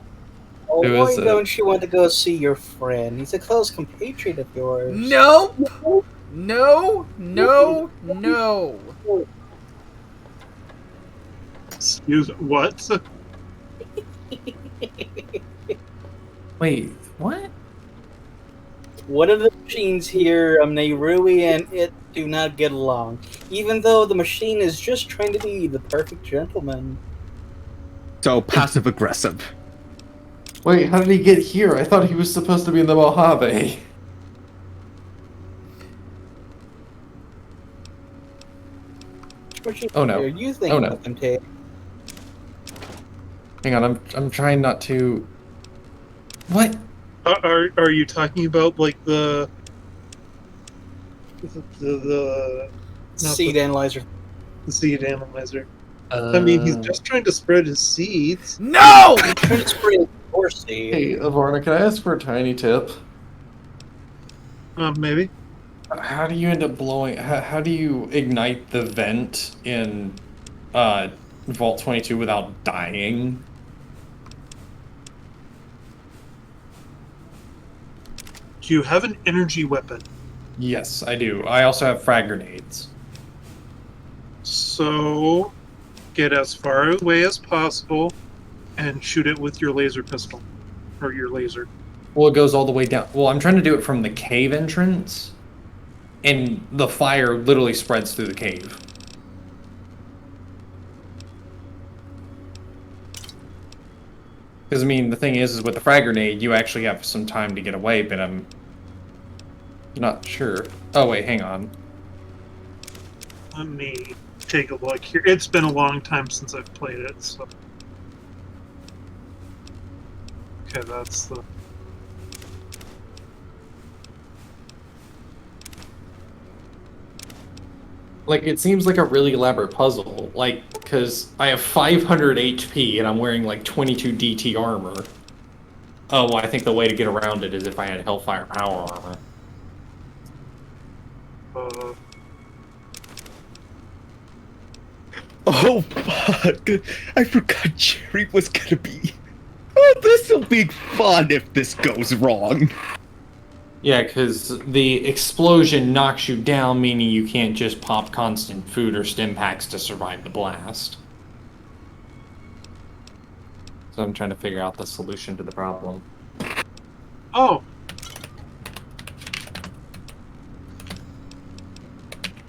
Oh, Who why is it? don't you want to go see your friend? He's a close compatriot of yours. Nope. No. No. No. Excuse what? Wait, what? One of the machines here, Neirui and it do not get along, even though the machine is just trying to be the perfect gentleman. So passive aggressive. Wait, how did he get here? I thought he was supposed to be in the Mojave. Oh no! You think Oh no! about them, Tay? Hang on, I'm trying not to. What? Are you talking about like the not Seed analyzer. the seed analyzer? I mean, he's just trying to spread his seeds. No. Trying to spray more seed. Hey, Avarna, can I ask for a tiny tip? Maybe. How do you end up blowing? How do you ignite the vent in Vault 22 without dying? Do you have an energy weapon? Yes, I do. I also have frag grenades. So get as far away as possible and shoot it with your laser pistol. Or your laser. Well, it goes all the way down. Well, I'm trying to do it from the cave entrance, and the fire literally spreads through the cave. Because, I mean, the thing is with the frag grenade, you actually have some time to get away, but I'm not sure. Oh, wait, hang on. Let me take a look here. It's been a long time since I've played it, so. Okay, that's the. Like, it seems like a really elaborate puzzle. Like, because I have 500 HP and I'm wearing, like, 22 DT armor. Oh, well, I think the way to get around it is if I had Hellfire Power armor. Oh, fuck. I forgot Jerry was gonna be... Oh, this'll be fun if this goes wrong. Yeah, because the explosion knocks you down, meaning you can't just pop constant food or stim packs to survive the blast. So I'm trying to figure out the solution to the problem. Oh!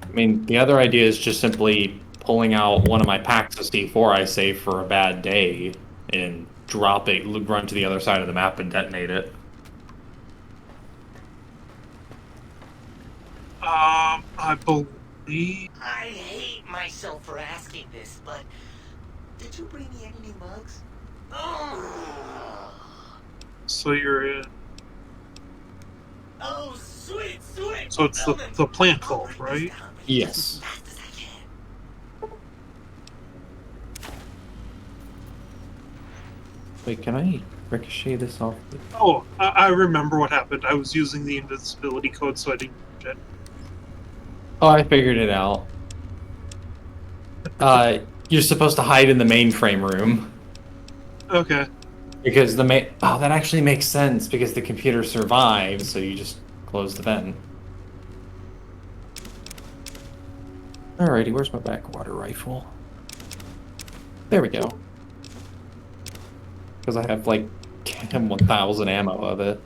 I mean, the other idea is just simply pulling out one of my packs of C4 I saved for a bad day and drop it, run to the other side of the map and detonate it. I believe... I hate myself for asking this, but did you bring me any new mugs? So you're in... Oh, sweet, sweet! So it's the plant vault, right? Yes. Wait, can I ricochet this off? Oh, I remember what happened. I was using the invisibility code, so I didn't use it. Oh, I figured it out. You're supposed to hide in the mainframe room. Okay. Because the main... Oh, that actually makes sense, because the computer survives, so you just close the vent. Alrighty, where's my backwater rifle? There we go. Because I have, like, 1,000 ammo of it.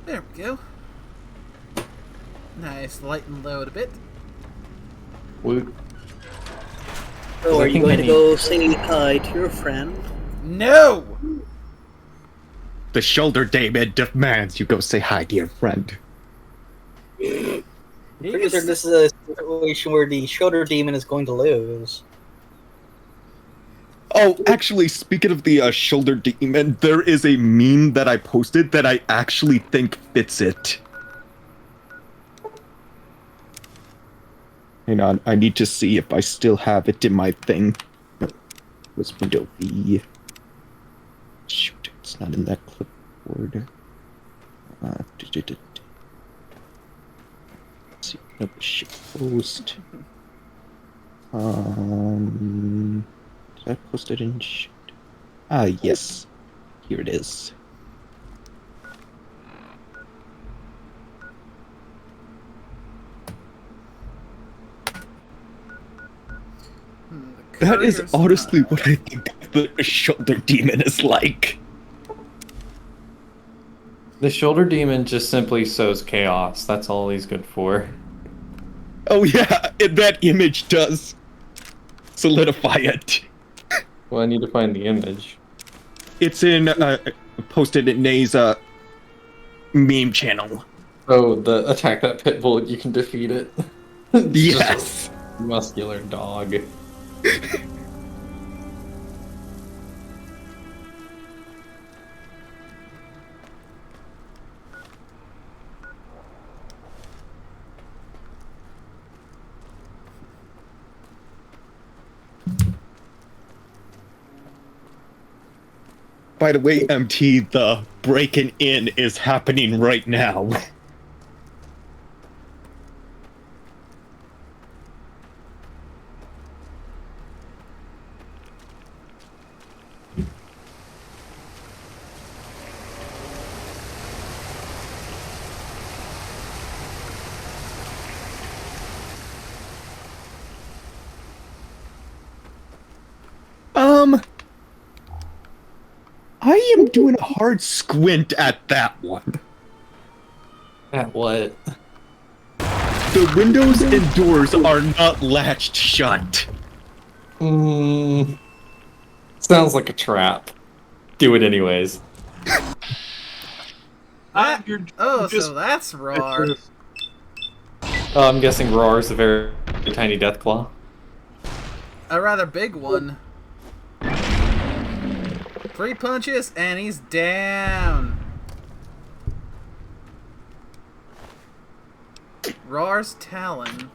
There we go. Nice, light and load a bit. Woot. So, are you going to go say hi to your friend? No! The shoulder demon demands you go say hi to your friend. Pretty sure this is a situation where the shoulder demon is going to lose. Oh, actually, speaking of the shoulder demon, there is a meme that I posted that I actually think fits it. Hang on, I need to see if I still have it in my thing. No, it was window V. Shoot, it's not in that clipboard. Let's see, no, ship post. Did I post it in shit? Ah, yes. Here it is. That is honestly what I think the shoulder demon is like. The shoulder demon just simply sows chaos. That's all he's good for. Oh yeah, and that image does solidify it. Well, I need to find the image. It's in, posted in Nay's, meme channel. Oh, the attack that pit bull, you can defeat it. Yes! Muscular dog. by the way, MT, the breaking in is happening right now. I am doing a hard squint at that one. At what? The windows and doors are not latched shut. Sounds like a trap. Do it anyways. So that's raw. I'm guessing Roar is a very tiny Deathclaw. A rather big one. 3 punches and he's down. Roar's Talon.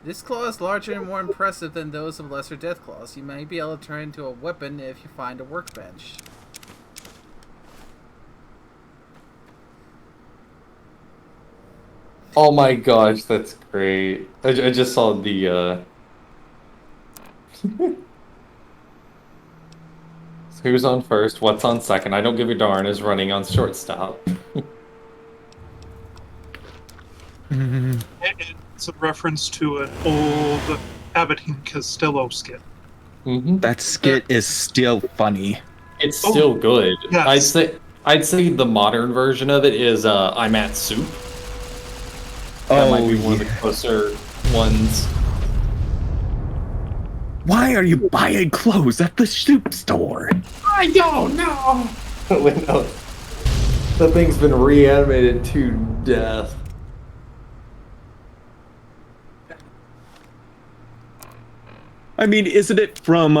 This claw is larger and more impressive than those of lesser Deathclaws. You may be able to turn it into a weapon if you find a workbench. Oh my gosh, that's great. I just saw the, So who's on first? What's on second? I don't give a darn is running on shortstop. It's a reference to an old Abbott and Costello skit. That skit is still funny. It's still good. Yes. I'd say the modern version of it is I'm at Soup. That might be one of the closer ones. Why are you buying clothes at the soup store? I don't know. The thing's been reanimated to death. I mean, isn't it from,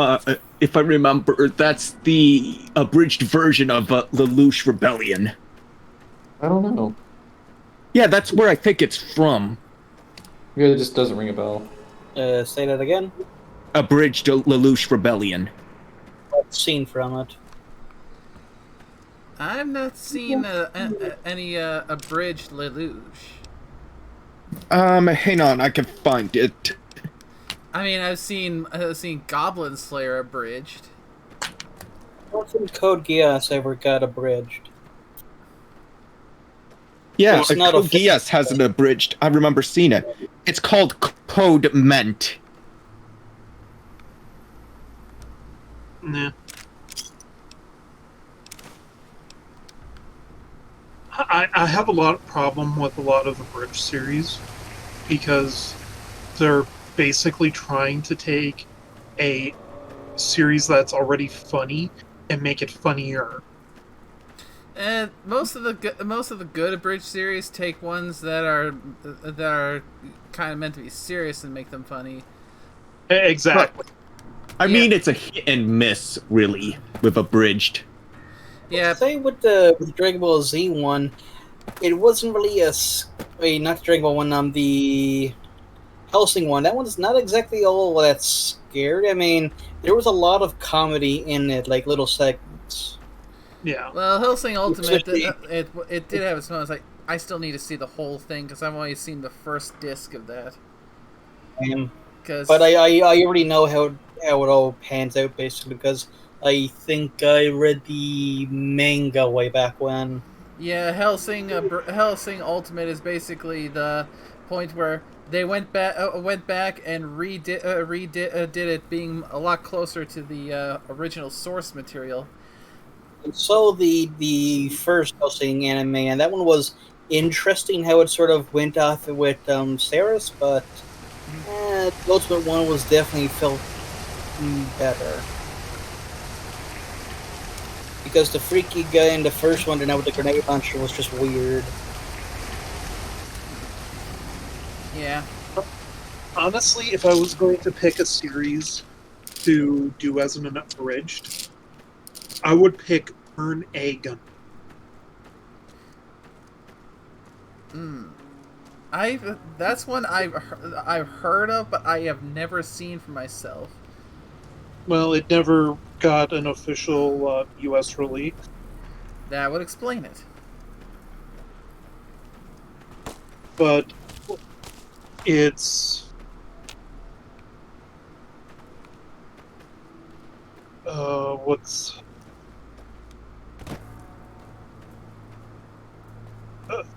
if I remember, that's the abridged version of Lelouch Rebellion? I don't know. Yeah, that's where I think it's from. Yeah, it just doesn't ring a bell. Say that again? Abridged Lelouch Rebellion. What scene from it? I've not seen any abridged Lelouch. Hang on, I can find it. I mean, I've seen Goblin Slayer abridged. Nothing Code Geass ever got abridged. Yeah, It's not Code official. Geass has an abridged. I remember seeing it. It's called Code Ment. Nah. I have a lot of problem with a lot of the Bridge series because they're basically trying to take a series that's already funny and make it funnier. And most of the good abridged series take ones that are kind of meant to be serious and make them funny. Exactly. I mean, it's a hit and miss, really, with abridged. Yeah. Same with the Dragon Ball Z one. It wasn't really not the Dragon Ball one. The Hellsing one. That one's not exactly all that scary. I mean, there was a lot of comedy in it, like little segments. Yeah. Well, Hellsing Ultimate, it did have its moments. Like, I still need to see the whole thing because I've only seen the first disc of that. But I already know how it all pans out, basically, because I think I read the manga way back when. Yeah, Hellsing Ultimate is basically the point where they went back and redid it, being a lot closer to the original source material. So the first Hellsing anime, and that one was interesting how it sort of went off with Saris, but the Ultimate one was definitely felt better. Because the freaky guy in the first one, and now with the grenade launcher, was just weird. Yeah. Honestly, if I was going to pick a series to do as an abridged, I would pick Burn A Gun. That's one I've heard of, but I have never seen for myself. Well, it never got an official U.S. release. That would explain it. But it's what's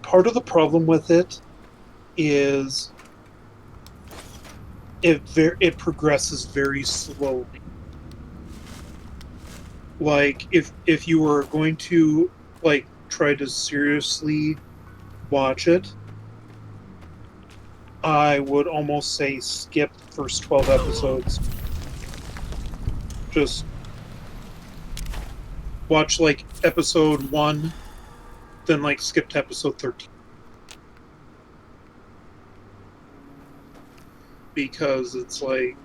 part of the problem with it is it progresses very slowly. Like if you were going to like try to seriously watch it, I would almost say skip the first 12 episodes. Just watch like episode 1, then like skip to episode 13. Because it's like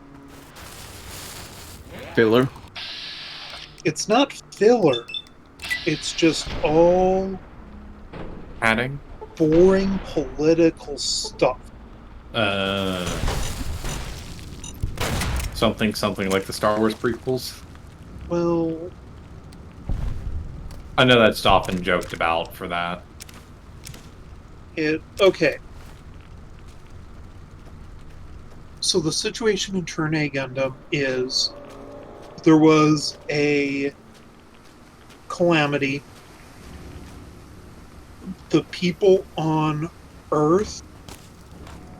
Filler. it's not filler. It's just all Padding? boring political stuff. Something like the Star Wars prequels. Well, I know that's often joked about for that. okay. So the situation in Turn A Gundam is there was a calamity. The people on Earth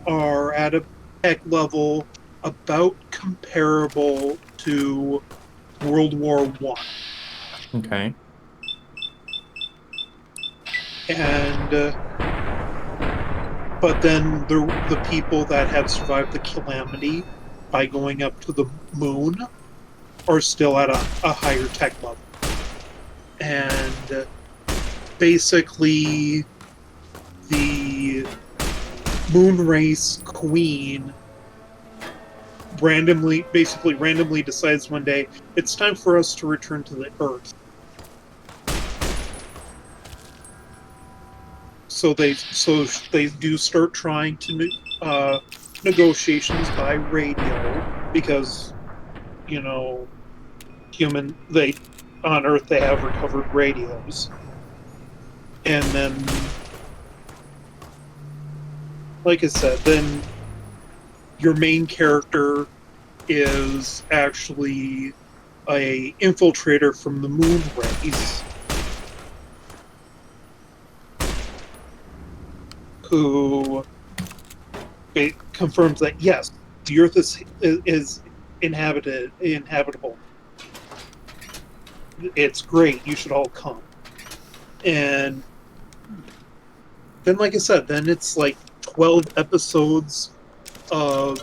are at a tech level about comparable to World War One. Okay. And but then the people that have survived the calamity by going up to the moon are still at a higher tech level. And basically the moon race queen randomly decides one day it's time for us to return to the Earth. So they do start trying to negotiations by radio because on Earth they have recovered radios, and then like I said, then your main character is actually a infiltrator from the moon race who it confirms that yes, the Earth is inhabitable. It's great. You should all come. And then, like I said, then it's like 12 episodes of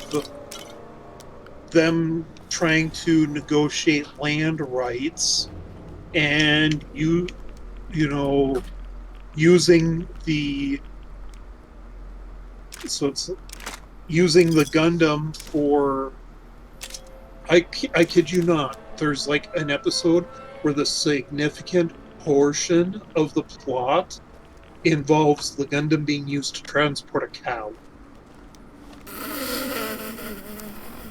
them trying to negotiate land rights, and using the Gundam for I kid you not, there's like an episode where the significant portion of the plot involves the Gundam being used to transport a cow.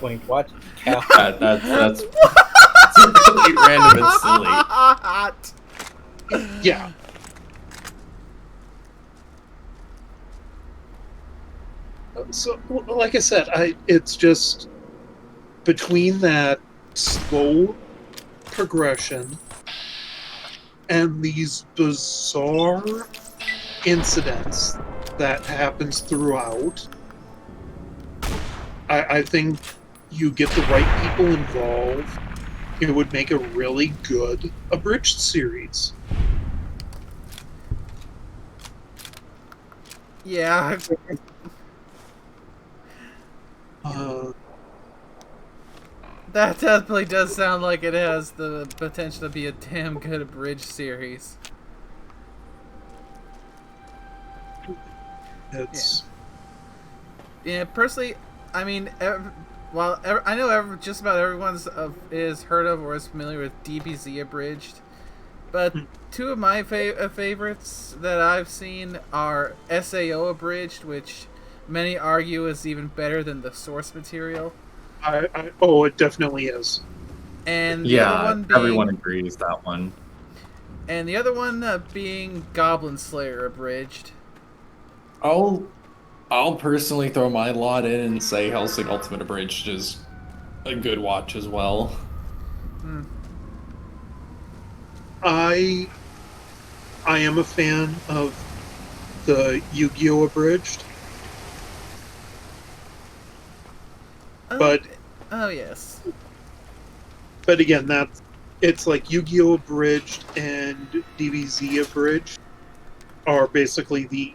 Wait, what? Cow? That's really random and silly. Yeah. So, like I said, it's just between that slow progression and these bizarre incidents that happens throughout. I think you get the right people involved, it would make a really good abridged series. Yeah. That definitely does sound like it has the potential to be a damn good abridged series. It's yeah. Personally, I mean, I know just about everyone's is heard of or is familiar with DBZ abridged, but two of my favorites that I've seen are SAO abridged, which many argue is even better than the source material. Oh, it definitely is. And the other Yeah, one being everyone agrees that one. and the other one being Goblin Slayer abridged. I'll personally throw my lot in and say Hellsing Ultimate Abridged is a good watch as well. Hmm. I am a fan of the Yu-Gi-Oh! Abridged, but Oh yes. again, it's like Yu-Gi-Oh! Abridged and DBZ Abridged are basically the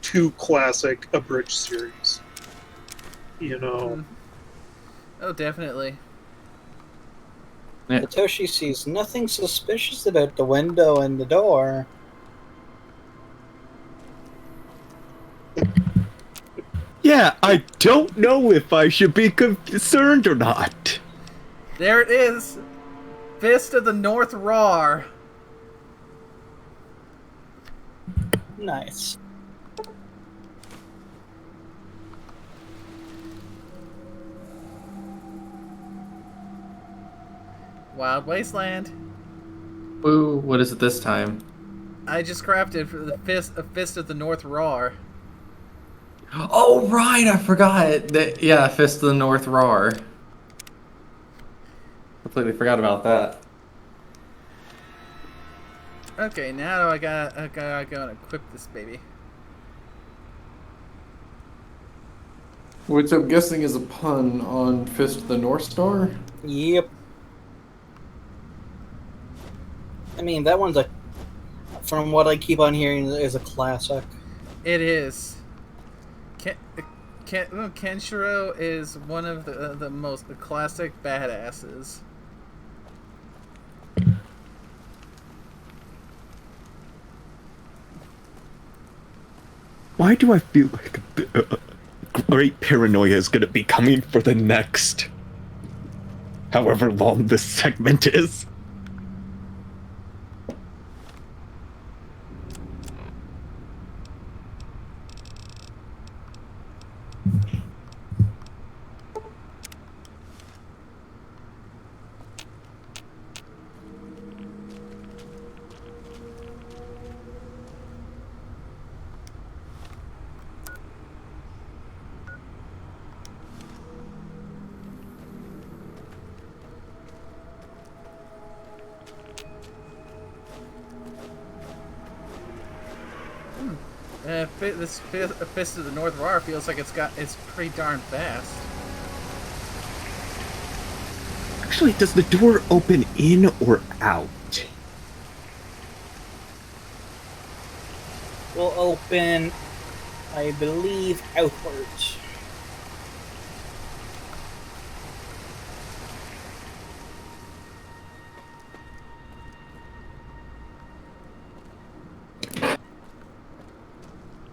two classic abridged series. You know, Oh, definitely. Yeah. Satoshi sees nothing suspicious about the window and the door. Yeah, I don't know if I should be concerned or not. There it is. Fist of the North Roar. Nice. Wild Wasteland. Ooh, what is it this time? I just crafted for the Fist of the North Roar. Oh, right, I forgot. Yeah, Fist of the North Roar. Completely forgot about that. Okay, now I gotta go and equip this baby. Which I'm guessing is a pun on Fist of the North Star? Yep. I mean, that one's from what I keep on hearing, is a classic. It is. Kenshiro is one of the most classic badasses. Why do I feel like great paranoia is gonna be coming for the next however long this segment is? This Fist of the North Roar feels like it's pretty darn fast. Actually, does the door open in or out? Will open, I believe, outwards.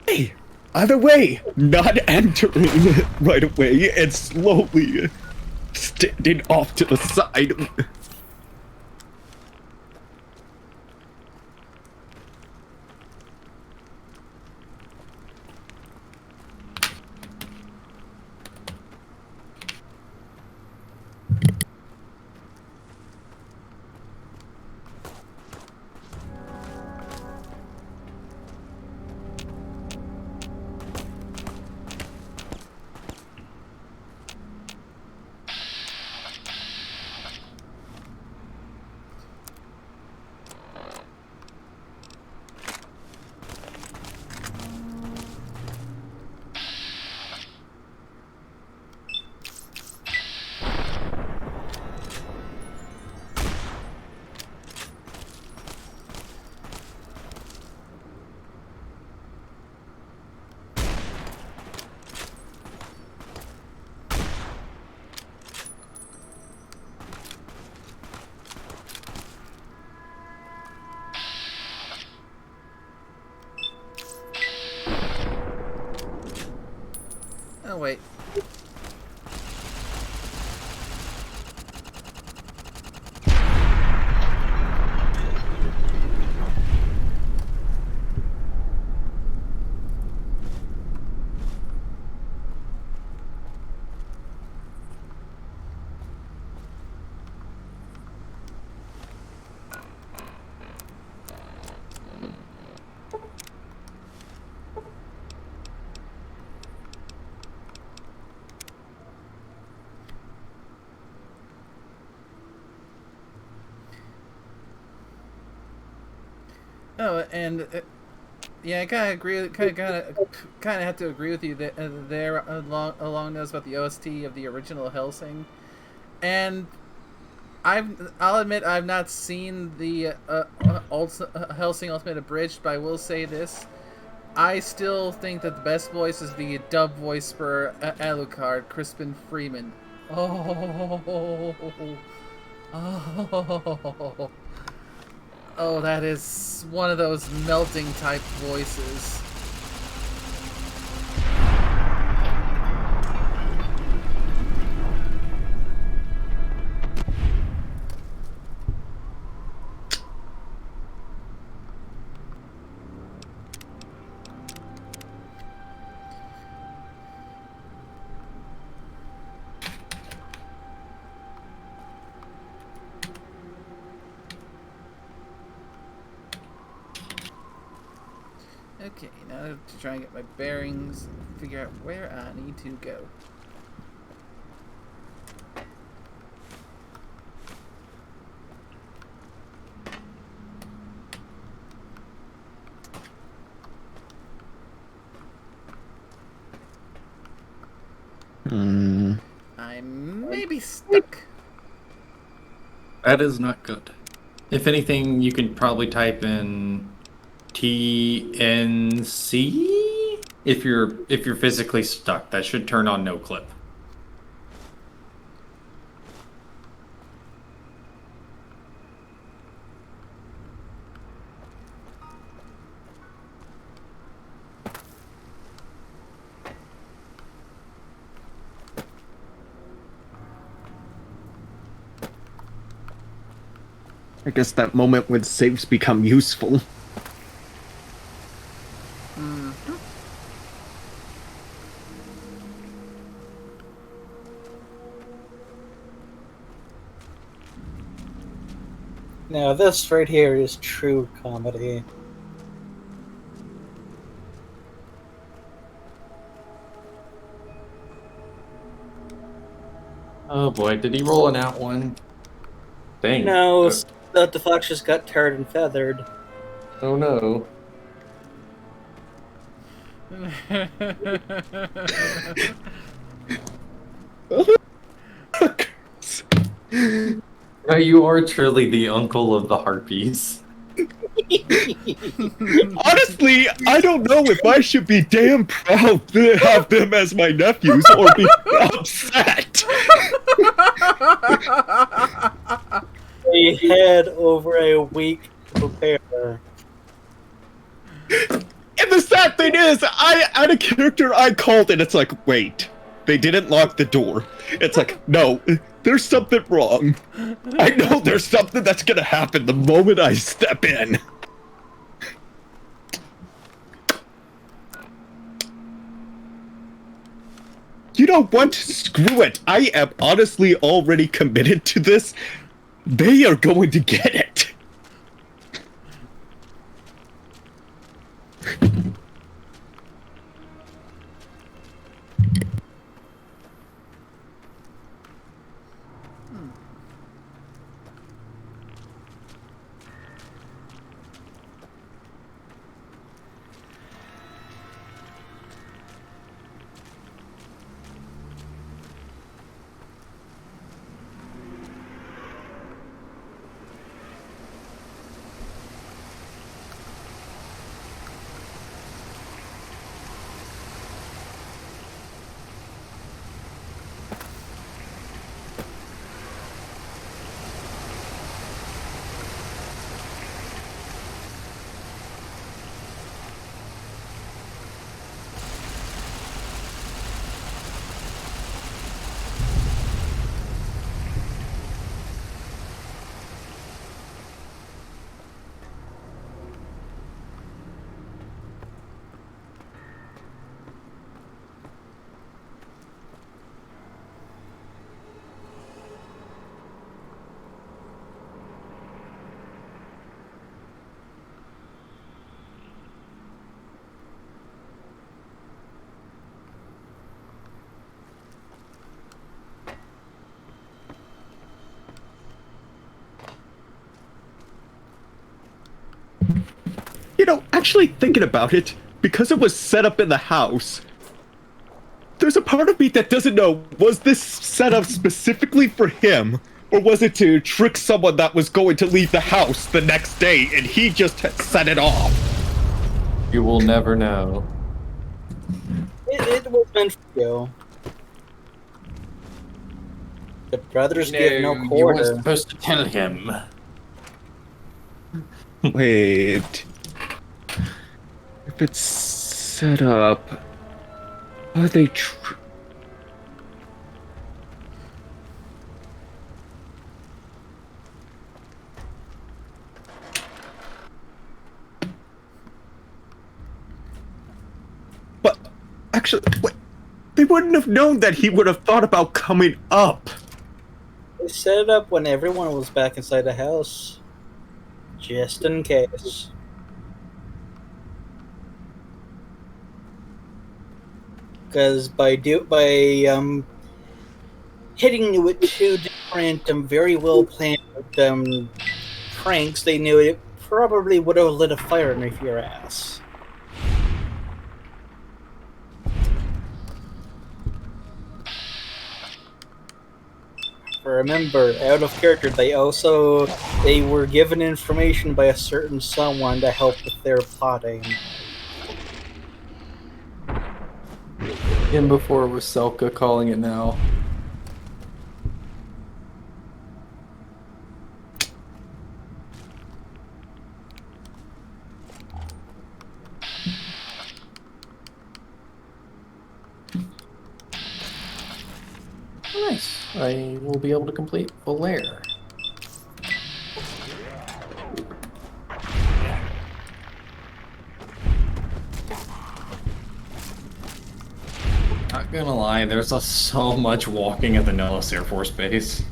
Hey, either way, not entering right away and slowly standing off to the side. Oh wait. No, and yeah, I kind of agree. Kind of have to agree with you there along those about the OST of the original Hellsing, and I'll admit I've not seen the Hellsing Ultimate Abridged, but I will say this: I still think that the best voice is the dub voice for Alucard, Crispin Freeman. Oh, oh. Oh, that is one of those melting type voices. Okay, now to try and get my bearings and figure out where I need to go. I may be stuck. That is not good. If anything, you can probably type in TNC if you're physically stuck. That should turn on no clip. I guess that moment when saves become useful. Now this right here is true comedy. Oh boy, did he roll an out one? Dang. No, the fox just got tarred and feathered. Oh no. Now you are truly the uncle of the harpies. Honestly, I don't know if I should be damn proud to have them as my nephews or be upset. They had over a week to prepare. And the sad thing is, I had a character I called and it's like, wait, they didn't lock the door. It's like, no, there's something wrong. I know there's something that's gonna happen the moment I step in. You know what? Screw it. I am honestly already committed to this. They are going to get it. actually thinking about it, because it was set up in the house, there's a part of me that doesn't know, was this set up specifically for him, or was it to trick someone that was going to leave the house the next day and he just set it off? You will never know. It was meant for you. The brothers give no you quarter. weren't supposed to tell him. Wait. If it's set up, are they But actually, wait, they wouldn't have known that he would have thought about coming up. They set it up when everyone was back inside the house. Just in case. Because by hitting you with two different very well planned pranks, they knew it probably would have lit a fire underneath your ass. Remember, out of character, they were given information by a certain someone to help with their plotting. And before it was Selka calling it now. Nice. I will be able to complete full layer. Not gonna lie, there's so much walking at the Nellis Air Force Base.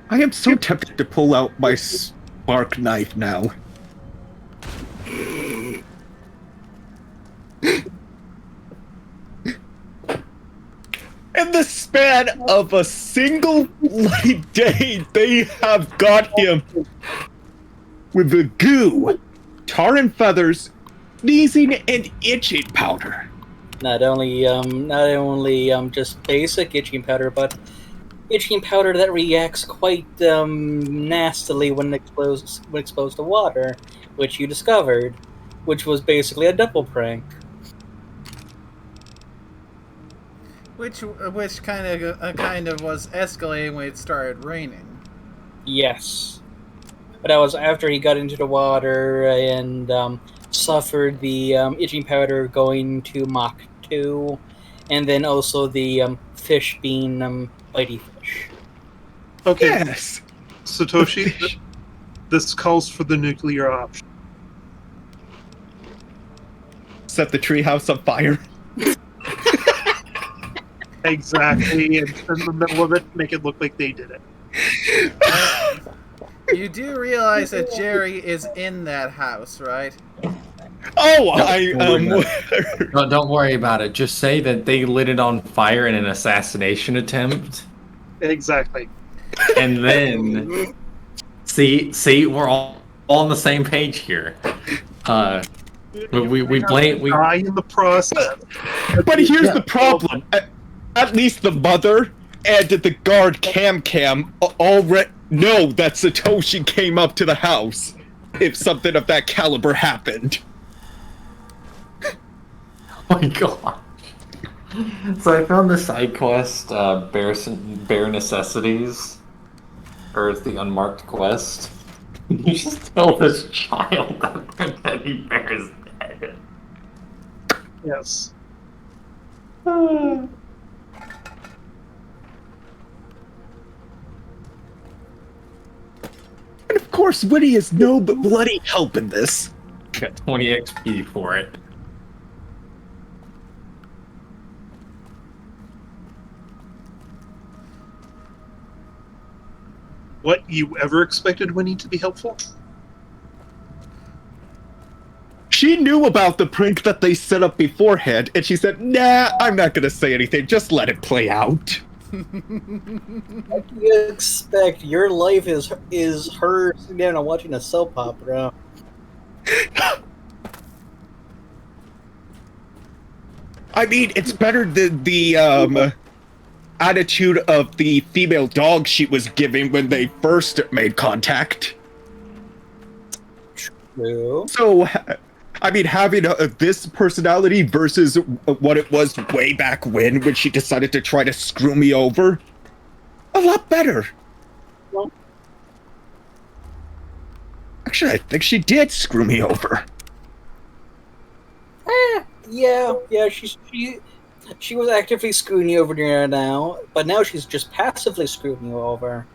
I am so tempted to pull out my spark knife now. In the span of a single bloody day, they have got him with the goo, tar and feathers, sneezing, and itching powder. Not only just basic itching powder, but itching powder that reacts quite nastily when exposed to water, which you discovered, which was basically a double prank. Which kind of was escalating when it started raining. Yes, but that was after he got into the water and suffered the itching powder going to Mach 2, and then also the fish being bitey fish. Okay, Yes. Satoshi, this calls for the nuclear option. Set the treehouse on fire. Exactly, and in the middle of it, make it look like they did it. You do realize that Jerry is in that house, right? Oh, Don't worry about it. Just say that they lit it on fire in an assassination attempt. Exactly. And then see, we're all on the same page here. We blame die in the process. But here's the problem. At least the mother and the guard Cam already know that Satoshi came up to the house if something of that caliber happened. Oh my god. So I found the side quest, Bare Necessities. Or it's the unmarked quest. You just tell this child that the teddy bear is dead. Yes. And of course, Winnie is no but bloody help in this. Got 20 XP for it. What, you ever expected Winnie to be helpful? She knew about the prank that they set up beforehand, and she said, nah, I'm not gonna say anything, just let it play out. What do you expect? Your life is her sitting down and watching a soap opera. I mean, it's better than the attitude of the female dog she was giving when they first made contact. True. So, I mean, having this personality versus what it was way back when she decided to try to screw me over, a lot better. Well, actually, I think she did screw me over. Yeah. She was actively screwing you over there now, but now she's just passively screwing you over.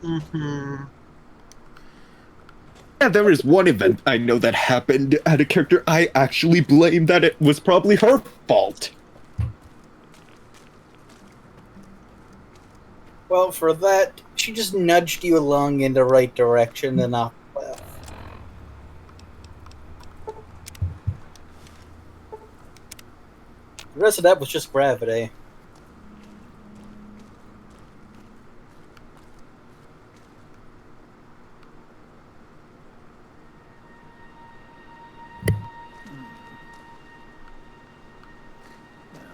Mm-hmm. Yeah, there is one event I know that happened at a character I actually blame that it was probably her fault. Well, for that, she just nudged you along in the right direction and not left. The rest of that was just gravity.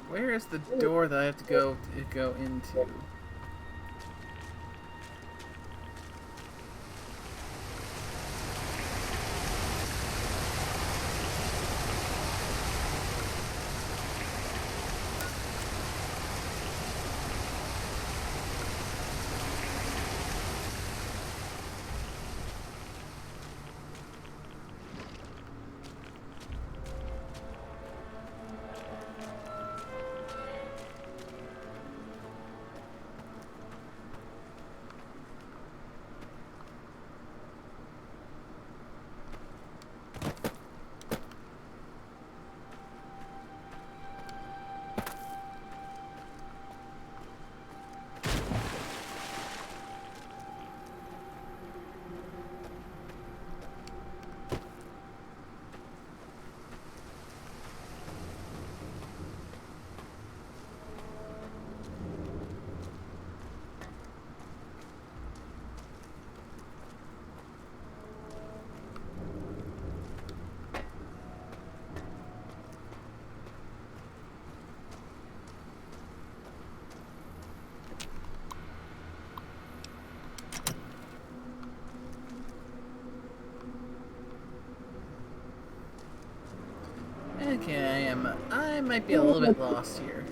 Where is the door that I have to go into? Okay, I might be a little bit lost here.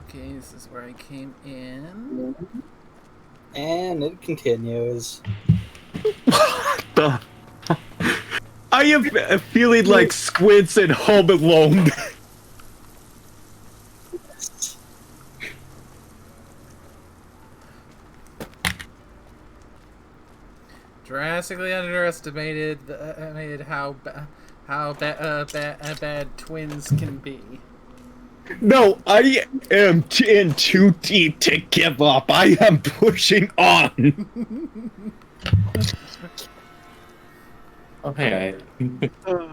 Okay, this is where I came in. And it continues. What the? I am feeling like Squints and Home Alone. drastically underestimated how bad twins can be. No, I am in too deep to give up. I am pushing on. Okay. Uh,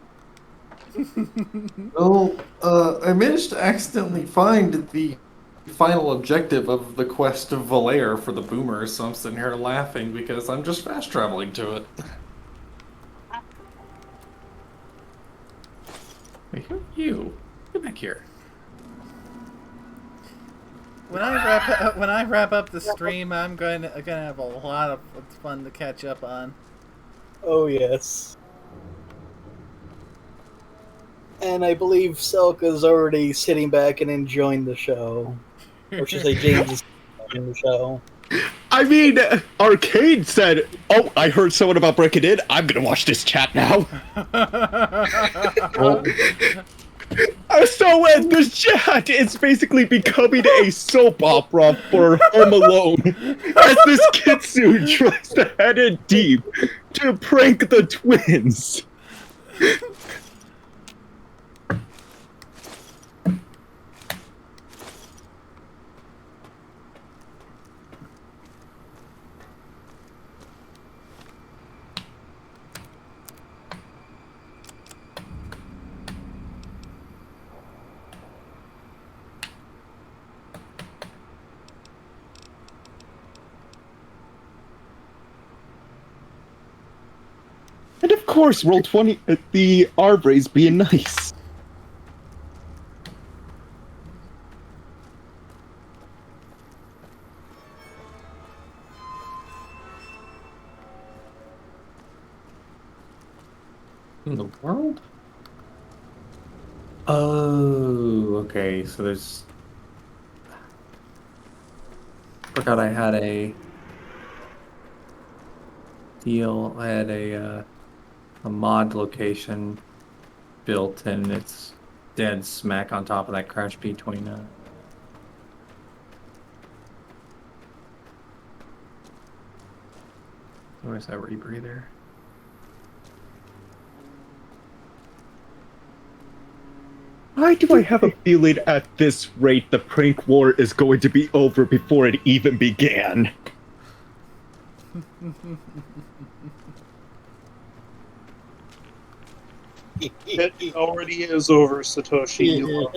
Well, I managed to accidentally find the final objective of the quest of Valair for the boomer, so I'm sitting here laughing because I'm just fast traveling to it. Wait, who are you? Get back here. When I wrap up the stream, I'm gonna have a lot of fun to catch up on. Oh yes. And I believe Selka's already sitting back and enjoying the show. Or should I say James is enjoying the show. I mean, Arcade said, "Oh, I heard someone about breaking in. I'm gonna watch this chat now." So this chat is basically becoming a soap opera for Home Alone as this Kitsune tries to head in deep to prank the twins. And of course, roll 20, the Arbray's being nice. In the world? Oh, okay, so there's... Forgot I had a deal, I had a mod location built and it's dead smack on top of that Crash B29. Where's that rebreather? Why do I have a feeling at this rate the prank war is going to be over before it even began? it already is over, Satoshi. You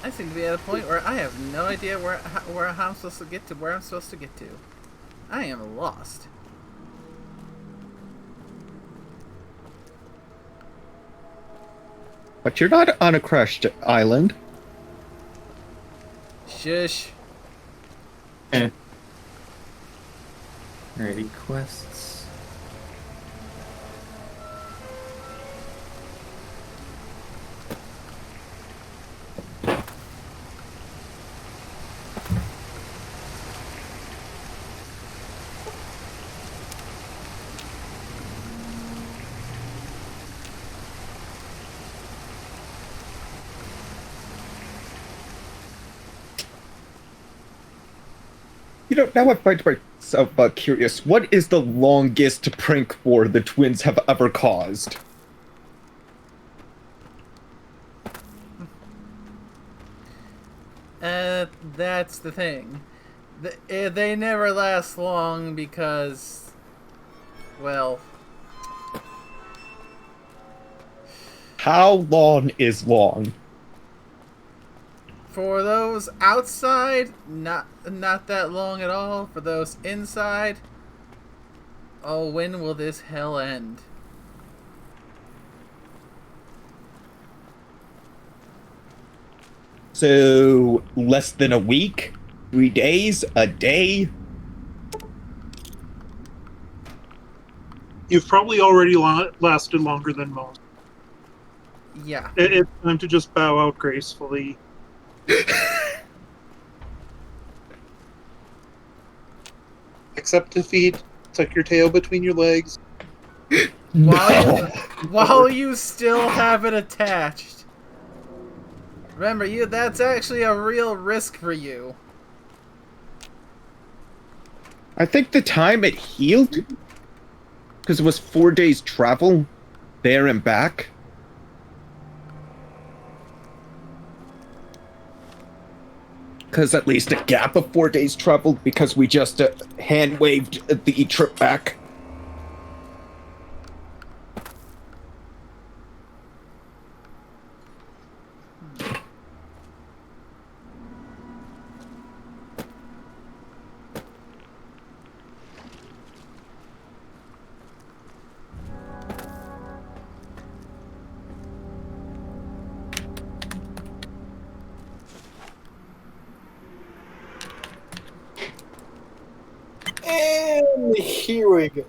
I seem to be at a point where I have no idea how I'm supposed to get to where I'm supposed to get to. I am lost. But you're not on a crashed island. Shush. Eh. Alrighty, quests. You know, now I find myself curious. What is the longest prank war the twins have ever caused? That's the thing. They never last long because, well... How long is long? For those outside, not that long at all. For those inside, oh, when will this hell end? So, less than a week? 3 days? A day? You've probably already lasted longer than most. Yeah. It's time to just bow out gracefully. Accept defeat, tuck your tail between your legs, While you still have it attached. Remember, that's actually a real risk for you. I think the time it healed, because it was 4 days travel, there and back. Because at least a gap of 4 days travel, because we just hand waved the trip back. And here we go.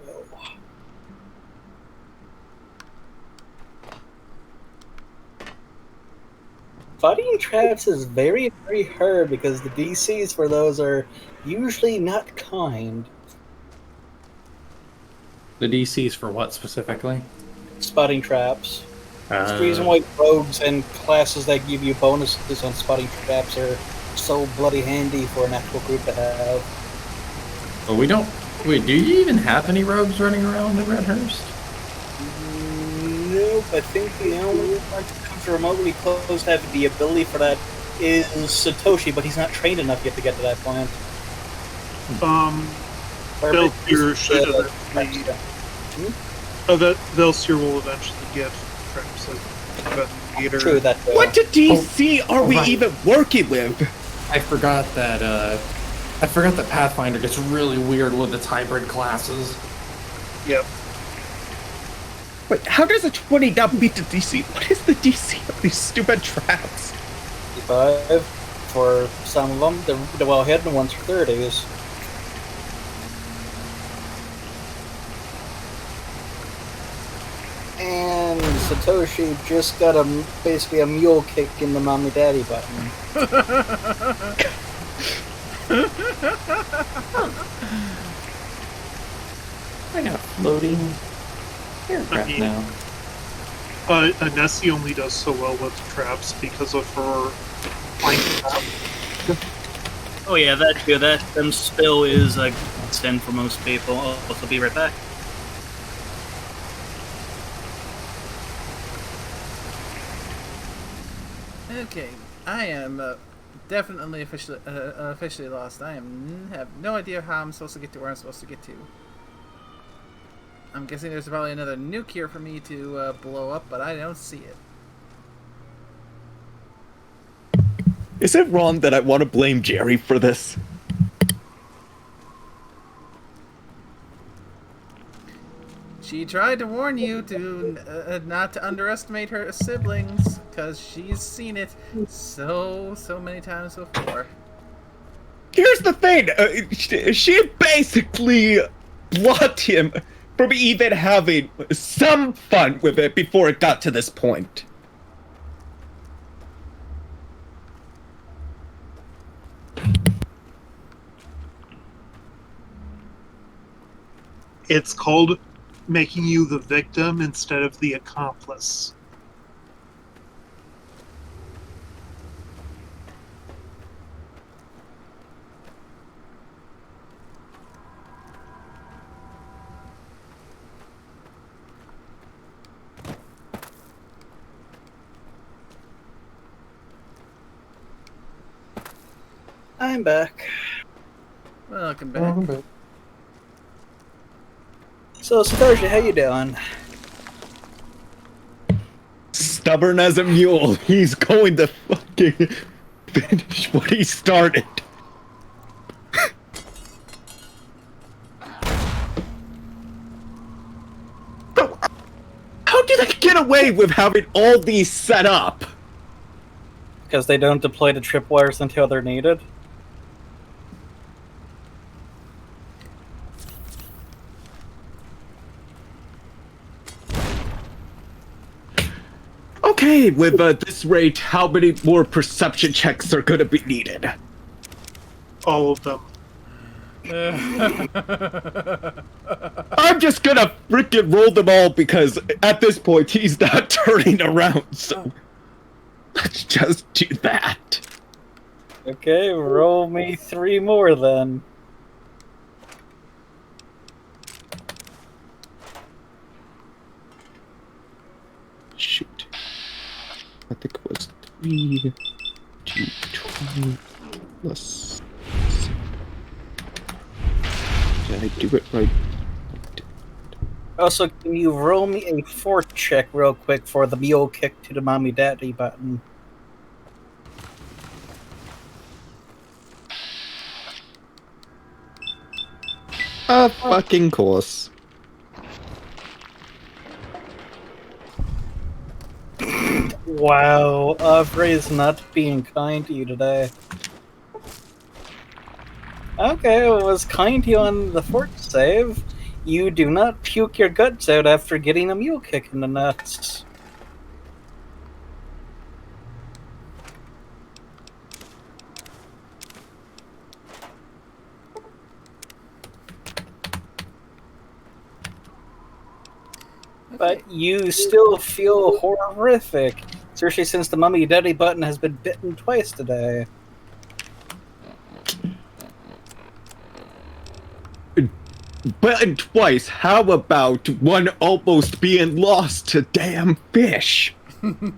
Fighting traps is very, very hard because the DCs for those are usually not kind. The DCs for what specifically? Spotting traps. It's the reason why rogues and classes that give you bonuses on spotting traps are so bloody handy for an actual group to have. Well, we don't. Wait, do you even have any rogues running around in Redhurst? Nope, I think the only one that comes remotely close to having the ability for that is Satoshi, but he's not trained enough yet to get to that point. Velsier should eventually. Velsier will eventually get traps like Investigator. True, that. What DC are we even working with? I forgot that. Pathfinder gets really weird with its hybrid classes. Yep. Wait, how does a 20 not beat the DC? What is the DC of these stupid traps? 55 for some of them. The well-hidden ones are 30s. And Satoshi just got basically a mule kick in the mommy daddy button. I got a floating aircraft now. Nessie only does so well with traps because of her flying trap. Oh yeah, that spill is a sin for most people. I'll also be right back. Okay, I am definitely officially lost. I have no idea how I'm supposed to get to where I'm supposed to get to. I'm guessing there's probably another nuke here for me to blow up, but I don't see it. Is it wrong that I want to blame Jerry for this? She tried to warn you to not to underestimate her siblings, because she's seen it so many times before. Here's the thing, she basically blocked him from even having some fun with it before it got to this point. It's called making you the victim instead of the accomplice. I'm back. Welcome back. So, Satoshi, how you doing? Stubborn as a mule, he's going to fucking finish what he started. How did I get away with having all these set up? Because they don't deploy the tripwires until they're needed. Okay, with this rate, how many more perception checks are gonna be needed? All of them. I'm just gonna frickin' roll them all because at this point he's not turning around, so let's just do that. Okay, roll me 3 more then. Shoot. I think it was 3 to 20 plus. Did I do it right? Also, can you roll me a fort check real quick for the mule kick to the mommy daddy button? Fucking course. Wow, Aubrey is not being kind to you today. Okay, I was kind to you on the fort save. You do not puke your guts out after getting a mule kick in the nuts. But you still feel horrific, especially since the mummy daddy button has been bitten twice today. But twice, how about one almost being lost to damn fish?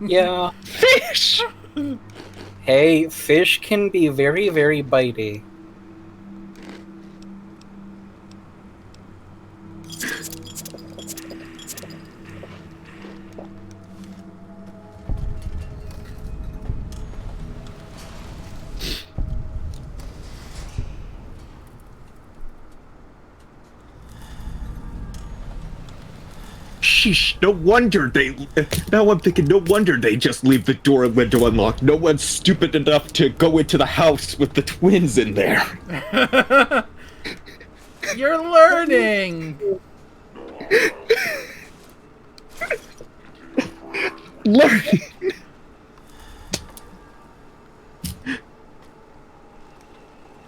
Yeah. Fish! Hey, fish can be very, very bitey. Sheesh, no wonder they... Now I'm thinking, no wonder they just leave the door and window unlocked. No one's stupid enough to go into the house with the twins in there. You're learning! Learning!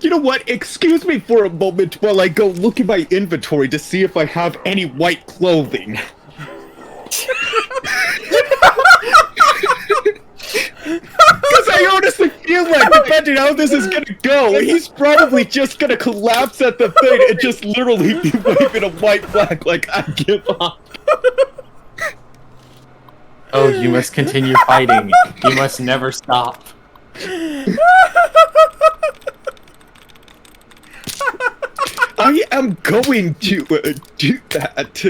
You know what? Excuse me for a moment while I go look at my inventory to see if I have any white clothing. Because I honestly feel like, depending on how this is gonna go, he's probably just gonna collapse at the thing and just literally be waving a white flag like, I give up. Oh, you must continue fighting. You must never stop. I am going to do that.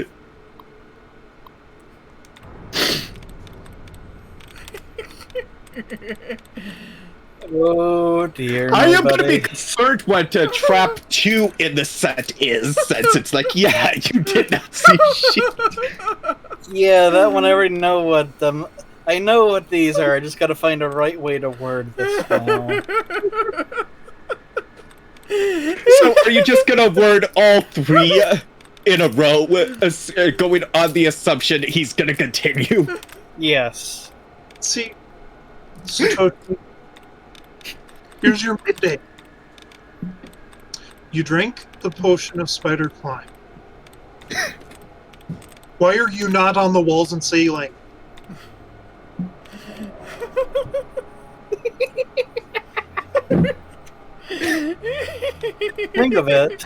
Oh dear. I am going to nobody. be concerned what Trap 2 in the set is, since it's like, yeah, you did not see shit. Yeah, that one I already know what I know what these are. I just gotta find a right way to word this now. So are you just going to word all 3 in a row, going on the assumption he's going to continue? Yes. See, Satoshi, here's your midday. You drink the potion of spider climb. Why are you not on the walls and sailing? Think of it.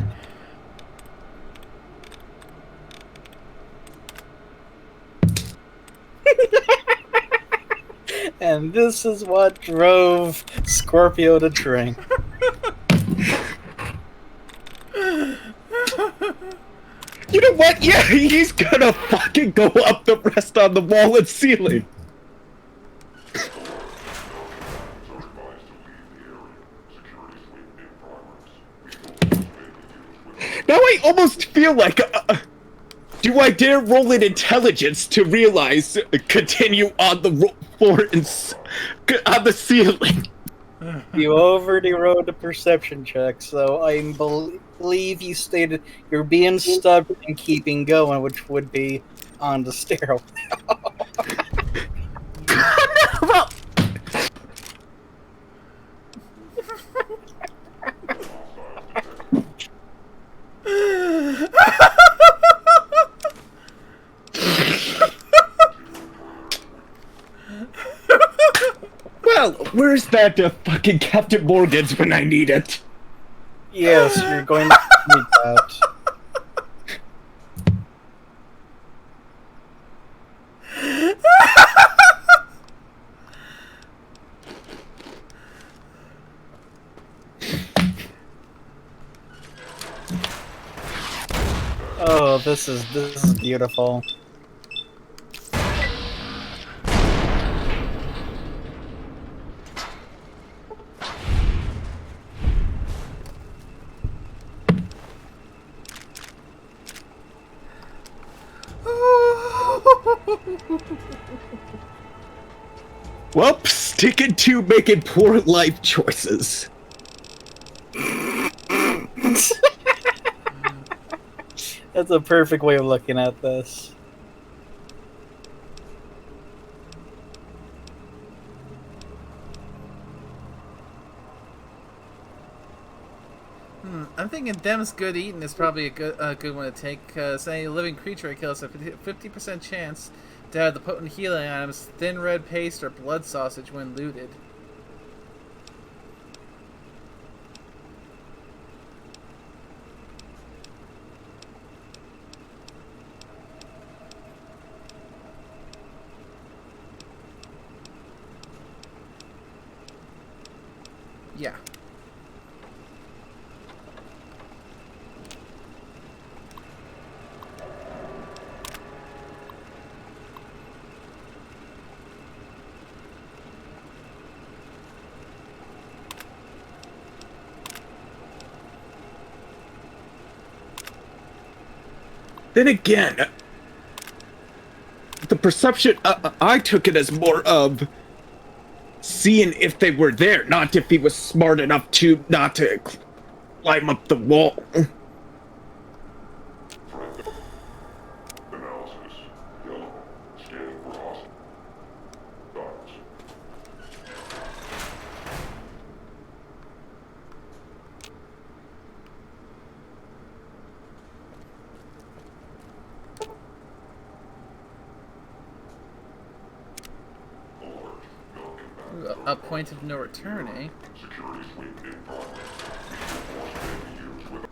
And this is what drove Scorpio to drink. You know what? Yeah, he's gonna fucking go up the rest on the wall and ceiling. Now I almost feel like, do I dare roll an intelligence to realize continue on the floor and on the ceiling? You already rolled a perception check, so I believe you stated you're being stubborn and keeping going, which would be on the stairwell. where's that fucking Captain Morgan's when I need it? Yes, you're going to need that. Oh, this is beautiful. Well, sticking to making poor life choices. That's a perfect way of looking at this. I'm thinking Dem's good eating is probably a good one to take, because any living creature it kills has a 50% chance to have the potent healing items, thin red paste, or blood sausage when looted. Yeah. Then again, the perception I took it as more of seeing if they were there, not if he was smart enough to not to climb up the wall. Analysis. Yellow. Scanning for hostile. Dots. Alert. Milk inbound. A point of no return, eh? Security sweep in progress. Lethal force may be used with...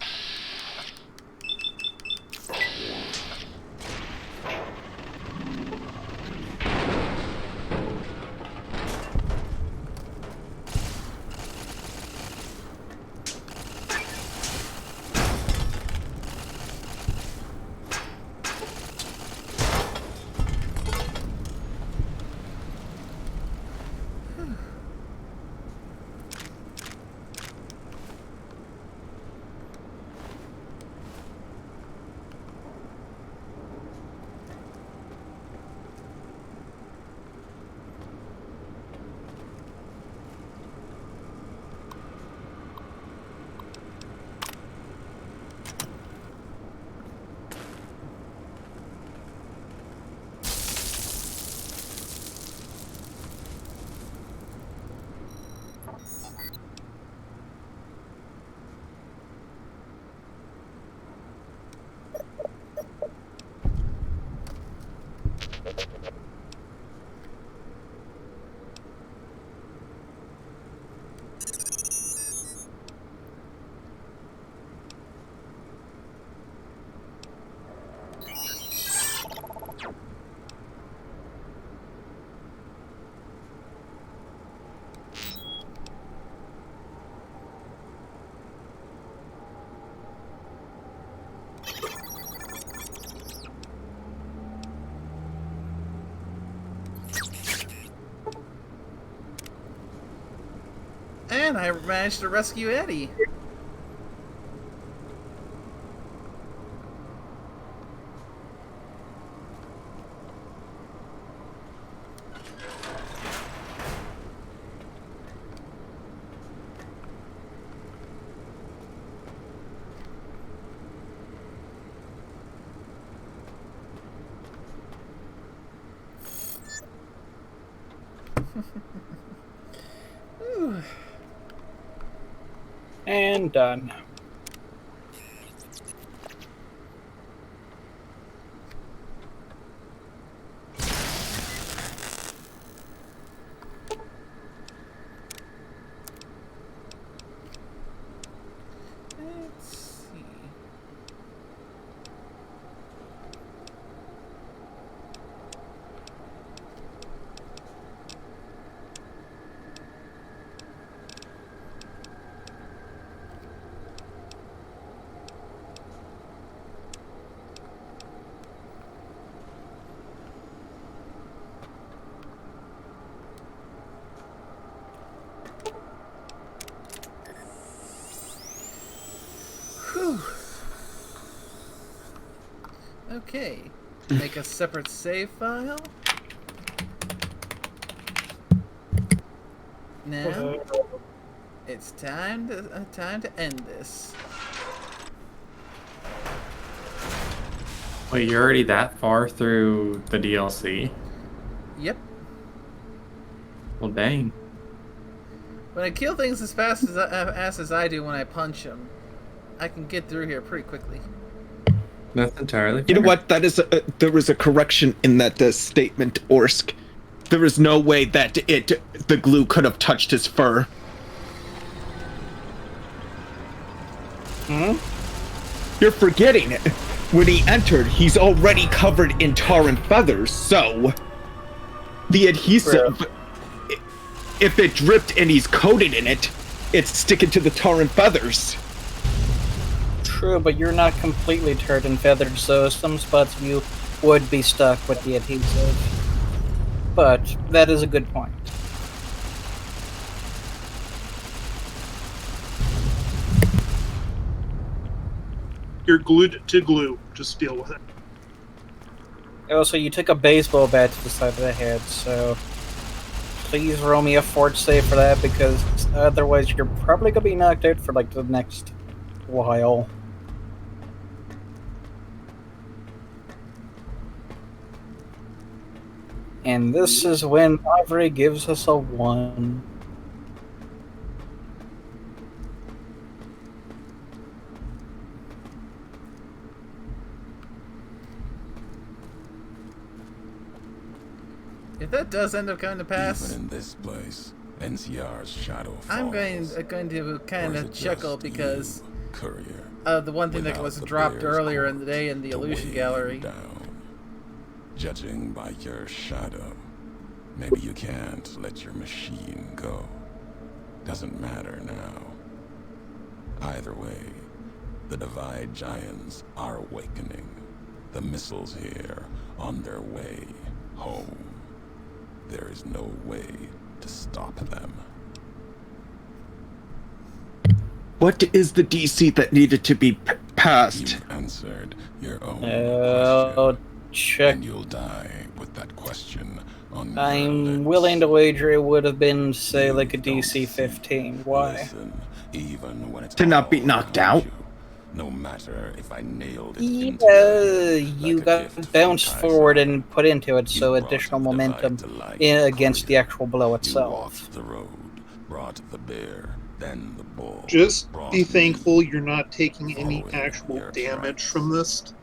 And I managed to rescue Eddie. Ooh. And done. Whew. Okay. Make a separate save file. Now, it's time to end this. Wait, you're already that far through the DLC? Yep. Well, dang. When I kill things as fast as I do when I punch them, I can get through here pretty quickly. That's entirely fair. You know what? That is there was a correction in that statement, Orsk. There is no way that the glue could have touched his fur. Hmm? You're forgetting it. When he entered, he's already covered in tar and feathers, so the adhesive, if it dripped and he's coated in it, it's sticking to the tar and feathers. True, but you're not completely tarred and feathered, so some spots you would be stuck with the adhesive. But that is a good point. You're glued to glue. Just deal with it. Also, you took a baseball bat to the side of the head, so please roll me a fort save for that, because otherwise you're probably going to be knocked out for like the next while. And this is when Ivory gives us a 1. If that does end up coming to pass, Even in this place, NCR's shadow falls. I'm going to kind Or is of it chuckle just because you, courier, the one thing that without was the dropped bear's earlier in cord the day in the to illusion weigh gallery. you down. Judging by your shadow, maybe you can't let your machine go. Doesn't matter now. Either way, the Divide Giants are awakening. The missiles here on their way home. There is no way to stop them. What is the DC that needed to be passed? You've answered your own I'll question, check. and you'll die with that question on your I'm lips. willing to wager it would have been, say, You like a don't DC see, 15. Why? Listen, even when it's To not be all knocked around out? you, no matter if I nailed it into Yeah, you, you like a got gift from bounced Kaiser. forward and put into it, You so brought additional the divide momentum to life, against the courier. actual blow You itself. walked the road, brought the bear, then the bull. Just brought be me, thankful you're not taking any following actual your damage tracks. from this.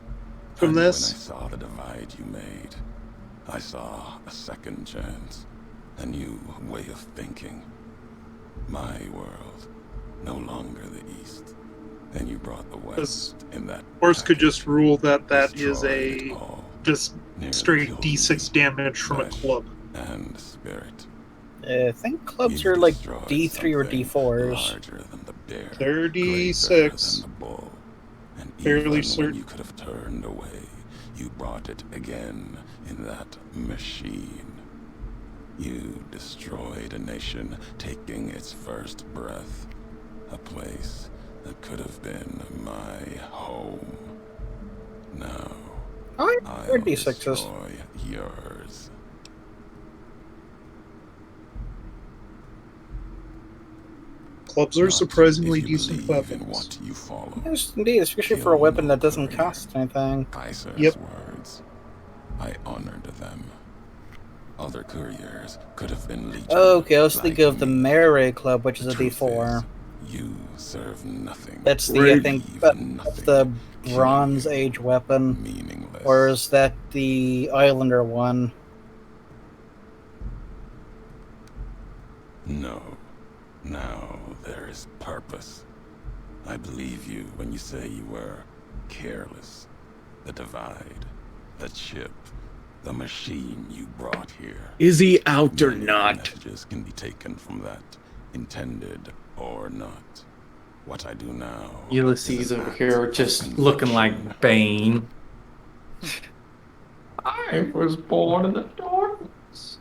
And when I saw the divide you made, I saw a second chance, a new way of thinking. My world, no longer the East. Then you brought the West in that. Horse could package. just rule that is Destroyed a all, just nearly straight killed D6 me, damage from a flesh club. and spirit. I think clubs You are like destroyed D3 or something D4s. larger than the bear, 36. greater than the bull. And Fairly even when certain. you could have turned away, you brought it again in that machine. You destroyed a nation taking its first breath. A place that could have been my home. Now, I I'll heard D6s. destroy yours. Clubs are Not surprisingly if you decent believe in weapons. what you follow. Yes, indeed, especially for a Kill weapon no that doesn't courier. cost anything. Kaiser's Yep. words. I honored them. Other couriers could have been legion. Okay, I was like thinking of the me. Melee Club, which is The a truth D4. is, you serve nothing. That's the, I think, Even that's nothing. the Killing Bronze you. Age weapon. Meaningless. Or is that the Islander one? No. Now there is purpose. I believe you when you say you were careless. The divide, the chip, the machine you brought here. Is he out or Many not? messages can be taken from that, intended or not. What I do now. Ulysses is an over act here of just looking like conviction. Bane. I was born in the darkness.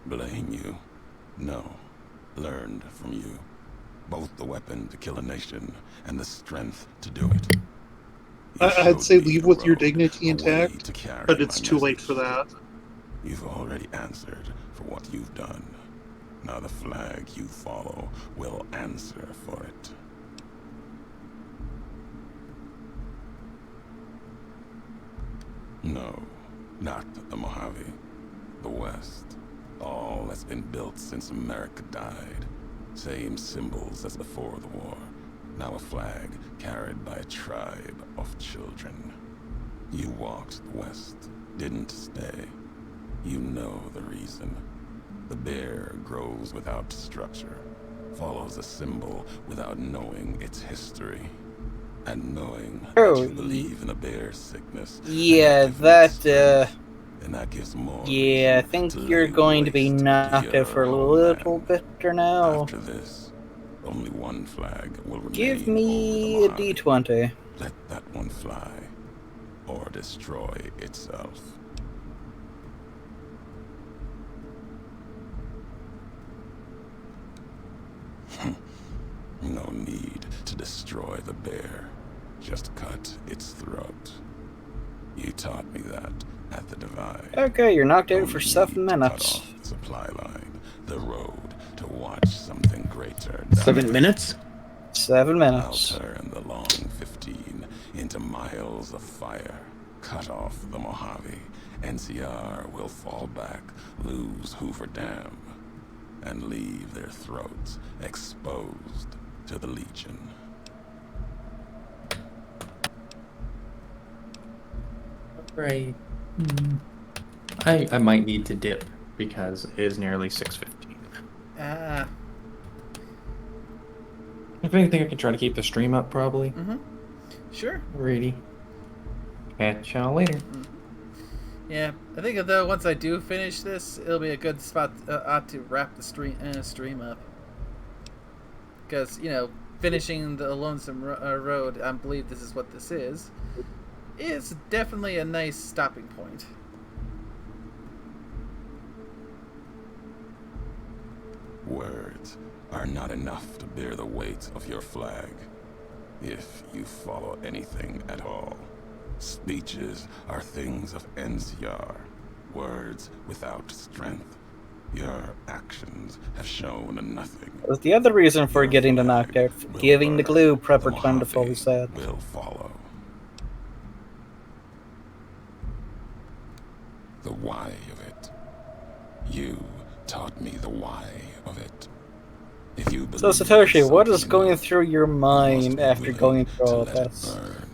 Blame you? No. Learned from you. Both the weapon to kill a nation and the strength to do it. You I'd showed say me leave the with your road, dignity a way intact, to carry but it's my too late for message. that. You've already answered for what you've done. Now the flag you follow will answer for it. No, not the Mojave. The West. All that's been built since America died. Same symbols as before the war. Now a flag carried by a tribe of children. You walked the West, didn't stay. You know the reason. The bear grows without structure, follows a symbol without knowing its history. And knowing that you believe in a bear's sickness. Yeah, and different that, strength, and that gives more yeah, I reason think to you're lay going to be waste knocked your out for a homeland. little bit now. After this, only one flag will remain Give over me the a Mojave. d20. Let that one fly, or destroy itself. No need to destroy the bear. Just cut its throat. You taught me that at the Divide. Okay, you're knocked out No for need 7 to minutes. cut off the supply line, the road to watch something greater. 7 die. minutes? 7 I'll minutes. turn the long 15 into miles of fire. Cut off the Mojave. NCR will fall back, lose Hoover Dam, and leave their throats exposed to the Legion. Right. I might need to dip because it is nearly 6:15. Ah. If anything, I can try to keep the stream up, probably. Mm-hmm. Sure. Alrighty. Catch y'all later. Yeah, I think though once I do finish this, it'll be a good spot to wrap the stream up. Because finishing the Lonesome Road, I believe this is what this is definitely a nice stopping point. Words are not enough to bear the weight of your flag, if you follow anything at all. Speeches are things of NCR, words without strength. Your actions have shown nothing. That's the other reason for getting the knocked out, for Will giving the burn. glue proper The time to fully Mojave set. will follow. The why of it. You taught me the why of it. If you So believe Satoshi, what is something going enough, through your you must mind be after willing going through to all let it this? burn,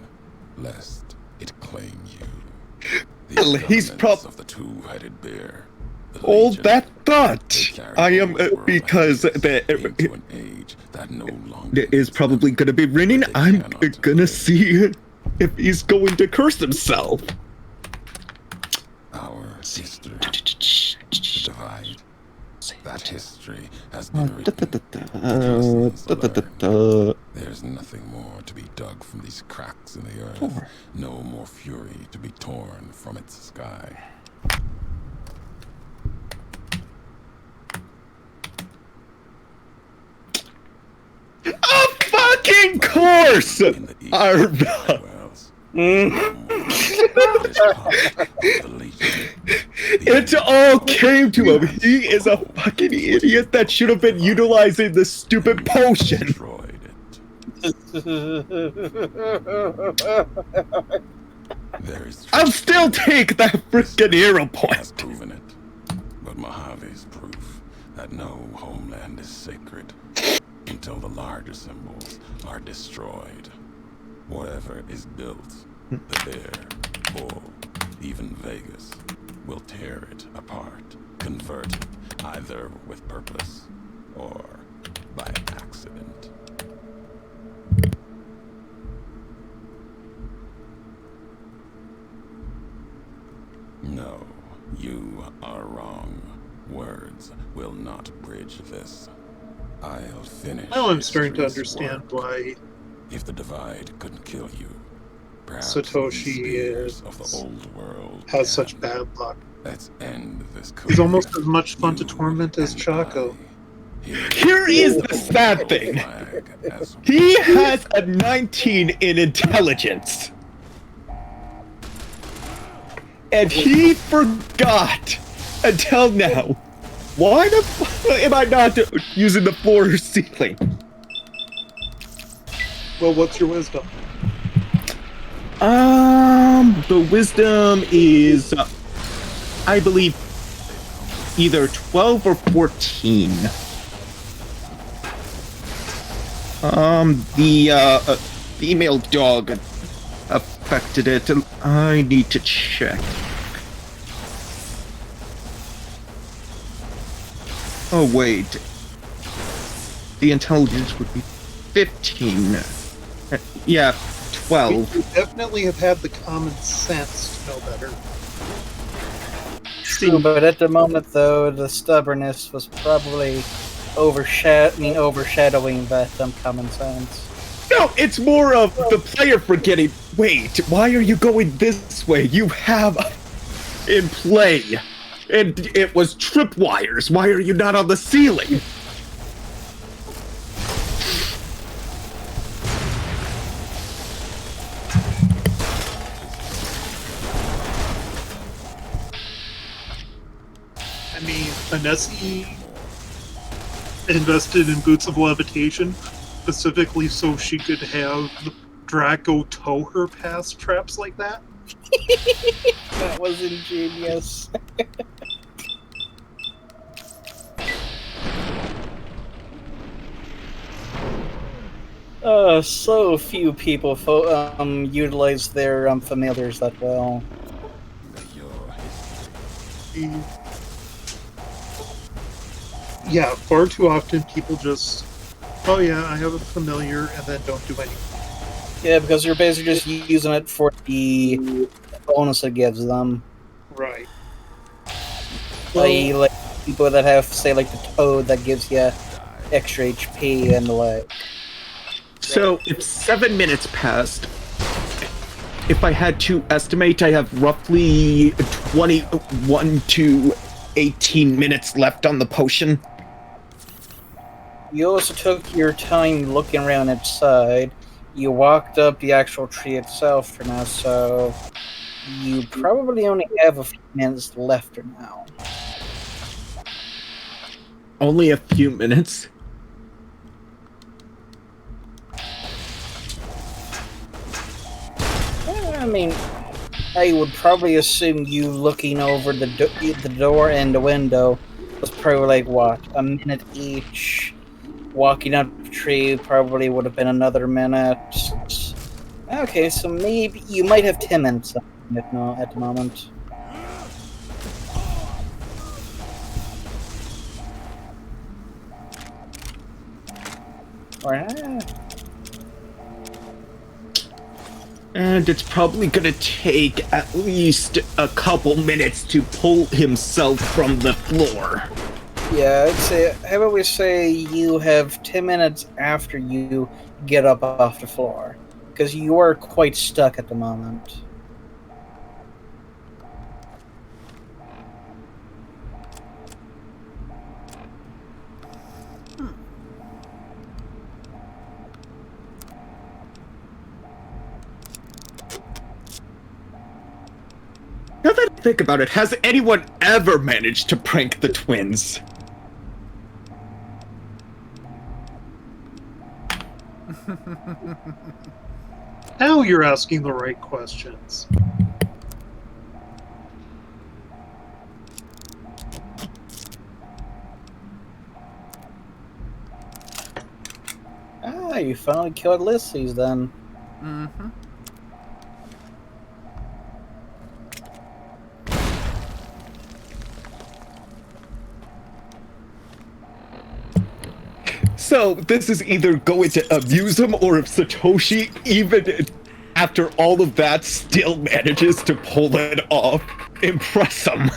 lest it claim you. Well, he's governments of the two-headed bear. The All Legion, that thought. they carry I am old world because languages into an age that no longer is probably gonna be ringing. They I'm cannot gonna live. see if he's going to curse himself. Our history, the divide. That history has been written. Lessons learned. There's nothing more to be dug from these cracks in the earth. No more fury to be torn from its sky. Of fucking course! In the east, Arva. wells. It all came to him. He is a fucking idiot that should have been utilizing the stupid potion. Destroyed it. There is I'll still take that freaking hero has point. proven it. But Mojave's proof that no homeland is sacred until the larger symbols are destroyed. Whatever is built, the bear, bull, even Vegas, will tear it apart, convert it either with purpose or by accident. No, you are wrong. Words will not bridge this. I'll finish. Now I'm starting to history's understand work. why If the divide couldn't kill you, perhaps Satoshi these spears of the old world has such can. bad luck. Let's end this. He's career. almost as much fun to You torment as and Chaco. I. Here is the sad thing. He has a 19 in intelligence. And he forgot until now. Why the fuck am I not using the floor or ceiling? Well, what's your wisdom? The wisdom is, I believe, either 12 or 14. The female dog affected it. I need to check. Oh, wait. The intelligence would be 15. Yeah, 12. You definitely have had the common sense to know better. True, but at the moment, though, the stubbornness was probably overshadowing that common sense. No, it's more of the player forgetting. Wait, why are you going this way? You have in play, and it was tripwires. Why are you not on the ceiling? I mean, Anesi invested in boots of levitation specifically so she could have Draco tow her past traps like that. That was ingenious. So few people utilize their familiars that well. Yeah, far too often people just, oh yeah, I have a familiar, and then don't do anything. Yeah, because you're basically just using it for the bonus it gives them. Right. Like people that have, say, like the toad that gives you extra HP and the like. So, if 7 minutes passed, if I had to estimate, I have roughly 21 to 18 minutes left on the potion. You also took your time looking around outside. You walked up the actual tree itself for now, so you probably only have a few minutes left for now. Only a few minutes. I mean, I would probably assume you looking over the door and the window was probably like, what, a minute each? Walking up the tree probably would have been another minute. Okay, so maybe you might have 10 minutes at the moment. Alright. And it's probably gonna take at least a couple minutes to pull himself from the floor. Yeah, I'd say, how about we say you have 10 minutes after you get up off the floor? Because you are quite stuck at the moment. Now that I think about it, has anyone ever managed to prank the twins? Now you're asking the right questions. Ah, you finally killed Ulysses then. Mm-hmm. So, this is either going to amuse him, or if Satoshi, even after all of that, still manages to pull it off, impress him.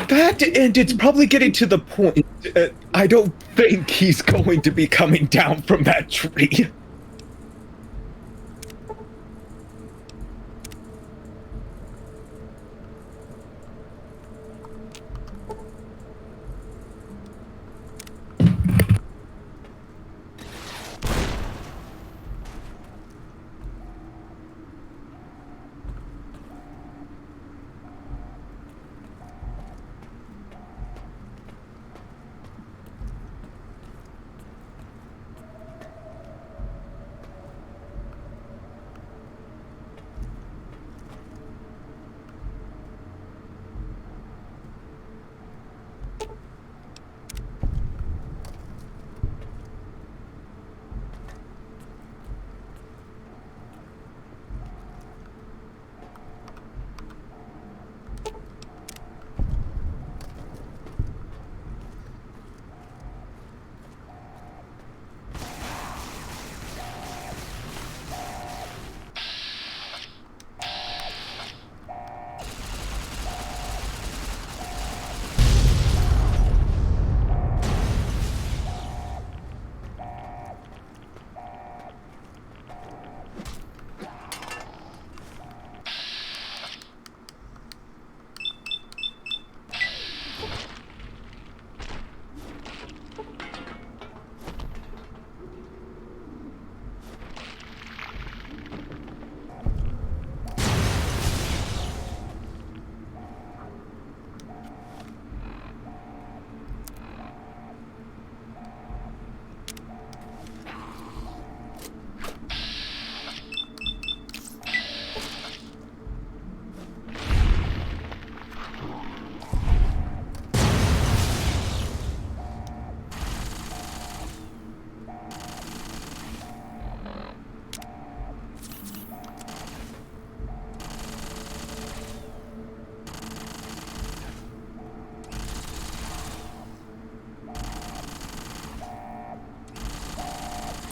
That, and it's probably getting to the point I don't think he's going to be coming down from that tree.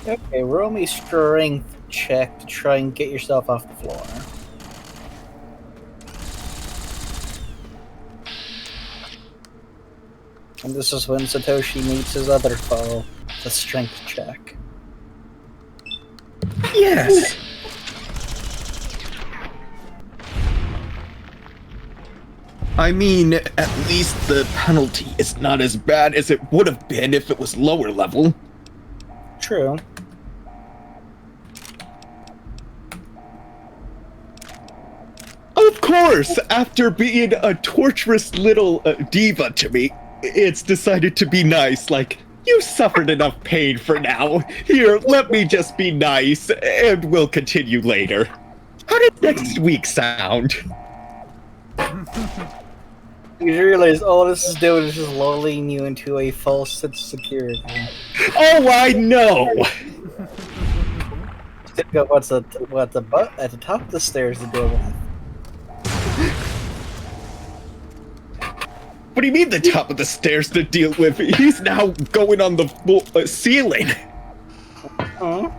Okay, roll me strength check to try and get yourself off the floor. And this is when Satoshi meets his other foe, the strength check. Yes! I mean, at least the penalty is not as bad as it would have been if it was lower level. True. Of course, after being a torturous little diva to me, it's decided to be nice, like, you suffered enough pain for now. Here, let me just be nice, and we'll continue later. How did next week sound? You realize all this is doing is just lulling you into a false sense of security. Oh, I know! Think of what's at the top of the stairs to deal with. What do you mean the top of the stairs to deal with? He's now going on the ceiling. Huh?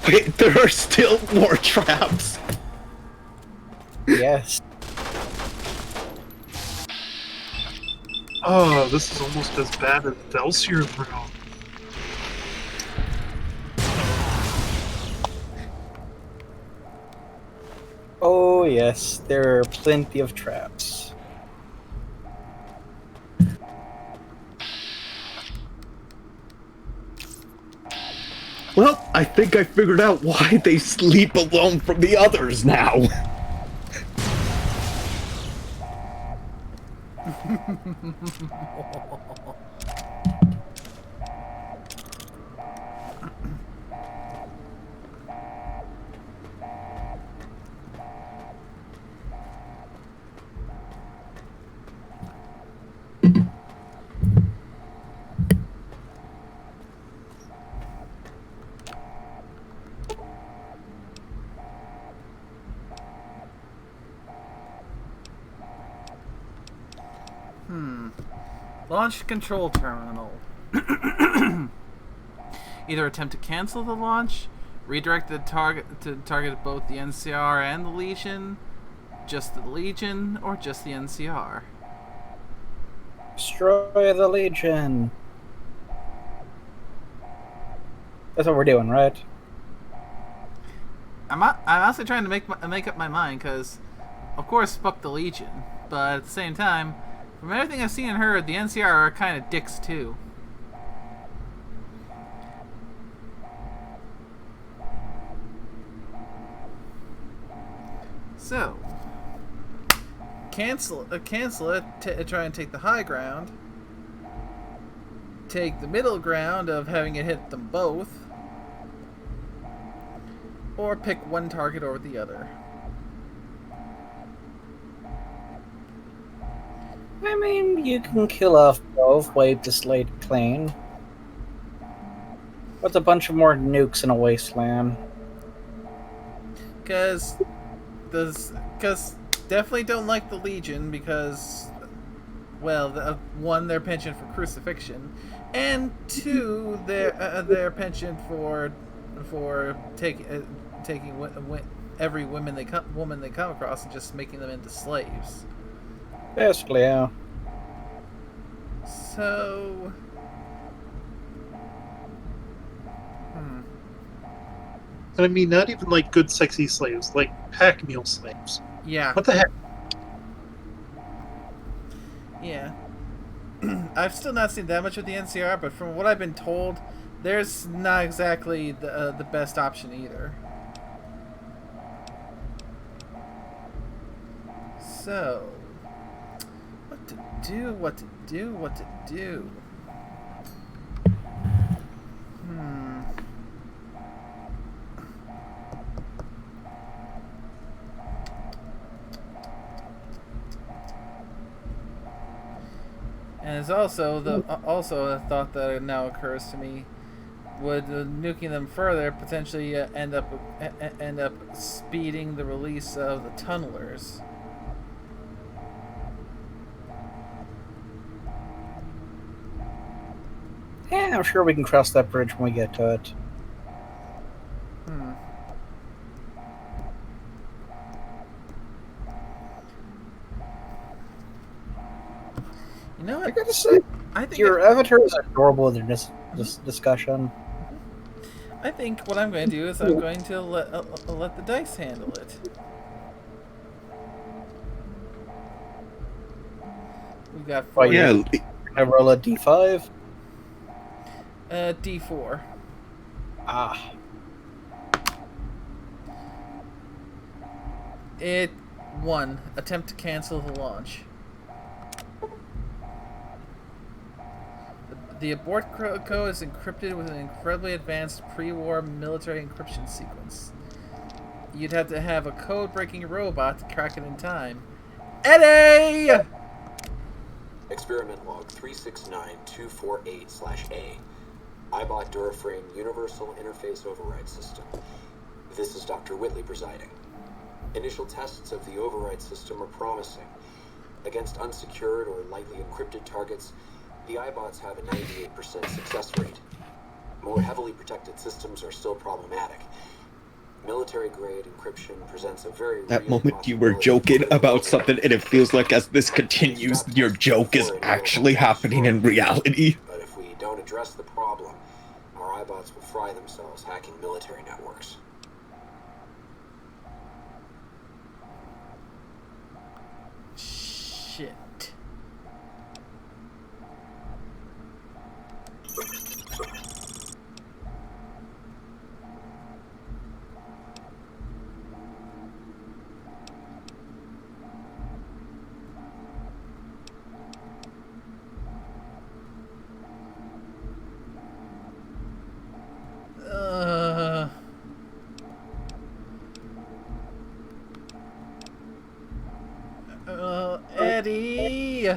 Wait, there are still more traps. Yes. Oh, this is almost as bad as Velsier's room. Oh yes, there are plenty of traps. Well, I think I figured out why they sleep alone from the others now. Launch control terminal. Either attempt to cancel the launch, redirect the target to target both the NCR and the Legion, just the Legion or just the NCR? Destroy the Legion. That's what we're doing, right? I'm honestly trying to make up my mind, because, of course, fuck the Legion, but at the same time, from everything I've seen and heard, the NCR are kind of dicks too. So, cancel it. Try and take the high ground. Take the middle ground of having it hit them both, or pick one target over the other. I mean, you can kill off both, wipe the slate clean. What's a bunch of more nukes in a wasteland? Because definitely don't like the Legion because, well, one, their penchant for crucifixion, and two, their penchant for taking every woman they come across and just making them into slaves. Basically, yeah. So, And I mean, not even like good, sexy slaves, like pack mule slaves. yeah, What the heck? yeah. I've still not seen that much of the NCR, but from what I've been told, there's not exactly the best option either. So, what to do? And it's also a thought that now occurs to me: would nuking them further potentially end up speeding the release of the tunnelers? Yeah, I'm sure we can cross that bridge when we get to it. You know what? I gotta say, I think your avatar is adorable in this discussion. I think what I'm going to do is I'm going to let the dice handle it. We've got four. Yeah, I roll a d5. D4. Ah. It won. Attempt to cancel the launch. The abort code is encrypted with an incredibly advanced pre-war military encryption sequence. You'd have to have a code-breaking robot to crack it in time. Eddie! Experiment log 369248/A. iBot Duraframe Universal Interface Override System. This is Dr. Whitley presiding. Initial tests of the override system are promising. Against unsecured or lightly encrypted targets, the iBots have a 98% success rate. More heavily protected systems are still problematic. Military-grade encryption presents a very that real moment you were possibility joking for about something, and it feels like as this continues, your joke is actually happening in reality. But if we don't address the problem, our iBots will fry themselves hacking military networks. Shit. Eddie!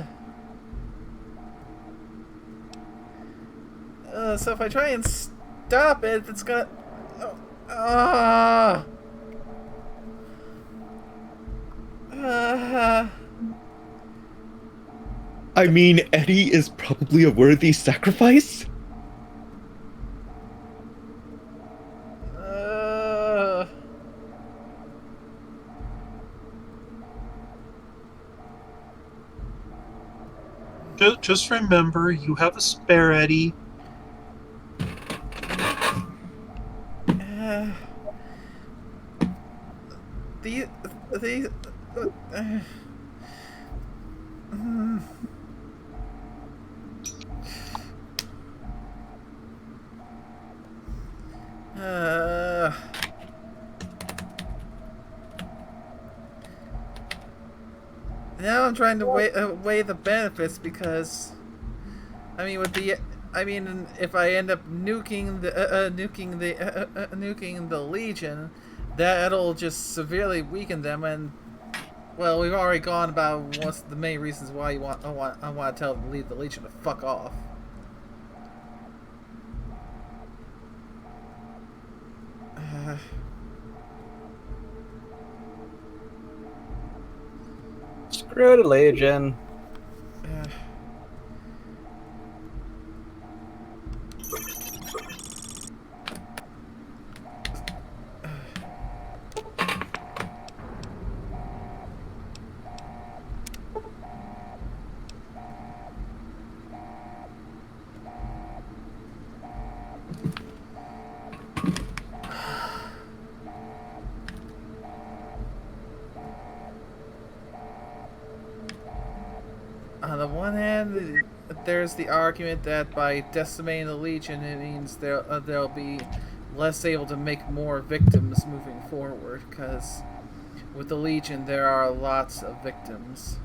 So if I try and stop it, it's gonna... I mean, Eddie is probably a worthy sacrifice. Just remember, you have a spare, Eddie. These. Now I'm trying to weigh the benefits because, I mean, if I end up nuking the Legion, that'll just severely weaken them. And well, we've already gone about what's the main reasons why I want to tell them to leave the Legion to fuck off. Screw the Legion. On the one hand, there's the argument that by decimating the Legion, it means they'll be less able to make more victims moving forward, because with the Legion there are lots of victims.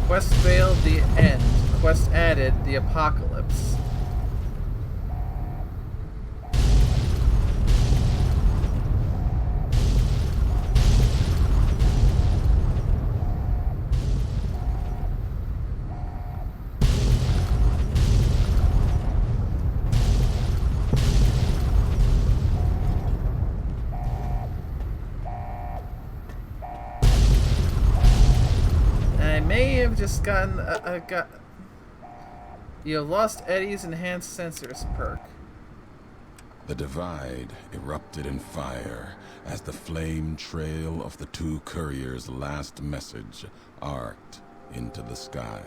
Quest failed, the end. Quest added, the apocalypse. Just gotten you have lost Eddie's enhanced sensors perk. The divide erupted in fire as the flame trail of the two couriers' last message arced into the sky.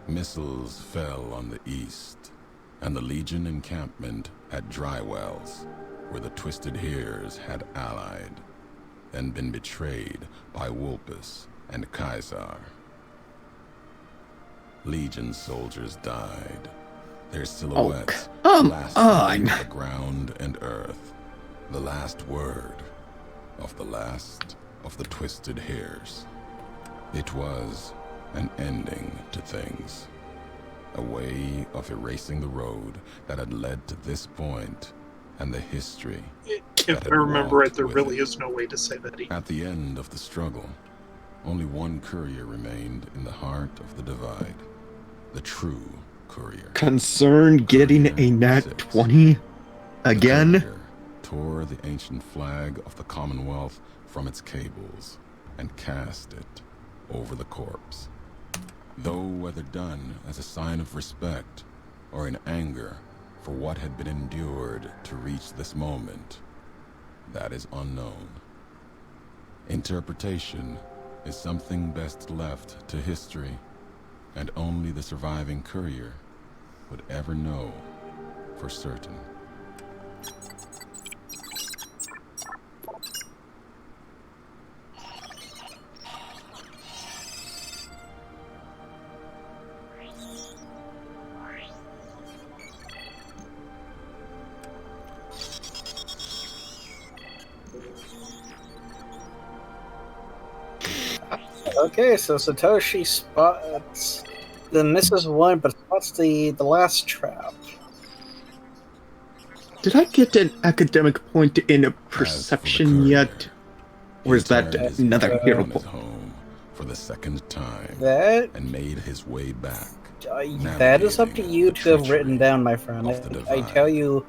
Missiles fell on the east, and the Legion encampment at Drywells, where the Twisted Hears had allied, then been betrayed by Wulpus and Caesar. Legion soldiers died, their silhouettes blasting the ground and earth. The last word of the last of the Twisted Hears. It was an ending to things, a way of erasing the road that had led to this point and the history. If I remember right, there really is no way to say that. At the end of the struggle, only one courier remained in the heart of the divide. The true courier. Concerned getting a nat 20 again? The courier tore the ancient flag of the Commonwealth from its cables and cast it over the corpse. Though whether done as a sign of respect or in anger for what had been endured to reach this moment, that is unknown. Interpretation is something best left to history, and only the surviving courier would ever know for certain. Okay, so Satoshi spots the misses one, but spots the last trap. Did I get an academic point in a perception yet? Or is that another hero point? Home for the second time That and made his way back. That is up to you to have written down, my friend. I tell you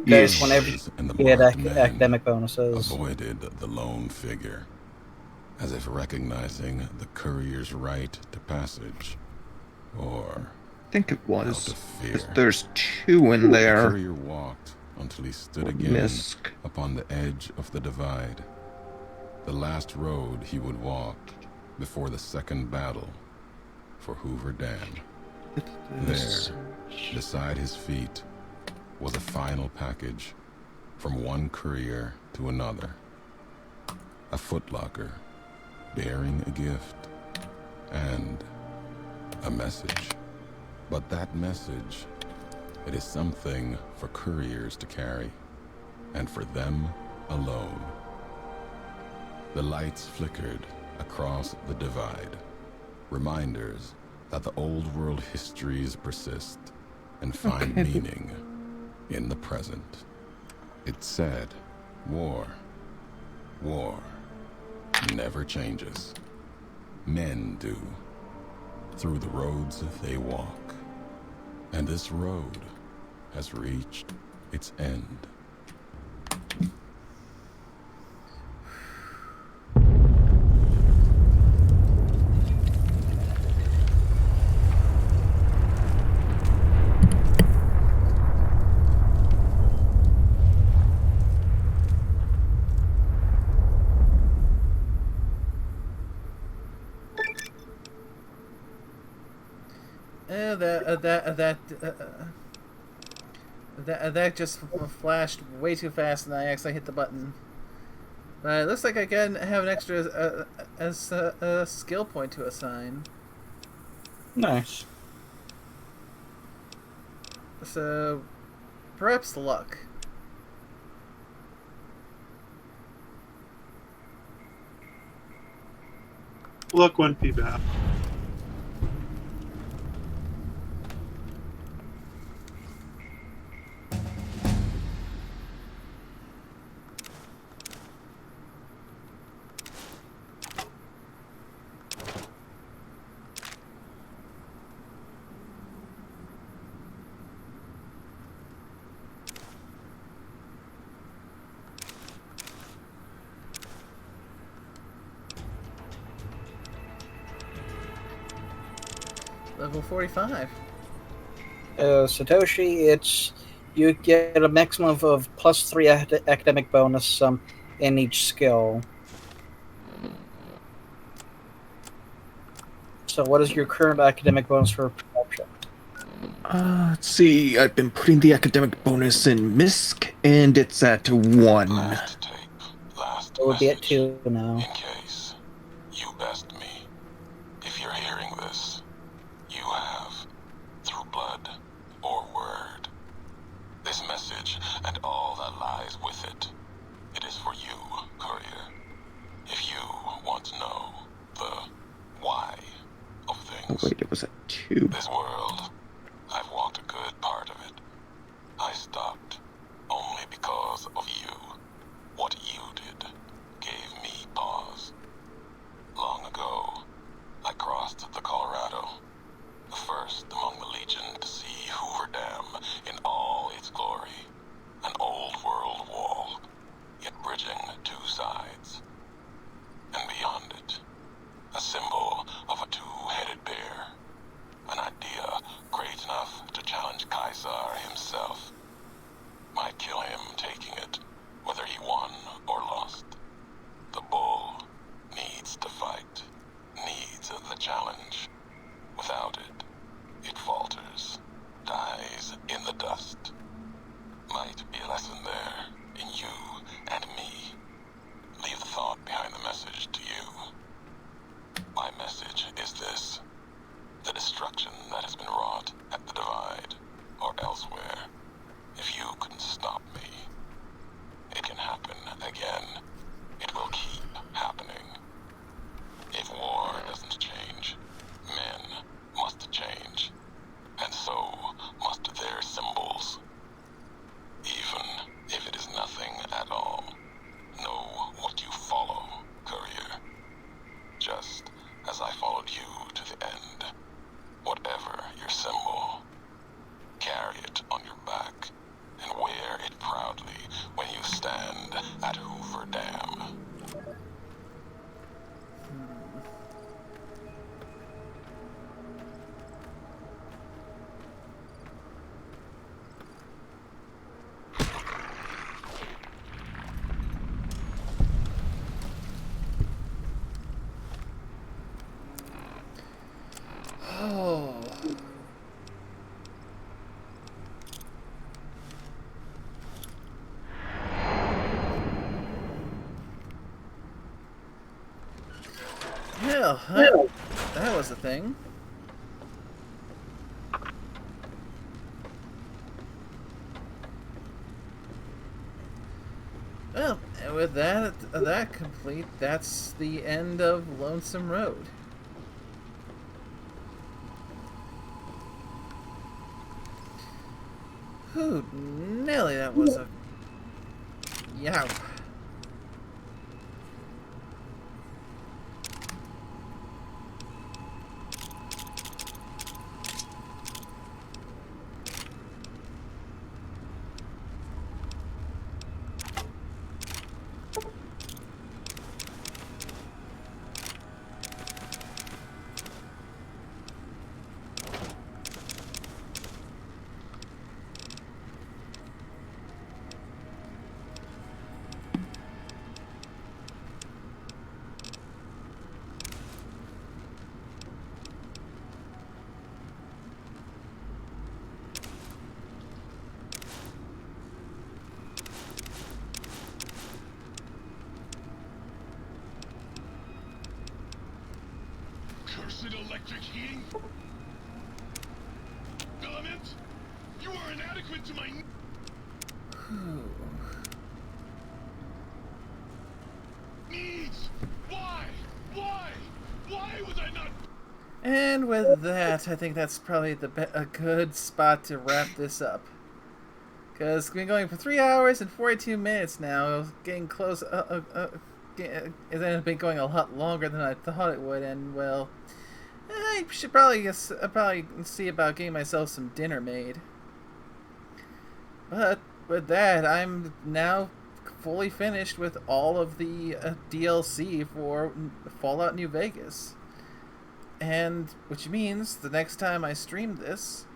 guys whenever you get academic bonuses. Avoided the lone figure. as if recognizing the courier's right to passage, or I think it out was. of 'Cause fear. there's 2 in The there. courier walked until he stood again Misk. upon the edge of the divide, the last road he would walk before the second battle for Hoover Dam. There, beside his feet, was a final package from one courier to another. A footlocker bearing a gift and a message. But that message, it is something for couriers to carry, and for them alone. The lights flickered across the divide, reminders that the old world histories persist and find meaning in the present. It said, war never changes. Men do, through the roads they walk. And this road has reached its end. That just flashed way too fast, and I accidentally hit the button. But it looks like I can have an extra skill point to assign. Nice. So, perhaps luck. Luck wouldn't be bad. Level 45. Satoshi, it's you get a maximum of +3 academic bonus in each skill. So, what is your current academic bonus for perception? Let's see. I've been putting the academic bonus in Misk, and it's at 1. Last tape, last It would be at message. 2 now. In case you best me, if you're hearing this, you have, through blood or word, this message and all that lies with it. It is for you, courier. If you want to know the why of things. Wait, it was at 2. This world, I've walked a good part of it. I stopped only because of you. What you did gave me pause. Long ago, I crossed the Colorado, the first among the Legion to see Hoover Dam in all its glory. An old world wall, yet bridging 2 sides. And beyond it, a symbol of a 2-headed bear. An idea great enough to challenge Caesar himself. Might kill him taking it, whether he won or lost. The bull needs to fight, needs the challenge. Without it, it falters, dies in the dust. Might be a lesson there in you and me. Leave the thought behind the message to you. My message is this. The destruction that has been wrought at the divide or elsewhere. If you can stop me, it can happen again. It will keep happening. If war doesn't change, men must change, and so must their symbols. Even if it is nothing at all, know what you follow, courier. Just as I followed you to the end. Whatever your symbol, carry it on your back and wear it proudly when you stand at Hoover Dam. Oh. Hell, that was a thing. Well, and with that complete, that's the end of Lonesome Road. Whew, Nelly, that was a... Yow. Cursed electric heating? Filament? You are inadequate to my... needs! Why? Why? Why was I not... And with that, I think that's probably a good spot to wrap this up. Because we've been going for 3 hours and 42 minutes now, getting close. It ended up going a lot longer than I thought it would, and well, I should probably see about getting myself some dinner made. But with that, I'm now fully finished with all of the DLC for Fallout New Vegas. And which means the next time I stream this,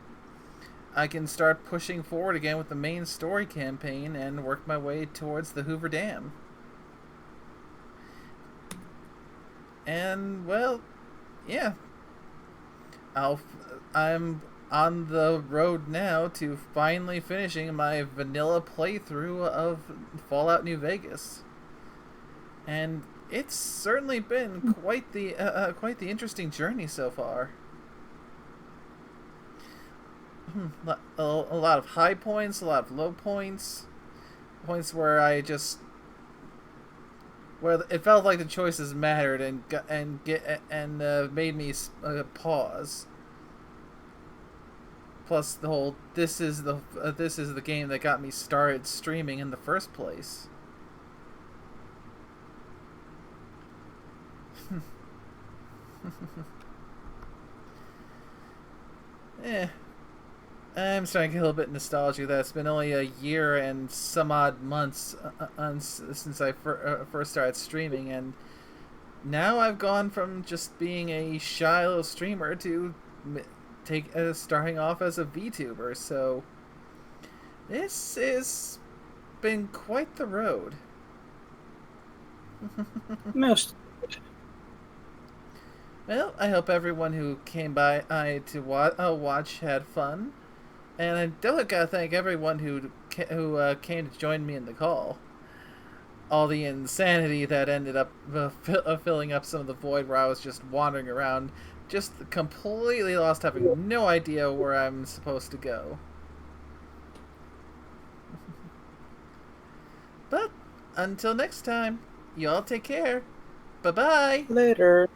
I can start pushing forward again with the main story campaign and work my way towards the Hoover Dam. And well, yeah. I'm on the road now to finally finishing my vanilla playthrough of Fallout New Vegas. And it's certainly been quite the interesting journey so far. A lot of high points, a lot of low points, points where where it felt like the choices mattered and made me pause. Plus the whole this is the game that got me started streaming in the first place. I'm starting to get a little bit nostalgic that it's been only a year and some odd months since I first started streaming, and now I've gone from just being a shy little streamer to starting off as a VTuber, so this has been quite the road. Most. Well, I hope everyone who came by to watch had fun. And I don't gotta thank everyone who came to join me in the call. All the insanity that ended up filling up some of the void where I was just wandering around, just completely lost, having no idea where I'm supposed to go. But until next time, y'all take care. Bye-bye. Later.